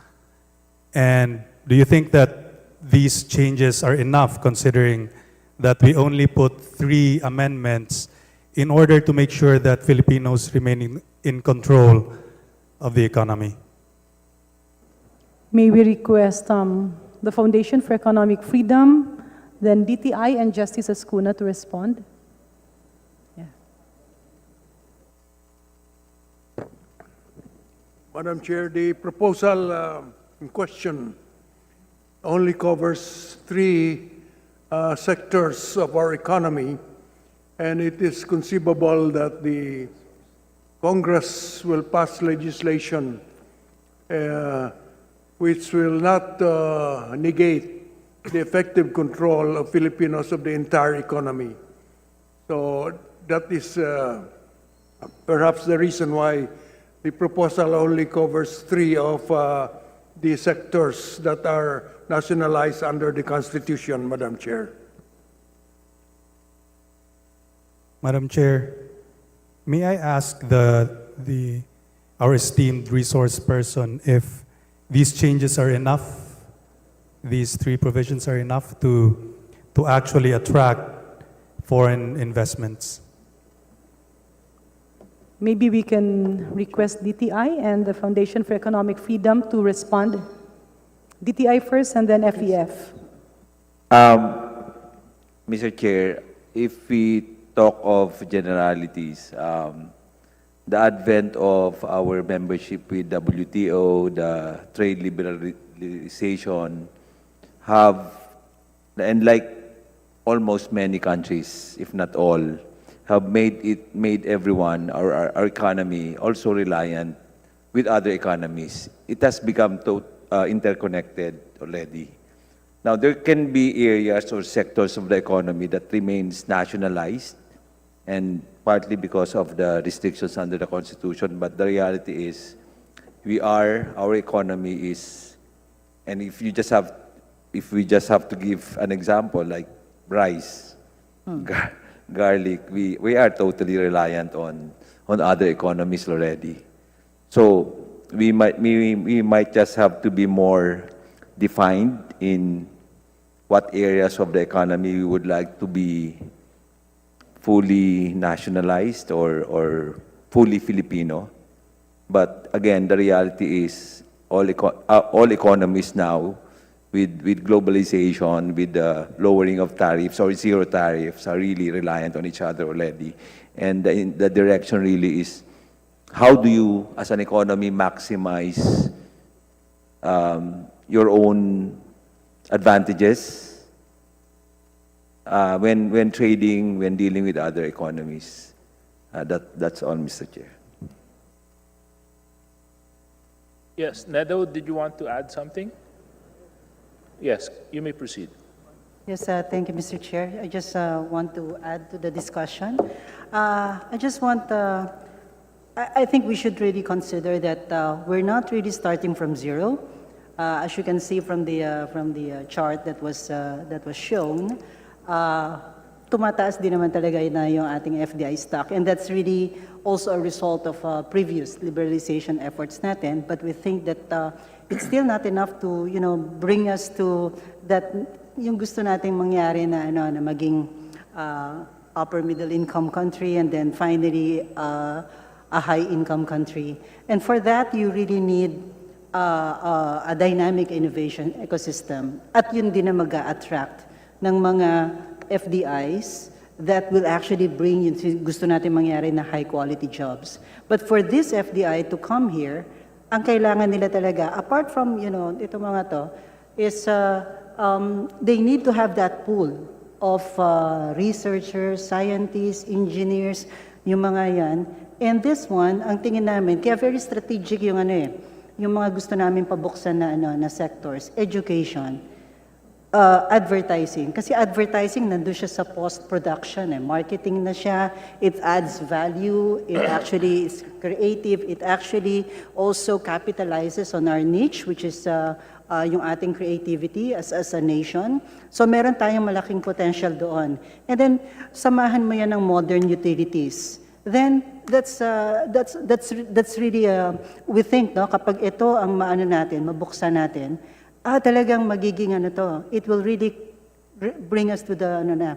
And do you think that these changes are enough considering that we only put 3 amendments in order to make sure that Filipinos remain in control of the economy? May we request the Foundation for Economic Freedom, then DTI and Justice Ascuna to respond? Yeah. Madam Chair, the proposal in question only covers 3 sectors of our economy, and it is conceivable that the Congress will pass legislation which will not negate the effective control of Filipinos of the entire economy. So that is perhaps the reason why the proposal only covers 3 of the sectors that are nationalized under the Constitution, Madam Chair. Madam Chair, may I ask our esteemed resource person if these changes are enough, these 3 provisions are enough to actually attract foreign investments? Maybe we can request DTI and the Foundation for Economic Freedom to respond. DTI first and then FEF. Mr. Chair, if we talk of generalities, the advent of our membership with WTO, the trade liberalization, and like almost many countries, if not all, have made everyone, our economy, also reliant with other economies. It has become interconnected already. Now, there can be areas or sectors of the economy that remains nationalized, and partly because of the restrictions under the Constitution, but the reality is, our economy is, and if we just have to give an example, like rice, garlic, we are totally reliant on other economies already. So we might just have to be more defined in what areas of the economy we would like to be fully nationalized or fully Filipino. But again, the reality is all economies now, with globalization, with the lowering of tariffs or zero tariffs, are really reliant on each other already. And the direction really is, how do you, as an economy, maximize your own advantages when trading, when dealing with other economies? That's all, Mr. Chair. Yes, Nedo, did you want to add something? Yes, you may proceed. Yes, thank you, Mr. Chair. I just want to add to the discussion. I just want, I think we should really consider that we're not really starting from zero. As you can see from the chart that was shown, tumataas din naman talaga na yung ating FDI stock, and that's really also a result of previous liberalization efforts natin. But we think that it's still not enough to, bring us to that yung gusto nating mangyari na na maging upper middle income country, and then finally a high income country. And for that, you really need a dynamic innovation ecosystem. At yun din na mag-attract ng mga FDIs that will actually bring yung gusto natin mangyari na high quality jobs. But for this FDI to come here, ang kailangan nila talaga, apart from, ito mga to, is they need to have that pool of researchers, scientists, engineers, yung mga yan. And this one, ang tingin namin, kaya very strategic yung yung mga gusto namin pabuksan na sectors, education, advertising. Kasi advertising, nandun siya sa post-production. Marketing na siya. It adds value. It actually is creative. It actually also capitalizes on our niche, which is yung ating creativity as a nation. So meron tayong malaking potential doon. And then, samahan mo yan ng modern utilities. Then, that's really, we think, kapag ito ang maano natin, mabuksan natin, talagang magiging it will really bring us to the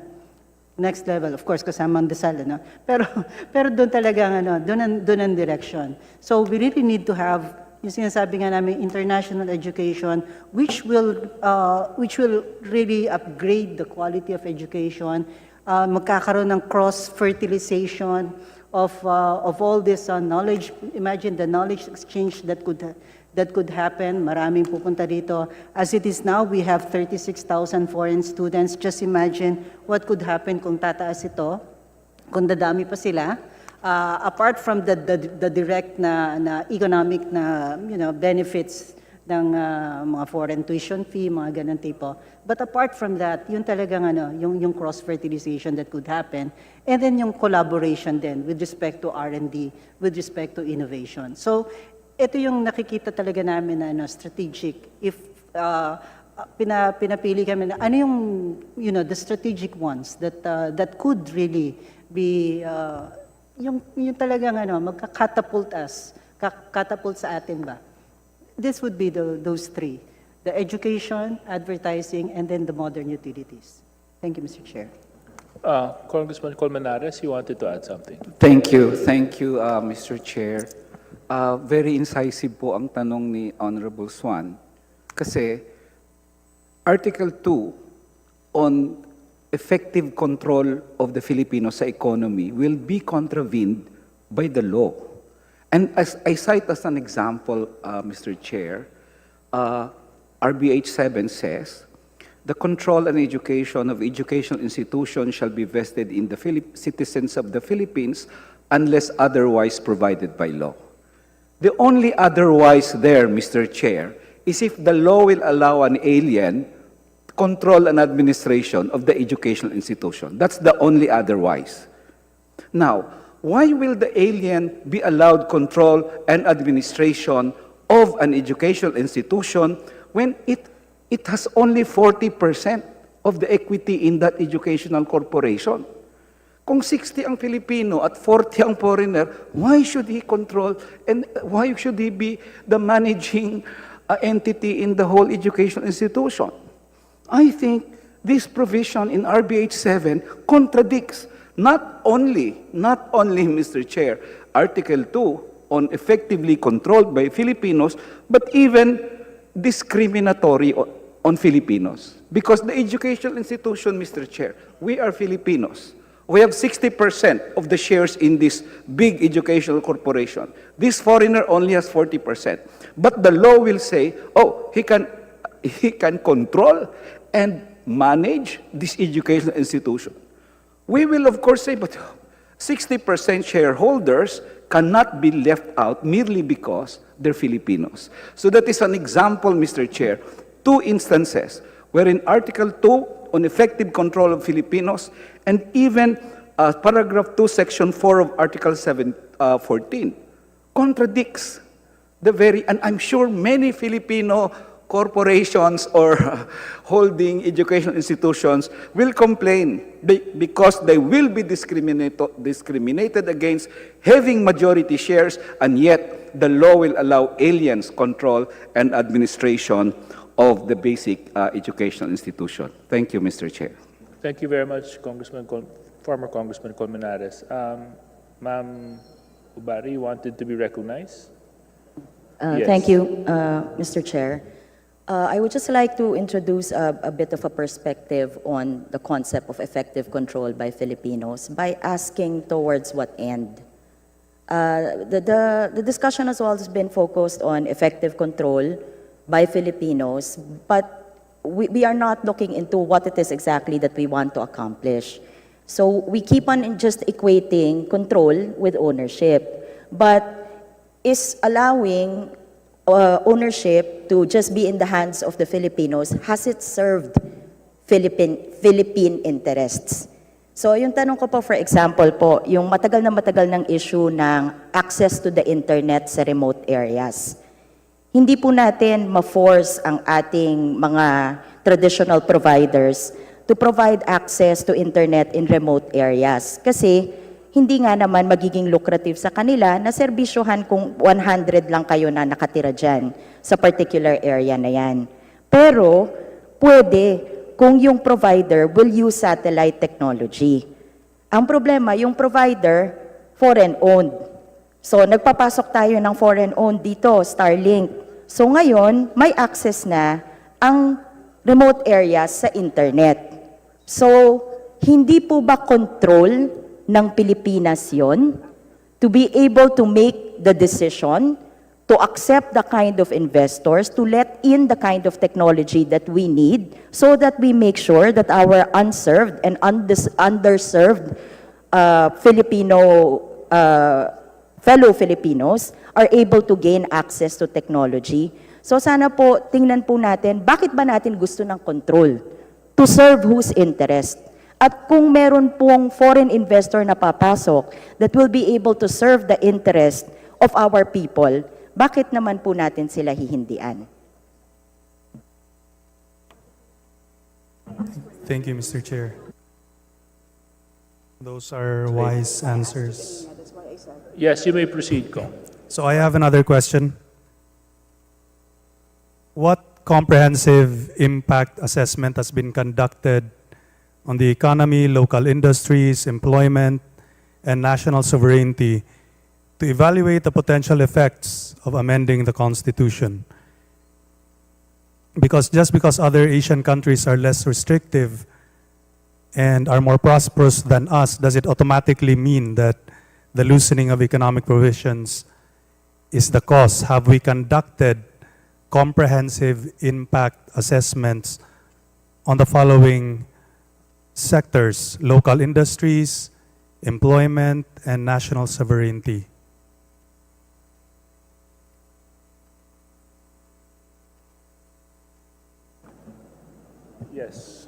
next level. Of course, kasama ang dasal, Pero doon talagang doon ang direction. So we really need to have yung sinasabi nga namin international education, which will really upgrade the quality of education. Magkakaroon ng cross-fertilization of all this knowledge. Imagine the knowledge exchange that could happen. Maraming pupunta dito. As it is now, we have 36,000 foreign students. Just imagine what could happen kung tataas ito, kung dadami pa sila. Apart from the direct na economic na benefits ng mga foreign tuition fee, mga ganun tipo. But apart from that, yun talagang yung cross-fertilization that could happen. And then yung collaboration din with respect to R&D, with respect to innovation. So, ito yung nakikita talaga namin na strategic. If pinapili kami na ano yung the strategic ones that could really be yung talagang magka-catapult sa atin ba. This would be those three: the education, advertising, and then the modern utilities. Thank you, Mr. Chair. Congressman Colmenares, you wanted to add something. Thank you, Mr. Chair. Very incisive po ang tanong ni Honorable Suan. Kasi Article 2 on effective control of the Filipinos sa economy will be contravened by the law. And as I cite as an example, Mr. Chair, RBH 7 says, the control and education of educational institutions shall be vested in the citizens of the Philippines unless otherwise provided by law. The only otherwise there, Mr. Chair, is if the law will allow an alien control and administration of the educational institution. That's the only otherwise. Now, why will the alien be allowed control and administration of an educational institution when it has only 40% of the equity in that educational corporation? Kung 60 ang Filipino at 40 ang foreigner, why should he control and why should he be the managing entity in the whole educational institution? I think this provision in RBH 7 contradicts Not only, Mr. Chair, Article 2 on effectively controlled by Filipinos, but even discriminatory on Filipinos. Because the educational institution, Mr. Chair, we are Filipinos. We have 60% of the shares in this big educational corporation. This foreigner only has 40%. But the law will say, oh, he can control and manage this educational institution. We will, of course, say, but 60% shareholders cannot be left out merely because they're Filipinos. So that is an example, Mr. Chair, 2 instances wherein Article 2 on effective control of Filipinos and even Paragraph 2, Section 4 of Article 14 contradicts the very, and I'm sure many Filipino corporations or holding educational institutions will complain because they will be discriminated against having majority shares, and yet the law will allow aliens control and administration of the basic educational institution. Thank you, Mr. Chair. Thank you very much, former Congressman Colmenares. Ma'am Ubari, you wanted to be recognized? Yes. Thank you, Mr. Chair. I would just like to introduce a bit of a perspective on the concept of effective control by Filipinos by asking towards what end. The discussion has always been focused on effective control by Filipinos, but we are not looking into what it is exactly that we want to accomplish. So we keep on just equating control with ownership, but is allowing ownership to just be in the hands of the Filipinos, has it served Philippine interests? So yung tanong ko po, for example po, yung matagal ng issue ng access to the internet sa remote areas. Hindi po natin ma-force ang ating mga traditional providers to provide access to internet in remote areas. Kasi hindi nga naman magiging lucrative sa kanila na serbisyohan kung 100 lang kayo na nakatira dyan sa particular area na yan. Pero, pwede kung yung provider will use satellite technology. Ang problema, yung provider, foreign-owned. So, nagpapasok tayo ng foreign-owned dito, Starlink. So, ngayon, may access na ang remote areas sa internet. So, hindi po ba control ng Pilipinas yon to be able to make the decision to accept the kind of investors, to let in the kind of technology that we need so that we make sure that our unserved and underserved fellow Filipinos are able to gain access to technology. So sana po, tingnan po natin, bakit ba natin gusto ng control? To serve whose interest? At kung meron pong foreign investor na papasok that will be able to serve the interest of our people, bakit naman po natin sila hihindian? Thank you, Mr. Chair. Those are wise answers. Yes, you may proceed, Kong. So I have another question. What comprehensive impact assessment has been conducted on the economy, local industries, employment, and national sovereignty to evaluate the potential effects of amending the Constitution? Because just because other Asian countries are less restrictive and are more prosperous than us, does it automatically mean that the loosening of economic provisions is the cause? Have we conducted comprehensive impact assessments on the following sectors: local industries, employment, and national sovereignty? Yes.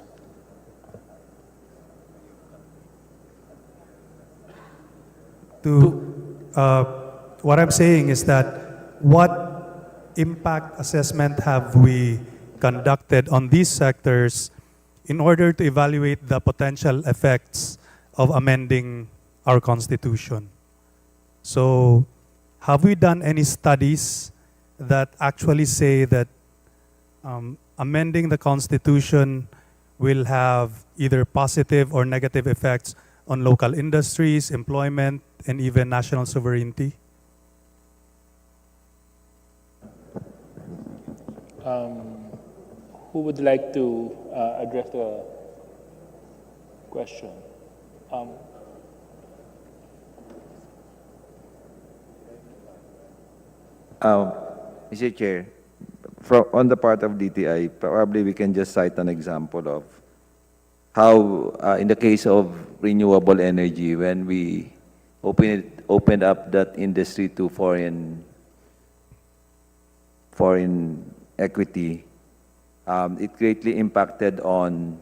What I'm saying is that what impact assessment have we conducted on these sectors in order to evaluate the potential effects of amending our Constitution? So, have we done any studies that actually say that amending the Constitution will have either positive or negative effects on local industries, employment, and even national sovereignty? Who would like to address the question? Mr. Chair, on the part of DTI, probably we can just cite an example of how, in the case of renewable energy, when we opened up that industry to foreign equity, it greatly impacted on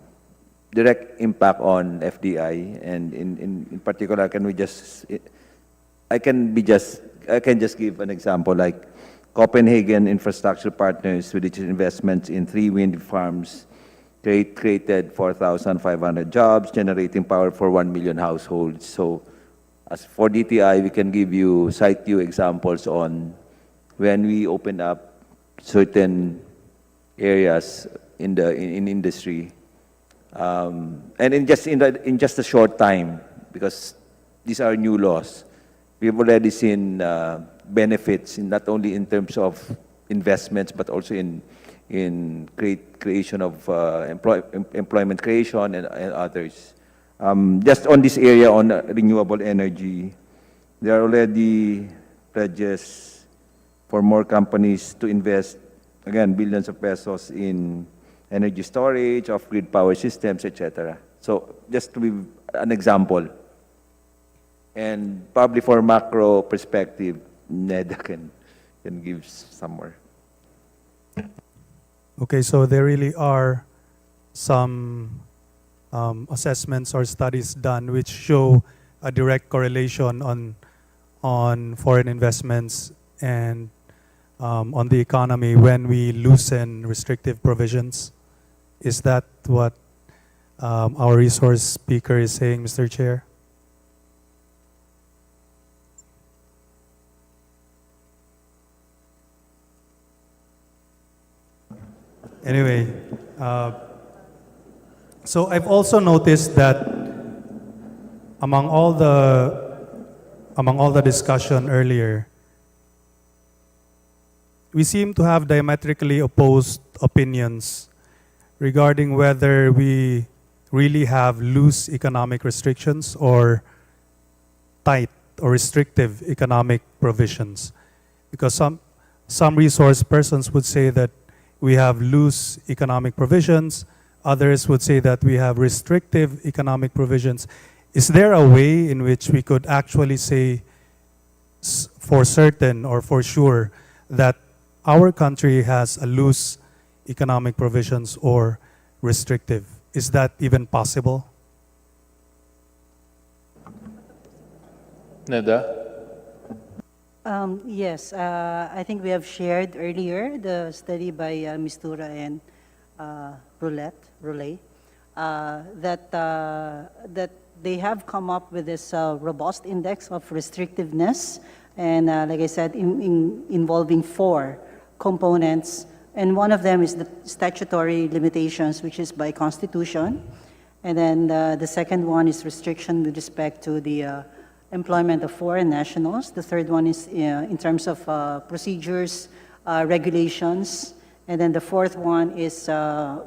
direct impact on FDI, and in particular, I can just give an example like Copenhagen Infrastructure Partners, with its investments in 3 wind farms, created 4,500 jobs, generating power for 1 million households. So, as for DTI, we can cite you examples on when we opened up certain areas in industry, and in just a short time, because these are new laws, we've already seen benefits not only in terms of investments but also in creation of employment creation and others. Just on this area on renewable energy, there are already pledges for more companies to invest, again, billions of pesos in energy storage, off-grid power systems, etc. So just to be an example. And probably for macro perspective, Ned can give some more. Okay, so there really are some assessments or studies done which show a direct correlation on foreign investments and on the economy when we loosen restrictive provisions. Is that what our resource speaker is saying, Mr. Chair? Anyway, so I've also noticed that among all the discussion earlier, we seem to have diametrically opposed opinions regarding whether we really have loose economic restrictions or tight or restrictive economic provisions. Because some resource persons would say that we have loose economic provisions, others would say that we have restrictive economic provisions. Is there a way in which we could actually say for certain or for sure that our country has a loose economic provisions or restrictive? Is that even possible? Neda? Yes, I think we have shared earlier the study by Mistura and Roulette, that they have come up with this robust index of restrictiveness, and like I said, involving 4 components, and one of them is the statutory limitations, which is by Constitution, and then the second one is restriction with respect to the employment of foreign nationals. The third one is in terms of procedures, regulations, and then the fourth one is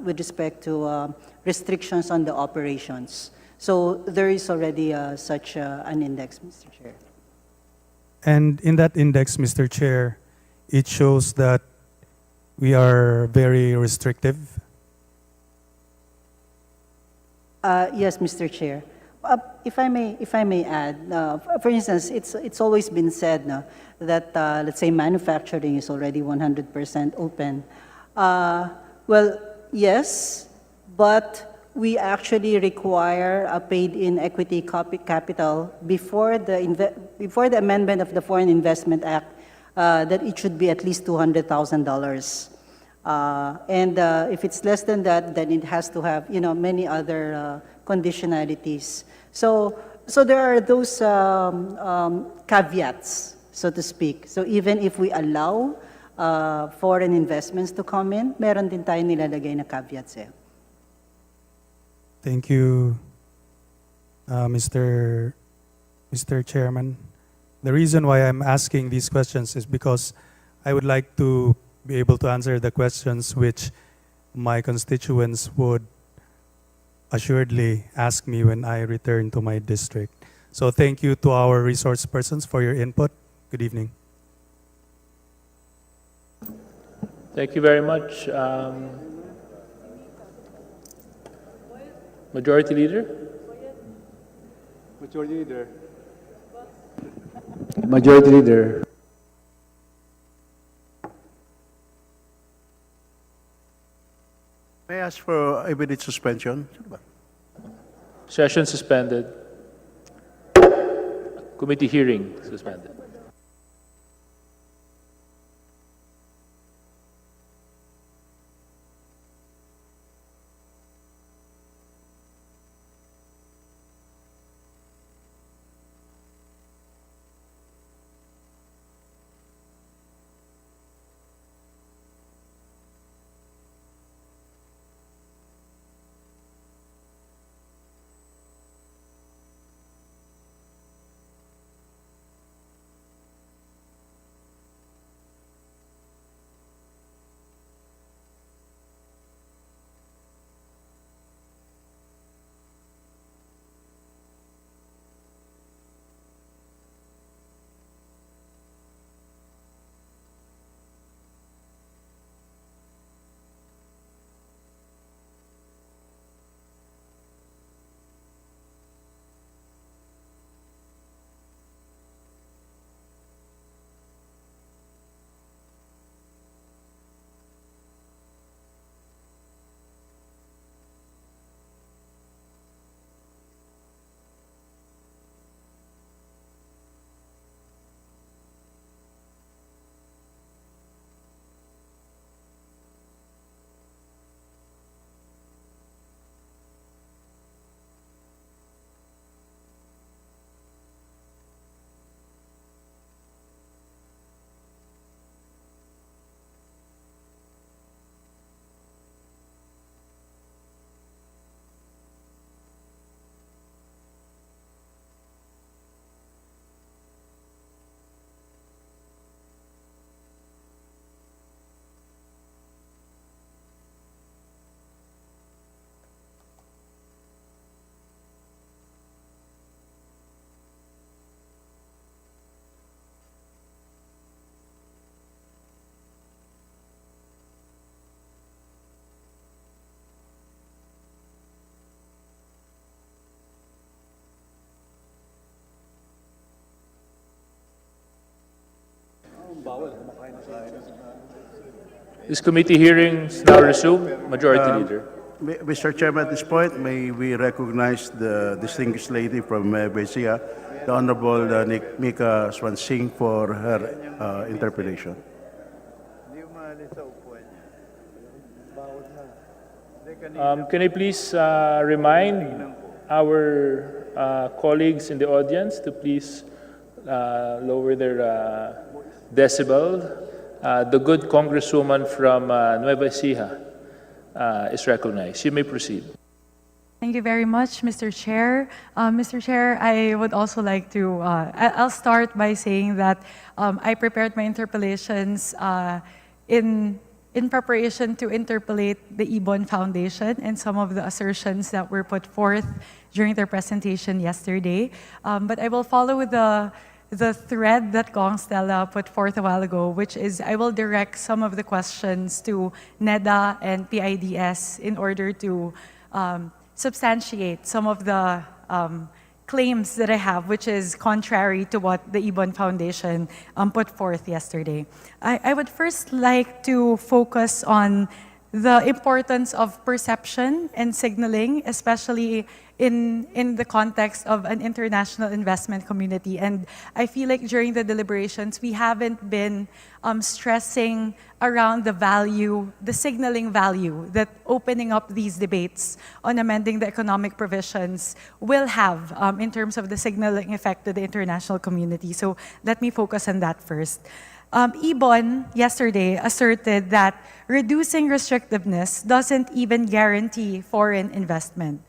with respect to restrictions on the operations. So there is already such an index, Mr. Chair. And in that index, Mr. Chair, it shows that we are very restrictive. Yes, Mr. Chair. If I may add, for instance, it's always been said that let's say manufacturing is already 100% open. Well, yes, but we actually require a paid-in equity capital before the amendment of the Foreign Investment Act, that it should be at least $200,000. And if it's less than that, then it has to have many other conditionalities. So there are those caveats, so to speak. So even if we allow foreign investments to come in, meron din tayo nilalagay na caveats eh. Thank you. Mr. Chairman. The reason why I'm asking these questions is because I would like to be able to answer the questions which my constituents would assuredly ask me when I return to my district. So thank you to our resource persons for your input. Good evening. Thank you very much. Majority Leader? Majority Leader. Majority Leader. May I ask for immediate suspension? Session suspended. Committee hearing suspended. This committee hearings now resume. Majority Leader. Mr. Chairman, at this point, may we recognize the distinguished lady from Besia, the Honorable Mika Suansing, for her interpellation. Can I please remind our colleagues in the audience to please lower their decibel. The good Congresswoman from Nueva Ecija is recognized. You may proceed. Thank you very much, Mr. Chair. Mr. Chair, I would also like to, I'll start by saying that I prepared my interpellations in preparation to interpolate the Ibon Foundation and some of the assertions that were put forth during their presentation yesterday. But I will follow with the thread that Kong Stella put forth a while ago, which is I will direct some of the questions to NEDA and PIDS in order to substantiate some of the claims that I have, which is contrary to what the Ibon Foundation put forth yesterday. I would first like to focus on the importance of perception and signaling, especially in the context of an international investment community. And I feel like during the deliberations, we haven't been stressing around the value, the signaling value that opening up these debates on amending the economic provisions will have in terms of the signaling effect to the international community. So let me focus on that first. Ibon yesterday asserted that reducing restrictiveness doesn't even guarantee foreign investment.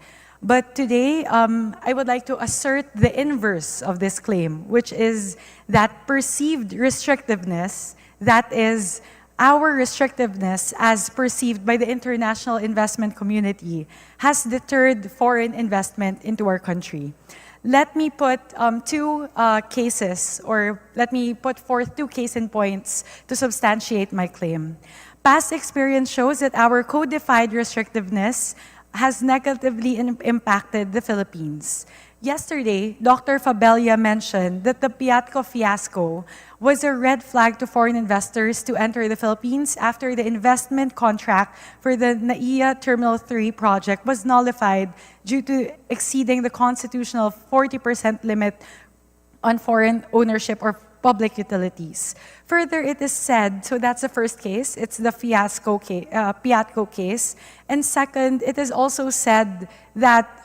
But today, I would like to assert the inverse of this claim, which is that perceived restrictiveness, that is, our restrictiveness as perceived by the international investment community, has deterred foreign investment into our country. Let me put two cases, or let me put forth two case in points to substantiate my claim. Past experience shows that our codified restrictiveness has negatively impacted the Philippines. Yesterday, Dr. Fabella mentioned that the PATCO fiasco was a red flag to foreign investors to enter the Philippines after the investment contract for the NAIA Terminal 3 project was nullified due to exceeding the constitutional 40% limit on foreign ownership or public utilities. Further, it is said, so that's the first case, it's the PATCO case. And second, it is also said that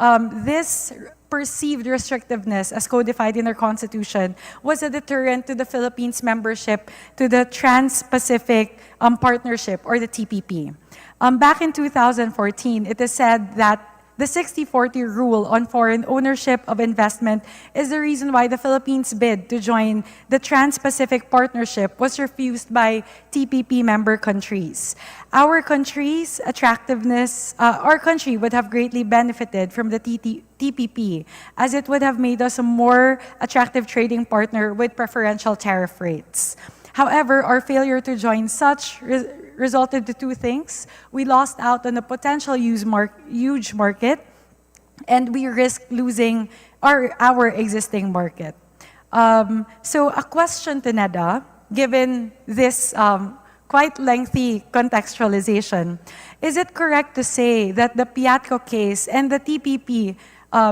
this perceived restrictiveness as codified in our Constitution was a deterrent to the Philippines' membership to the Trans-Pacific Partnership, or the TPP. Back in 2014, it is said that the 60-40 rule on foreign ownership of investment is the reason why the Philippines' bid to join the Trans-Pacific Partnership was refused by TPP member countries. Our country's attractiveness, our country would have greatly benefited from the TPP, as it would have made us a more attractive trading partner with preferential tariff rates. However, our failure to join such resulted to two things. We lost out on a potential huge market, and we risked losing our existing market. So a question to NEDA, given this quite lengthy contextualization, is it correct to say that the PATCO case and the TPP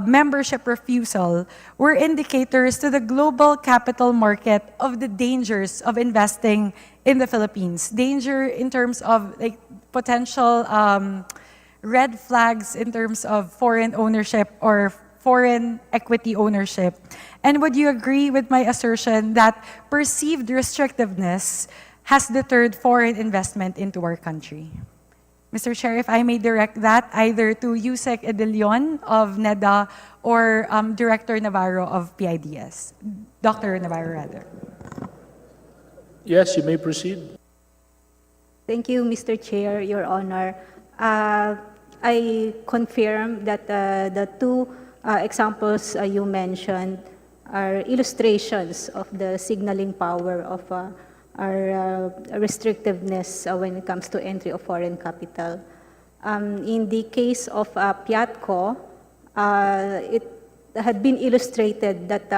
membership refusal were indicators to the global capital market of the dangers of investing in the Philippines? Danger in terms of like potential red flags in terms of foreign ownership or foreign equity ownership. And would you agree with my assertion that perceived restrictiveness has deterred foreign investment into our country? Mr. Chair, if I may direct that either to Yusek Edelion of NEDA or Director Navarro of PIDS. Dr. Navarro, rather. Yes, you may proceed. Thank you, Mr. Chair, Your Honor. I confirm that the two examples you mentioned are illustrations of the signaling power of our restrictiveness when it comes to entry of foreign capital. In the case of PATCO, it had been illustrated that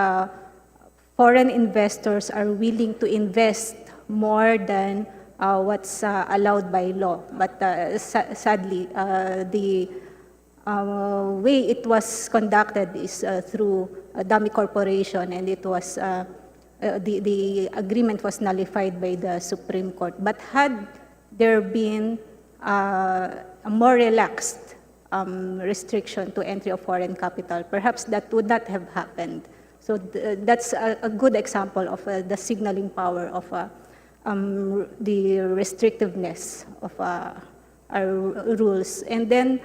foreign investors are willing to invest more than what's allowed by law. But sadly, the way it was conducted is through a dummy corporation, and it was the agreement was nullified by the Supreme Court. But had there been a more relaxed restriction to entry of foreign capital, perhaps that would not have happened. So that's a good example of the signaling power of the restrictiveness of our rules. And then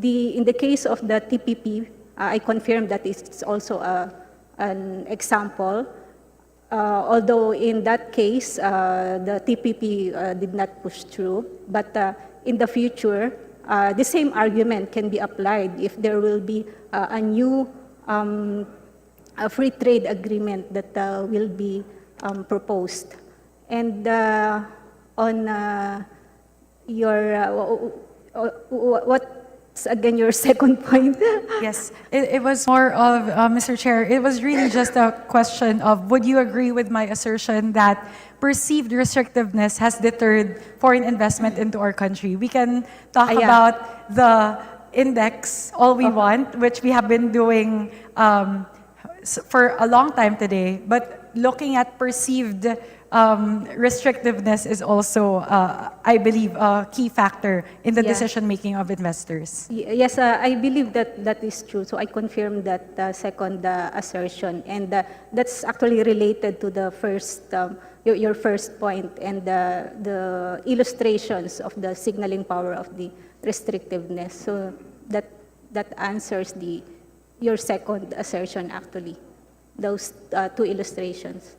in the case of the TPP, I confirm that it's also an example. Although in that case, the TPP did not push through, but in the future, the same argument can be applied if there will be a new free trade agreement that will be proposed. And on your, what's again your second point? Yes, it was more of, Mr. Chair, it was really just a question of, would you agree with my assertion that perceived restrictiveness has deterred foreign investment into our country? We can talk about the index all we want, which we have been doing for a long time today, but looking at perceived restrictiveness is also, I believe, a key factor in the decision-making of investors. Yes, I believe that that is true. So I confirm that second assertion. And that's actually related to the first, your first point, and the illustrations of the signaling power of the restrictiveness. So that answers your second assertion actually, those two illustrations.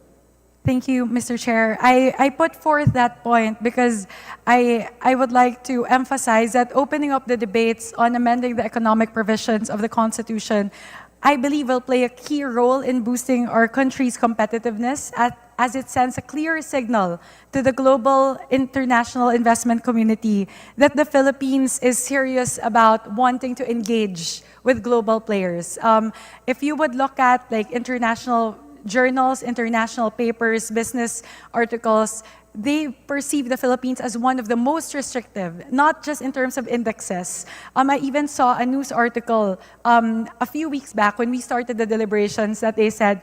Thank you, Mr. Chair. I put forth that point because I would like to emphasize that opening up the debates on amending the economic provisions of the Constitution, I believe will play a key role in boosting our country's competitiveness as it sends a clear signal to the global international investment community that the Philippines is serious about wanting to engage with global players. If you would look at like international journals, international papers, business articles, they perceive the Philippines as one of the most restrictive, not just in terms of indexes. I even saw a news article a few weeks back when we started the deliberations that they said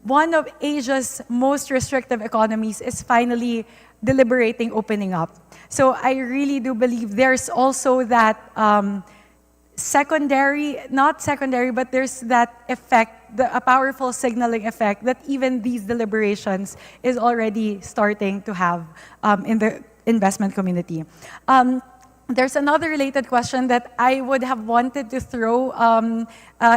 one of Asia's most restrictive economies is finally deliberating opening up. So I really do believe there's also that not secondary, but there's that effect, a powerful signaling effect that even these deliberations is already starting to have in the investment community. There's another related question that I would have wanted to throw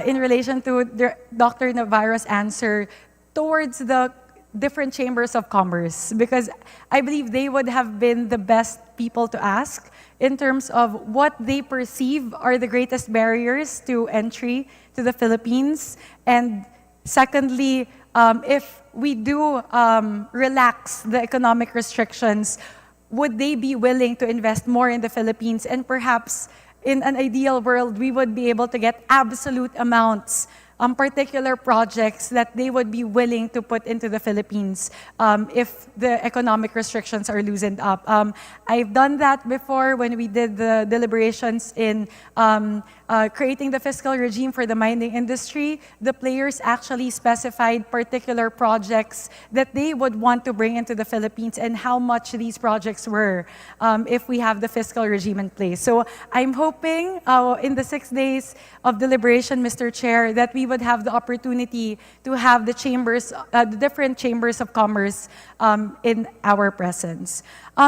in relation to Dr. Navarro's answer towards the different chambers of commerce, because I believe they would have been the best people to ask in terms of what they perceive are the greatest barriers to entry to the Philippines. And secondly, if we do relax the economic restrictions, would they be willing to invest more in the Philippines? And perhaps in an ideal world, we would be able to get absolute amounts particular projects that they would be willing to put into the Philippines if the economic restrictions are loosened up. I've done that before when we did the deliberations in creating the fiscal regime for the mining industry. The players actually specified particular projects that they would want to bring into the Philippines and how much these projects were if we have the fiscal regime in place. So I'm hoping in the 6 days of deliberation, Mr. Chair, that we would have the opportunity to have the chambers, the different chambers of commerce in our presence.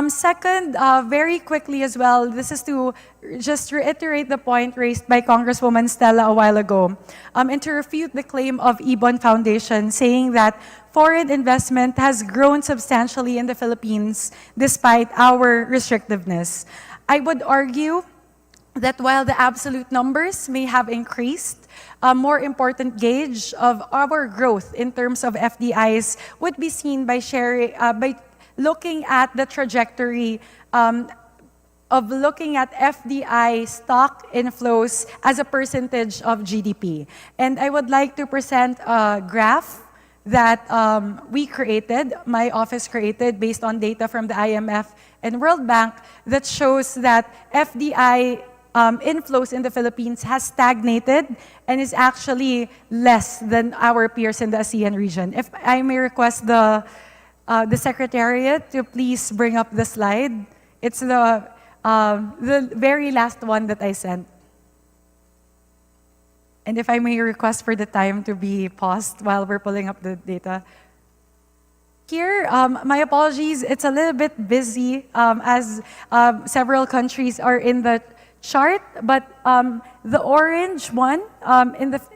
Second, very quickly as well, this is to just reiterate the point raised by Congresswoman Stella a while ago, and to refute the claim of Ibon Foundation saying that foreign investment has grown substantially in the Philippines despite our restrictiveness. I would argue that while the absolute numbers may have increased, a more important gauge of our growth in terms of FDIs would be seen by looking at the trajectory of looking at FDI stock inflows as a percentage of GDP. And I would like to present a graph that we created, my office created, based on data from the IMF and World Bank that shows that FDI inflows in the Philippines has stagnated and is actually less than our peers in the ASEAN region. If I may request the Secretariat to please bring up the slide. It's the very last one that I sent. And if I may request for the time to be paused while we're pulling up the data. Here, my apologies, it's a little bit busy as several countries are in the chart, but the orange one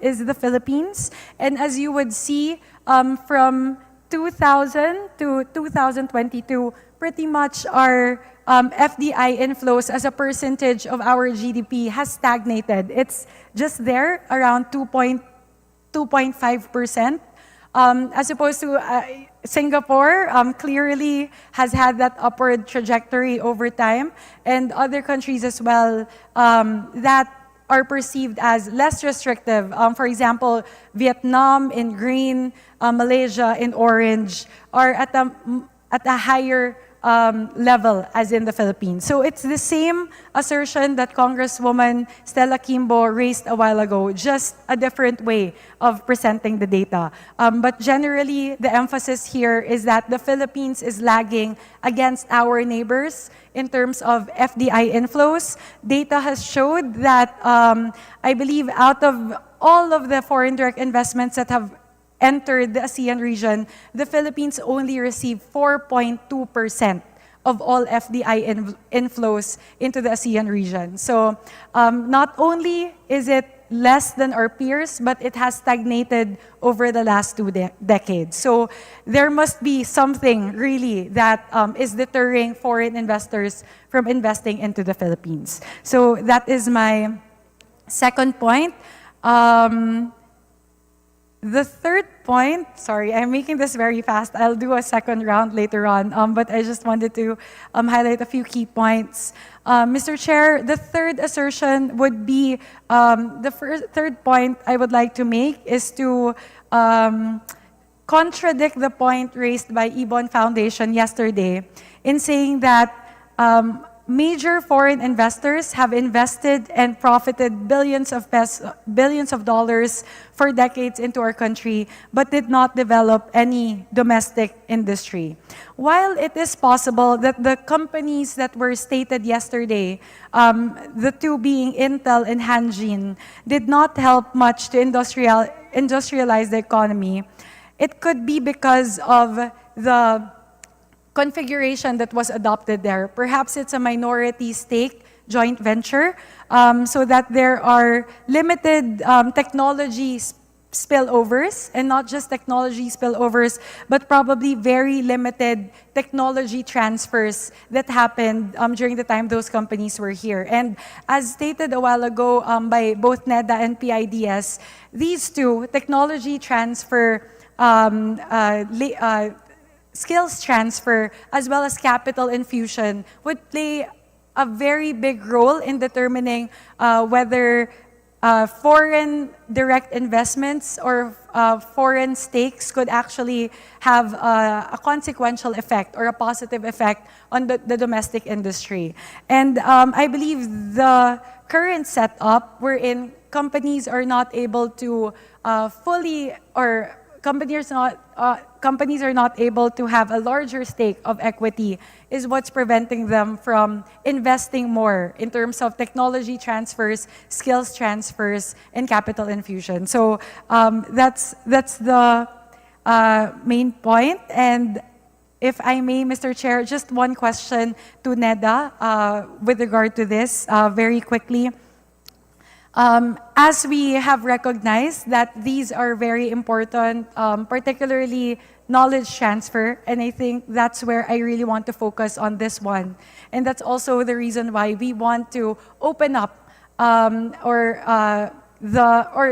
is the Philippines. And as you would see, from 2000 to 2022, pretty much our FDI inflows as a percentage of our GDP has stagnated. It's just there, around 2.5%, as opposed to Singapore clearly has had that upward trajectory over time, and other countries as well that are perceived as less restrictive. For example, Vietnam in green, Malaysia in orange are at a higher level as in the Philippines. So it's the same assertion that Congresswoman Stella Kimbo raised a while ago, just a different way of presenting the data. But generally, the emphasis here is that the Philippines is lagging against our neighbors in terms of FDI inflows. Data has showed that I believe out of all of the foreign direct investments that have entered the ASEAN region, the Philippines only received 4.2% of all FDI inflows into the ASEAN region. So not only is it less than our peers, but it has stagnated over the last 2 decades. So there must be something really that is deterring foreign investors from investing into the Philippines. So that is my second point. The third point, sorry, I'm making this very fast. I'll do a second round later on, but I just wanted to highlight a few key points. Mr. Chair, the third assertion would be, third point I would like to make is to contradict the point raised by Ibon Foundation yesterday in saying that major foreign investors have invested and profited billions of dollars for decades into our country, but did not develop any domestic industry. While it is possible that the companies that were stated yesterday, the two being Intel and Hanjin, did not help much to industrialize the economy, it could be because of the configuration that was adopted there. Perhaps it's a minority stake joint venture, so that there are limited technology spillovers, and not just technology spillovers, but probably very limited technology transfers that happened during the time those companies were here. And as stated a while ago by both NEDA and PIDS, these two, technology transfer, skills transfer, as well as capital infusion, would play a very big role in determining whether foreign direct investments or foreign stakes could actually have a consequential effect or a positive effect on the domestic industry. And I believe the current setup wherein companies are not able to companies are not able to have a larger stake of equity is what's preventing them from investing more in terms of technology transfers, skills transfers, and capital infusion. So that's the main point. And if I may, Mr. Chair, just one question to NEDA with regard to this very quickly. As we have recognized that these are very important, particularly knowledge transfer, and I think that's where I really want to focus on this one. And that's also the reason why we want to open up or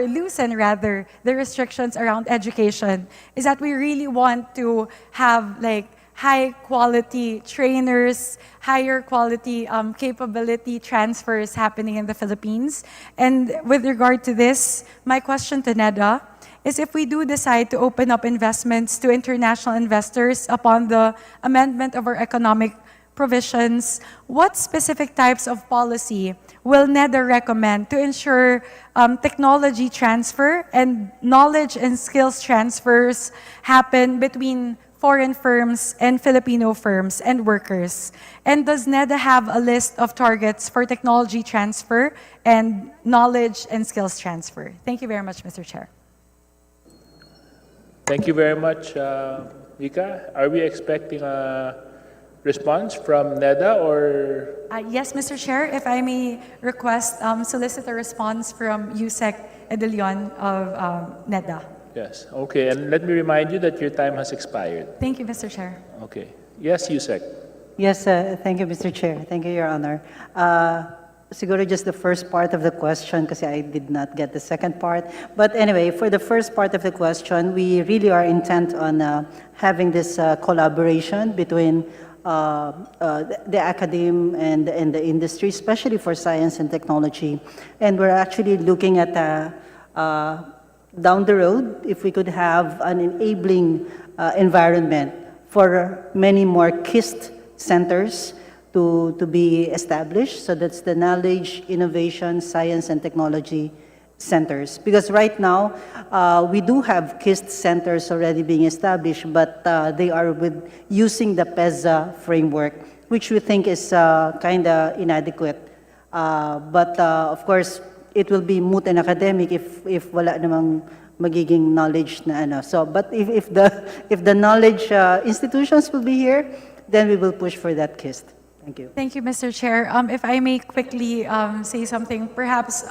loosen rather the restrictions around education, is that we really want to have like high quality trainers, higher quality capability transfers happening in the Philippines. And with regard to this, my question to NEDA is, if we do decide to open up investments to international investors upon the amendment of our economic provisions, what specific types of policy will NEDA recommend to ensure technology transfer and knowledge and skills transfers happen between foreign firms and Filipino firms and workers? And does NEDA have a list of targets for technology transfer and knowledge and skills transfer? Thank you very much, Mr. Chair. Thank you very much, Vika. Are we expecting a response from NEDA or? Yes, Mr. Chair, if I may request, solicit a response from Yusek Edelion of NEDA. Yes, okay. And let me remind you that your time has expired. Thank you, Mr. Chair. Okay. Yes, Yusek. Yes, thank you, Mr. Chair. Thank you, Your Honor. Siguro just the first part of the question kasi I did not get the second part. But anyway, for the first part of the question, we really are intent on having this collaboration between the academe and the industry, especially for science and technology. And we're actually looking at down the road, if we could have an enabling environment for many more KIST centers to be established. So that's the Knowledge, Innovation, Science, and Technology centers. Because right now, we do have KIST centers already being established, but they are using the PEZA framework, which we think is kind of inadequate. But of course, it will be moot and academic if wala namang magiging knowledge na ano. So, but if the knowledge institutions will be here, then we will push for that KIST. Thank you. Thank you, Mr. Chair. If I may quickly say something, perhaps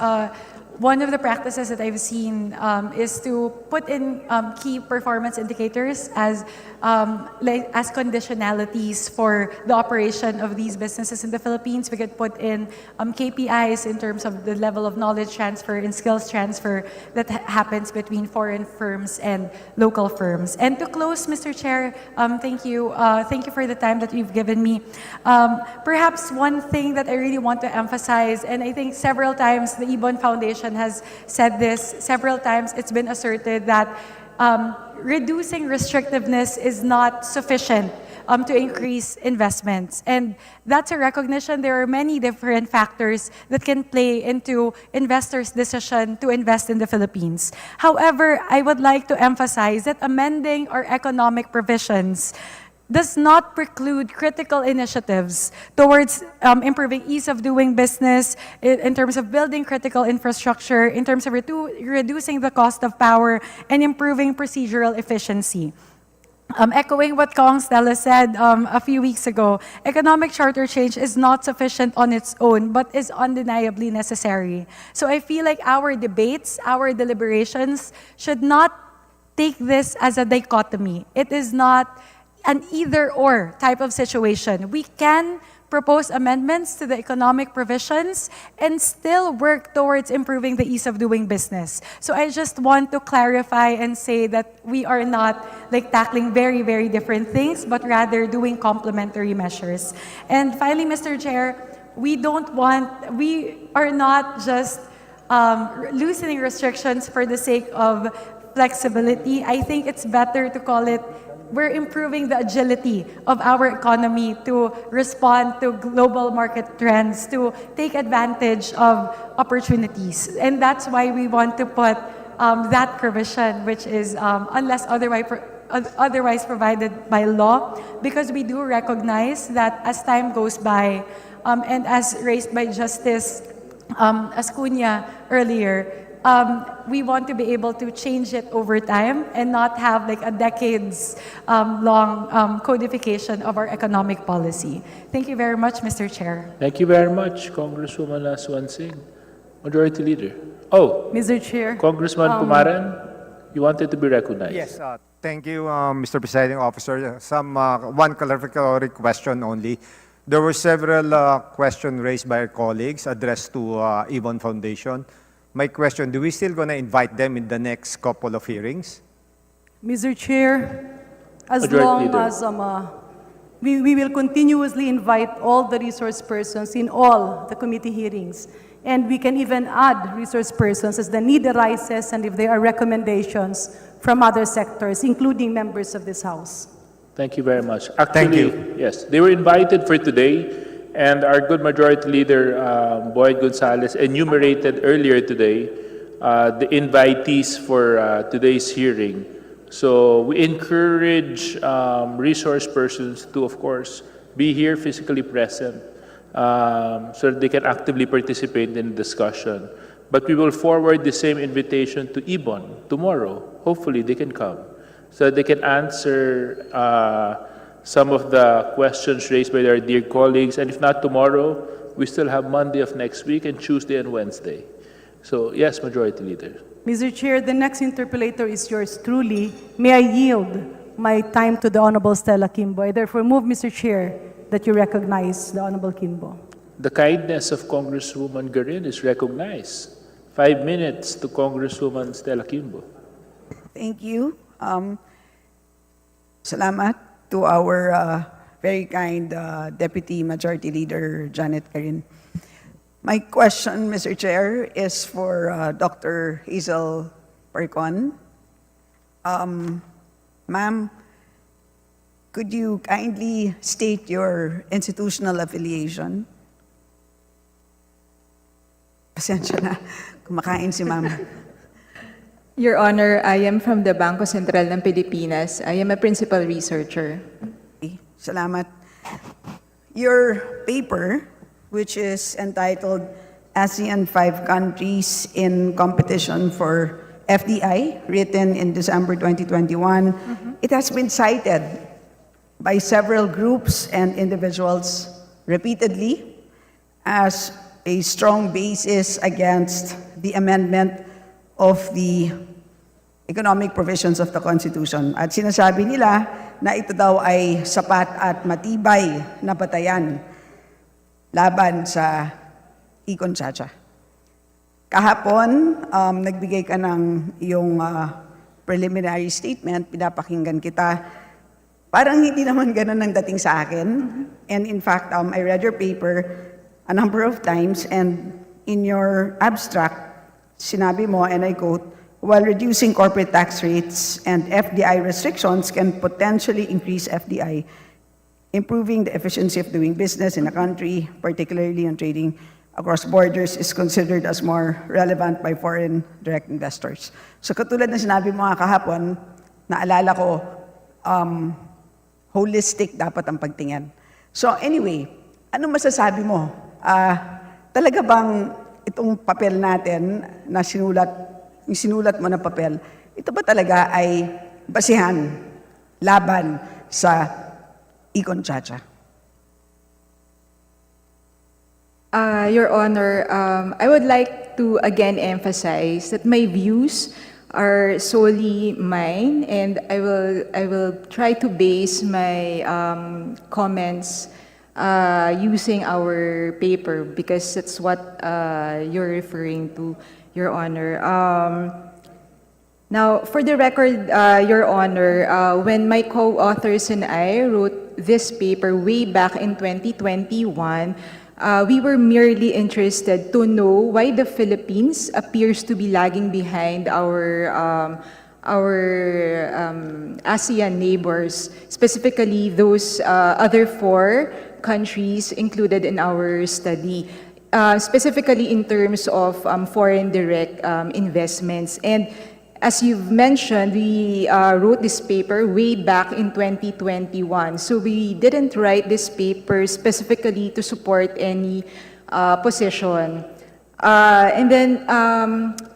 one of the practices that I've seen is to put in key performance indicators as conditionalities for the operation of these businesses in the Philippines. We could put in KPIs in terms of the level of knowledge transfer and skills transfer that happens between foreign firms and local firms. And to close, Mr. Chair, thank you. Thank you for the time that you've given me. Perhaps one thing that I really want to emphasize, and I think several times the Ibon Foundation has said this, several times it's been asserted that reducing restrictiveness is not sufficient to increase investments. And that's a recognition there are many different factors that can play into investors' decision to invest in the Philippines. However, I would like to emphasize that amending our economic provisions does not preclude critical initiatives towards improving ease of doing business, in terms of building critical infrastructure, in terms of reducing the cost of power, and improving procedural efficiency. Echoing what Kong Stella said a few weeks ago, economic charter change is not sufficient on its own, but is undeniably necessary. So I feel like our debates, our deliberations should not take this as a dichotomy. It is not an either-or type of situation. We can propose amendments to the economic provisions and still work towards improving the ease of doing business. So I just want to clarify and say that we are not like tackling very, very different things, but rather doing complementary measures. And finally, Mr. Chair, we are not just loosening restrictions for the sake of flexibility. I think it's better to call it we're improving the agility of our economy to respond to global market trends, to take advantage of opportunities. And that's why we want to put that provision, which is unless otherwise provided by law, because we do recognize that as time goes by, and as raised by Justice Ascuña earlier, we want to be able to change it over time and not have like a decades long codification of our economic policy. Thank you very much, Mr. Chair. Thank you very much, Congresswoman Suansing. Majority Leader. Oh, Mr. Chair. Congressman Pumaran, you wanted to be recognized. Yes, thank you, Mr. Presiding Officer. One clarificatory question only. There were several questions raised by our colleagues addressed to Ibon Foundation. My question, do we still going to invite them in the next couple of hearings? Mr. Chair, as long as we will continuously invite all the resource persons in all the committee hearings. And we can even add resource persons as the need arises and if there are recommendations from other sectors, including members of this House. Thank you very much. Actually, yes, they were invited for today. And our good Majority Leader, Boyd Gonzales, enumerated earlier today the invitees for today's hearing. So we encourage resource persons to, of course, be here physically present so that they can actively participate in the discussion. But we will forward the same invitation to Ibon tomorrow. Hopefully they can come so that they can answer some of the questions raised by their dear colleagues. And if not tomorrow, we still have Monday of next week and Tuesday and Wednesday. So yes, Majority Leader. Mr. Chair, the next interpolator is yours truly. May I yield my time to the Honorable Stella Kimbo? I therefore move, Mr. Chair, that you recognize the Honorable Kimbo. The kindness of Congresswoman Garin is recognized. 5 minutes to Congresswoman Stella Kimbo. Thank you. Salamat to our very kind Deputy Majority Leader Janet Karin. My question, Mr. Chair, is for Dr. Hazel Parcon. Ma'am, could you kindly state your institutional affiliation? Pasensya na, kumakain si ma'am. Your Honor, I am from the Bangko Sentral ng Pilipinas. I am a principal researcher. Okay, salamat. Your paper, which is entitled ASEAN 5 Countries in Competition for FDI, written in December 2021, it has been cited by several groups and individuals repeatedly as a strong basis against the amendment of the economic provisions of the Constitution. At sinasabi nila na ito daw ay sapat at matibay na batayan laban sa e-conchacha. Kahapon, nagbigay ka ng iyong preliminary statement, pinapakinggan kita. Parang hindi naman ganun ang dating sa akin. And in fact, I read your paper a number of times, and in your abstract, sinabi mo, and I quote, while reducing corporate tax rates and FDI restrictions can potentially increase FDI, improving the efficiency of doing business in a country, particularly on trading across borders, is considered as more relevant by foreign direct investors. So katulad na sinabi mo nga kahapon, naalala ko, holistic dapat ang pagtingin. So anyway, ano masasabi mo? Talaga bang itong papel natin na sinulat mo na papel, ito ba talaga ay basihan laban sa e-conchacha? Your Honor, I would like to again emphasize that my views are solely mine, and I will try to base my comments using our paper, because that's what you're referring to, Your Honor. Now, for the record, Your Honor, when my co-authors and I wrote this paper way back in 2021, we were merely interested to know why the Philippines appears to be lagging behind our ASEAN neighbors, specifically those other 4 countries included in our study, specifically in terms of foreign direct investments. And as you've mentioned, we wrote this paper way back in 2021. So we didn't write this paper specifically to support any position. And then,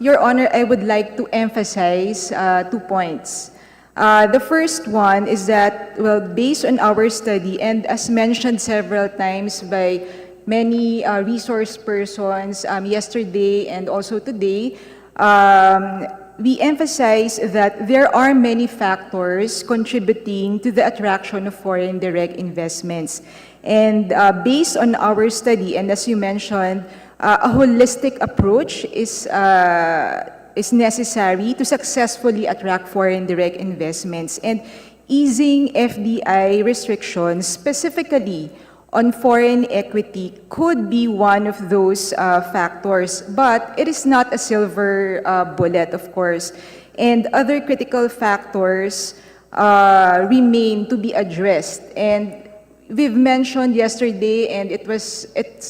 Your Honor, I would like to emphasize 2 points. The first one is that, well, based on our study, and as mentioned several times by many resource persons yesterday and also today, we emphasize that there are many factors contributing to the attraction of foreign direct investments. And based on our study, and as you mentioned, a holistic approach is necessary to successfully attract foreign direct investments. And easing FDI restrictions, specifically on foreign equity, could be one of those factors, but it is not a silver bullet, of course. And other critical factors remain to be addressed. And we've mentioned yesterday, and it's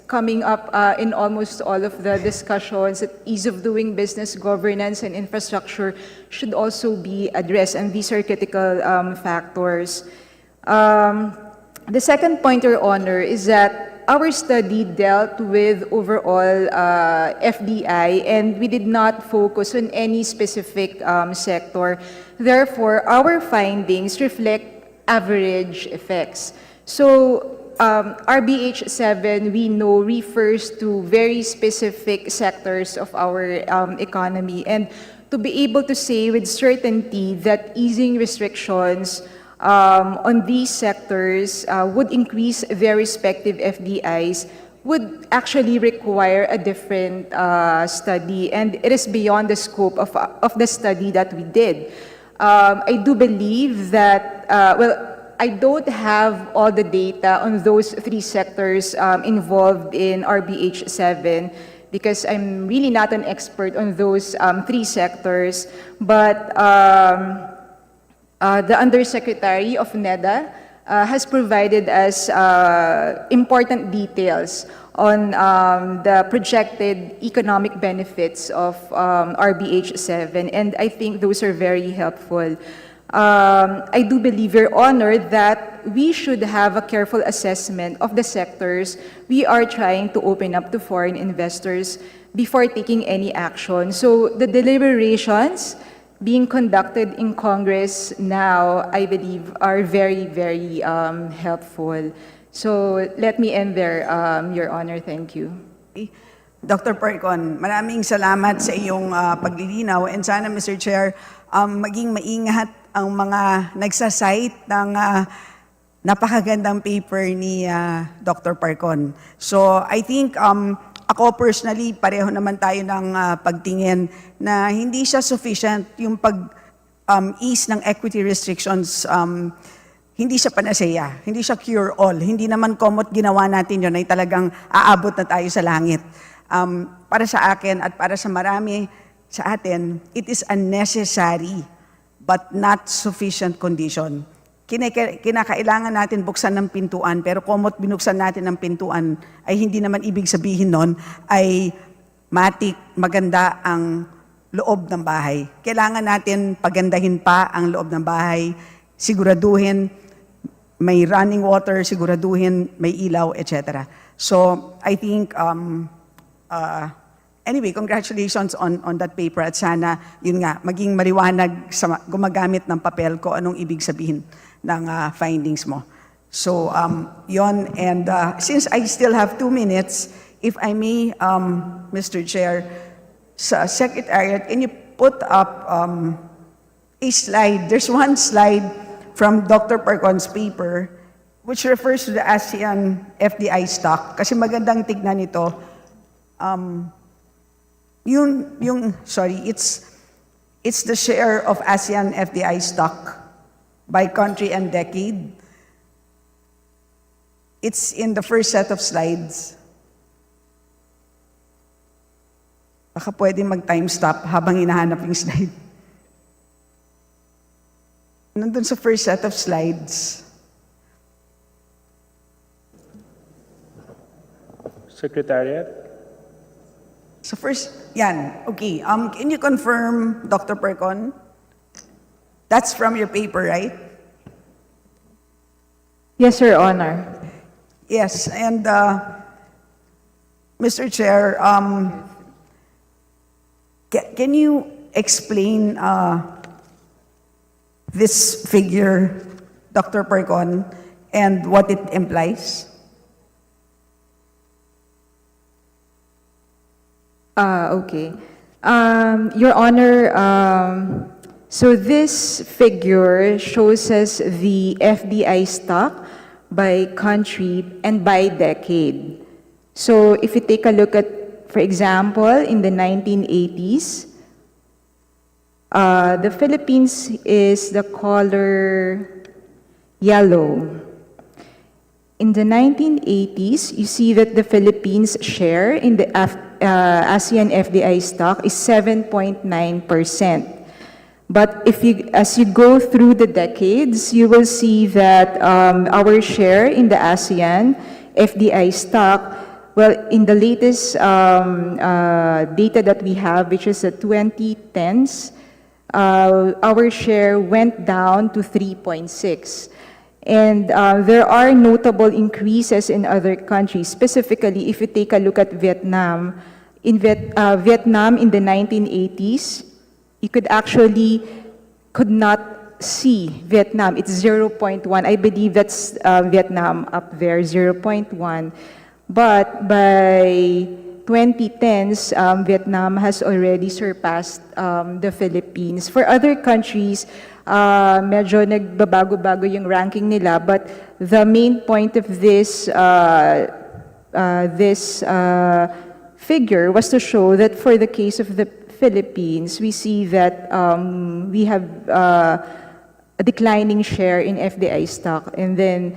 coming up in almost all of the discussions, that ease of doing business, governance, and infrastructure should also be addressed, and these are critical factors. The second point, Your Honor, is that our study dealt with overall FDI, and we did not focus on any specific sector. Therefore, our findings reflect average effects. So, RBH 7, we know, refers to very specific sectors of our economy. And to be able to say with certainty that easing restrictions on these sectors would increase their respective FDIs would actually require a different study, and it is beyond the scope of the study that we did. I do believe that, well, I don't have all the data on those 3 sectors involved in RBH 7, because I'm really not an expert on those 3 sectors, but the Undersecretary of NEDA has provided us important details on the projected economic benefits of RBH 7, and I think those are very helpful. I do believe, Your Honor, that we should have a careful assessment of the sectors we are trying to open up to foreign investors before taking any action. So the deliberations being conducted in Congress now, I believe, are very, very helpful. So let me end there, Your Honor. Thank you. Dr. Percon, maraming salamat sa iyong paglilinaw, and sana, Mr. Chair, maging maingat ang mga nagsasite ng napakagandang paper ni Dr. Percon. So I think ako personally, pareho naman tayo ng pagtingin na hindi siya sufficient yung pag-ease ng equity restrictions. Hindi siya panacea, hindi siya cure-all. Hindi naman komot ginawa natin yun ay talagang aabot na tayo sa langit. Para sa akin at para sa marami sa atin, it is a necessary but not sufficient condition. Kinakailangan natin buksan ng pintuan, pero komot binuksan natin ng pintuan ay hindi naman ibig sabihin nun ay matik, maganda ang loob ng bahay. Kailangan natin pagandahin pa ang loob ng bahay, siguraduhin may running water, siguraduhin may ilaw, etc. So I think, anyway, congratulations on that paper at sana, yun nga, maging maliwanag sa gumagamit ng papel ko anong ibig sabihin ng findings mo. So, yun, and since I still have 2 minutes, if I may, Mr. Chair, sa Secretariat, can you put up a slide? There's one slide from Dr. Percon's paper which refers to the ASEAN FDI stock. Kasi magandang tignan ito. It's the share of ASEAN FDI stock by country and decade. It's in the first set of slides. Baka pwede mag-time stop habang hinahanap yung slide. Nandun sa first set of slides. Secretariat? So first, yan. Okay. Can you confirm, Dr. Percon? That's from your paper, right? Yes, Your Honor. Yes, and Mr. Chair, can you explain this figure, Dr. Percon, and what it implies? Okay. Your Honor, so this figure shows us the FDI stock by country and by decade. So if you take a look at, for example, in the 1980s, the Philippines is the color yellow. In the 1980s, you see that the Philippines' share in the ASEAN FDI stock is 7.9%. But as you go through the decades, you will see that our share in the ASEAN FDI stock, well, in the latest data that we have, which is the 2010s, our share went down to 3.6. And there are notable increases in other countries. Specifically, if you take a look at Vietnam, in Vietnam in the 1980s, you could not see Vietnam. It's 0.1. I believe that's Vietnam up there, 0.1. But by 2010s, Vietnam has already surpassed the Philippines. For other countries, medyo nagbabago-bago yung ranking nila, but the main point of this figure was to show that for the case of the Philippines, we see that we have a declining share in FDI stock, and then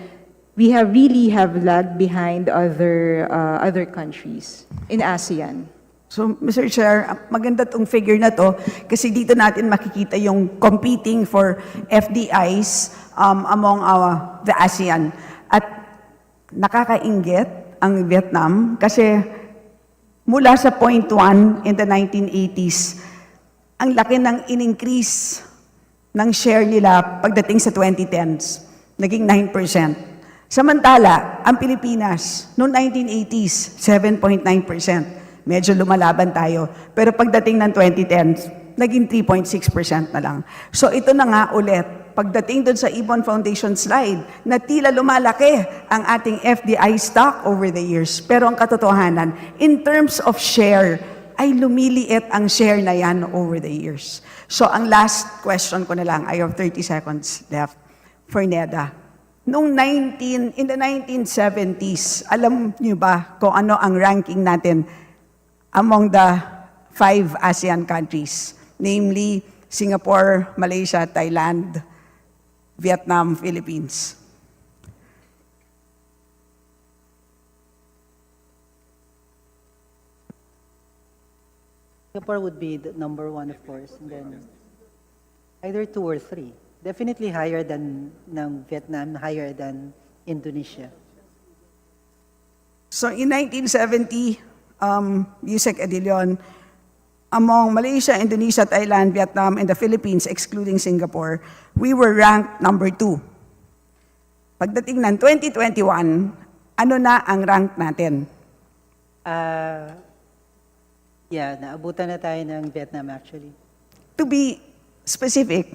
we really have lagged behind other countries in ASEAN. So, Mr. Chair, maganda tong figure na to kasi dito natin makikita yung competing for FDIs among the ASEAN. At nakakainggit ang Vietnam kasi mula sa 0.1 in the 1980s, ang laki ng in-increase ng share nila pagdating sa 2010s, naging 9%. Samantala, ang Pilipinas, noong 1980s, 7.9%. Medyo lumalaban tayo. Pero pagdating ng 2010s, naging 3.6% na lang. So ito na nga ulit, pagdating doon sa Ibon Foundation slide, na tila lumalaki ang ating FDI stock over the years. Pero ang katotohanan, in terms of share, ay lumiliit ang share na yan over the years. So ang last question ko na lang, I have 30 seconds left for NEDA. In the 1970s, alam niyo ba kung ano ang ranking natin among the 5 ASEAN countries, namely Singapore, Malaysia, Thailand, Vietnam, Philippines? Singapore would be the number 1, of course, and then either 2 or 3. Definitely higher than ng Vietnam, higher than Indonesia. So in 1970, Yusek Edilion, among Malaysia, Indonesia, Thailand, Vietnam, and the Philippines, excluding Singapore, we were ranked number 2. Pagdating ng 2021, ano na ang rank natin? Yeah, naabutan na tayo ng Vietnam actually. To be specific,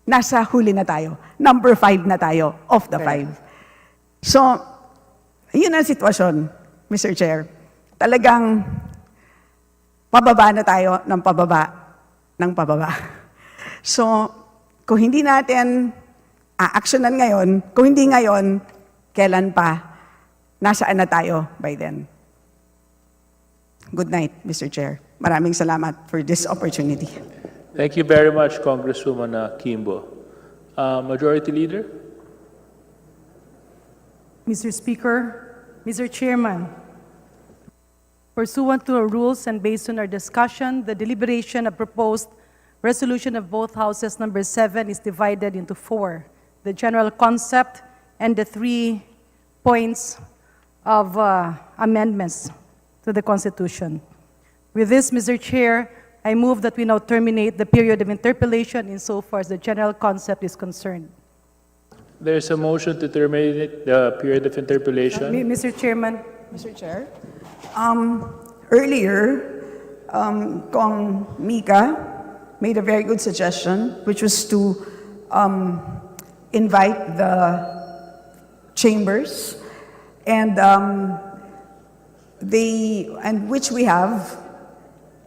nasa huli na tayo. Number 5 na tayo of the 5. So, yun ang sitwasyon, Mr. Chair. Talagang pababa na tayo ng pababa ng pababa. So, kung hindi natin a-actionan ngayon, kung hindi ngayon, kailan pa? Nasaan na tayo by then? Good night, Mr. Chair. Maraming salamat for this opportunity. Thank you very much, Congresswoman Kimbo. Majority Leader? Mr. Speaker, Mr. Chairman, pursuant to our rules and based on our discussion, the deliberation of proposed resolution of both houses number 7 is divided into 4. The general concept and the 3 points of amendments to the Constitution. With this, Mr. Chair, I move that we now terminate the period of interpellation insofar as the general concept is concerned. There's a motion to terminate the period of interpellation. Mr. Chairman. Mr. Chair, earlier, Kong Mika made a very good suggestion, which was to invite the chambers and which we have,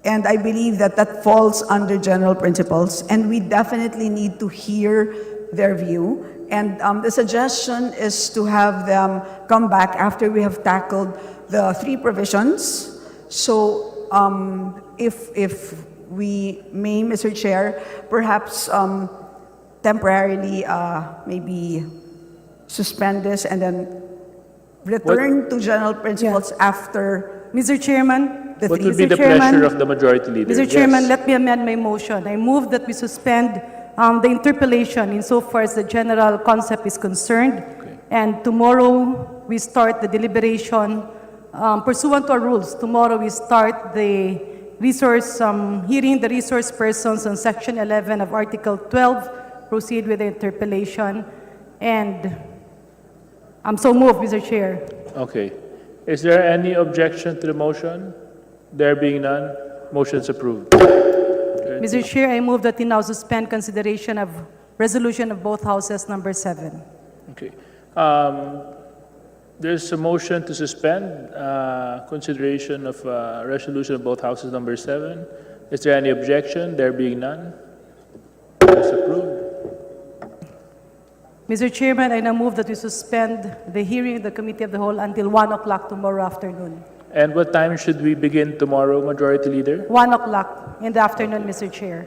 and I believe that that falls under general principles, and we definitely need to hear their view. And the suggestion is to have them come back after we have tackled the 3 provisions. So if we may, Mr. Chair, perhaps temporarily maybe suspend this and then return to general principles after. Mr. Chairman, what would be the pleasure of the Majority Leader? Mr. Chairman, let me amend my motion. I move that we suspend the interpellation insofar as the general concept is concerned, and tomorrow we start the deliberation pursuant to our rules. Tomorrow we start the hearing the resource persons on Section 11 of Article 12, proceed with the interpellation, and I'm so moved, Mr. Chair. Okay. Is there any objection to the motion? There being none, motion is approved. Mr. Chair, I move that we now suspend consideration of resolution of both houses number 7. Okay. There's a motion to suspend consideration of resolution of both houses number 7. Is there any objection? There being none, it's approved. Mr. Chairman, I now move that we suspend the hearing of the Committee of the Whole until 1 o'clock tomorrow afternoon. And what time should we begin tomorrow, Majority Leader? 1 o'clock in the afternoon, Mr. Chair.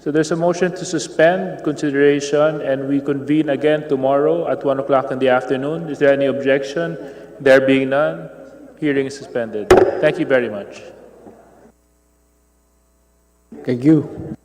So there's a motion to suspend consideration and we convene again tomorrow at 1 o'clock in the afternoon. Is there any objection? There being none, hearing is suspended. Thank you very much. Thank you.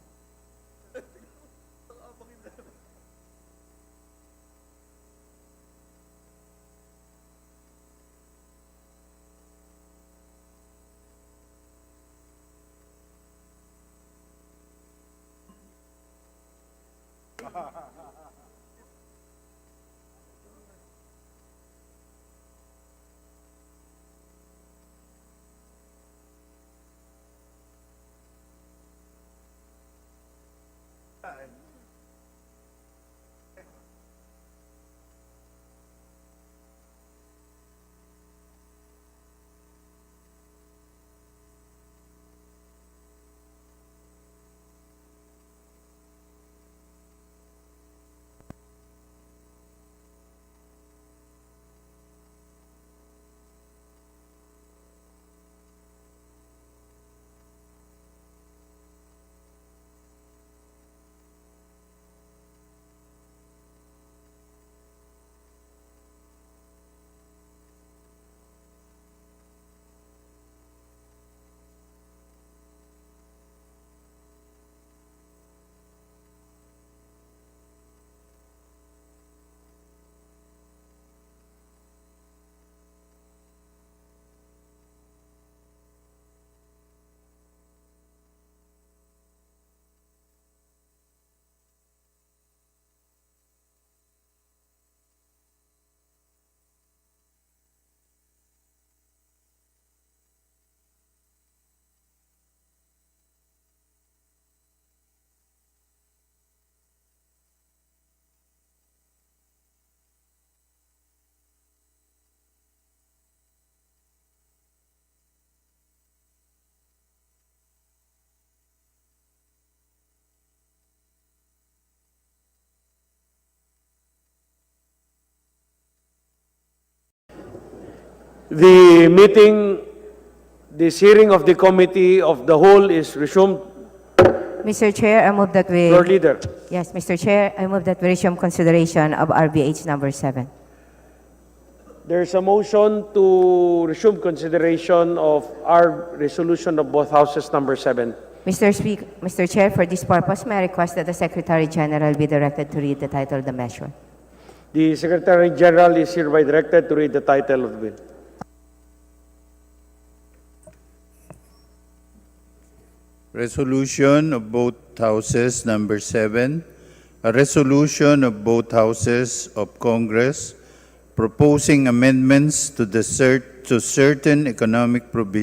The meeting, this hearing of the committee of the whole is resumed. Mr. Chair, I move that we... Your leader. Yes, Mr. Chair, I move that we resume consideration of RBH number 7. There's a motion to resume consideration of our resolution of both houses number 7. Mr. Chair, for this purpose, may I request that the Secretary General be directed to read the title of the measure. The Secretary General is hereby directed to read the title of the bill. Resolution of both houses number 7, a resolution of both houses of Congress proposing amendments to certain economic provisions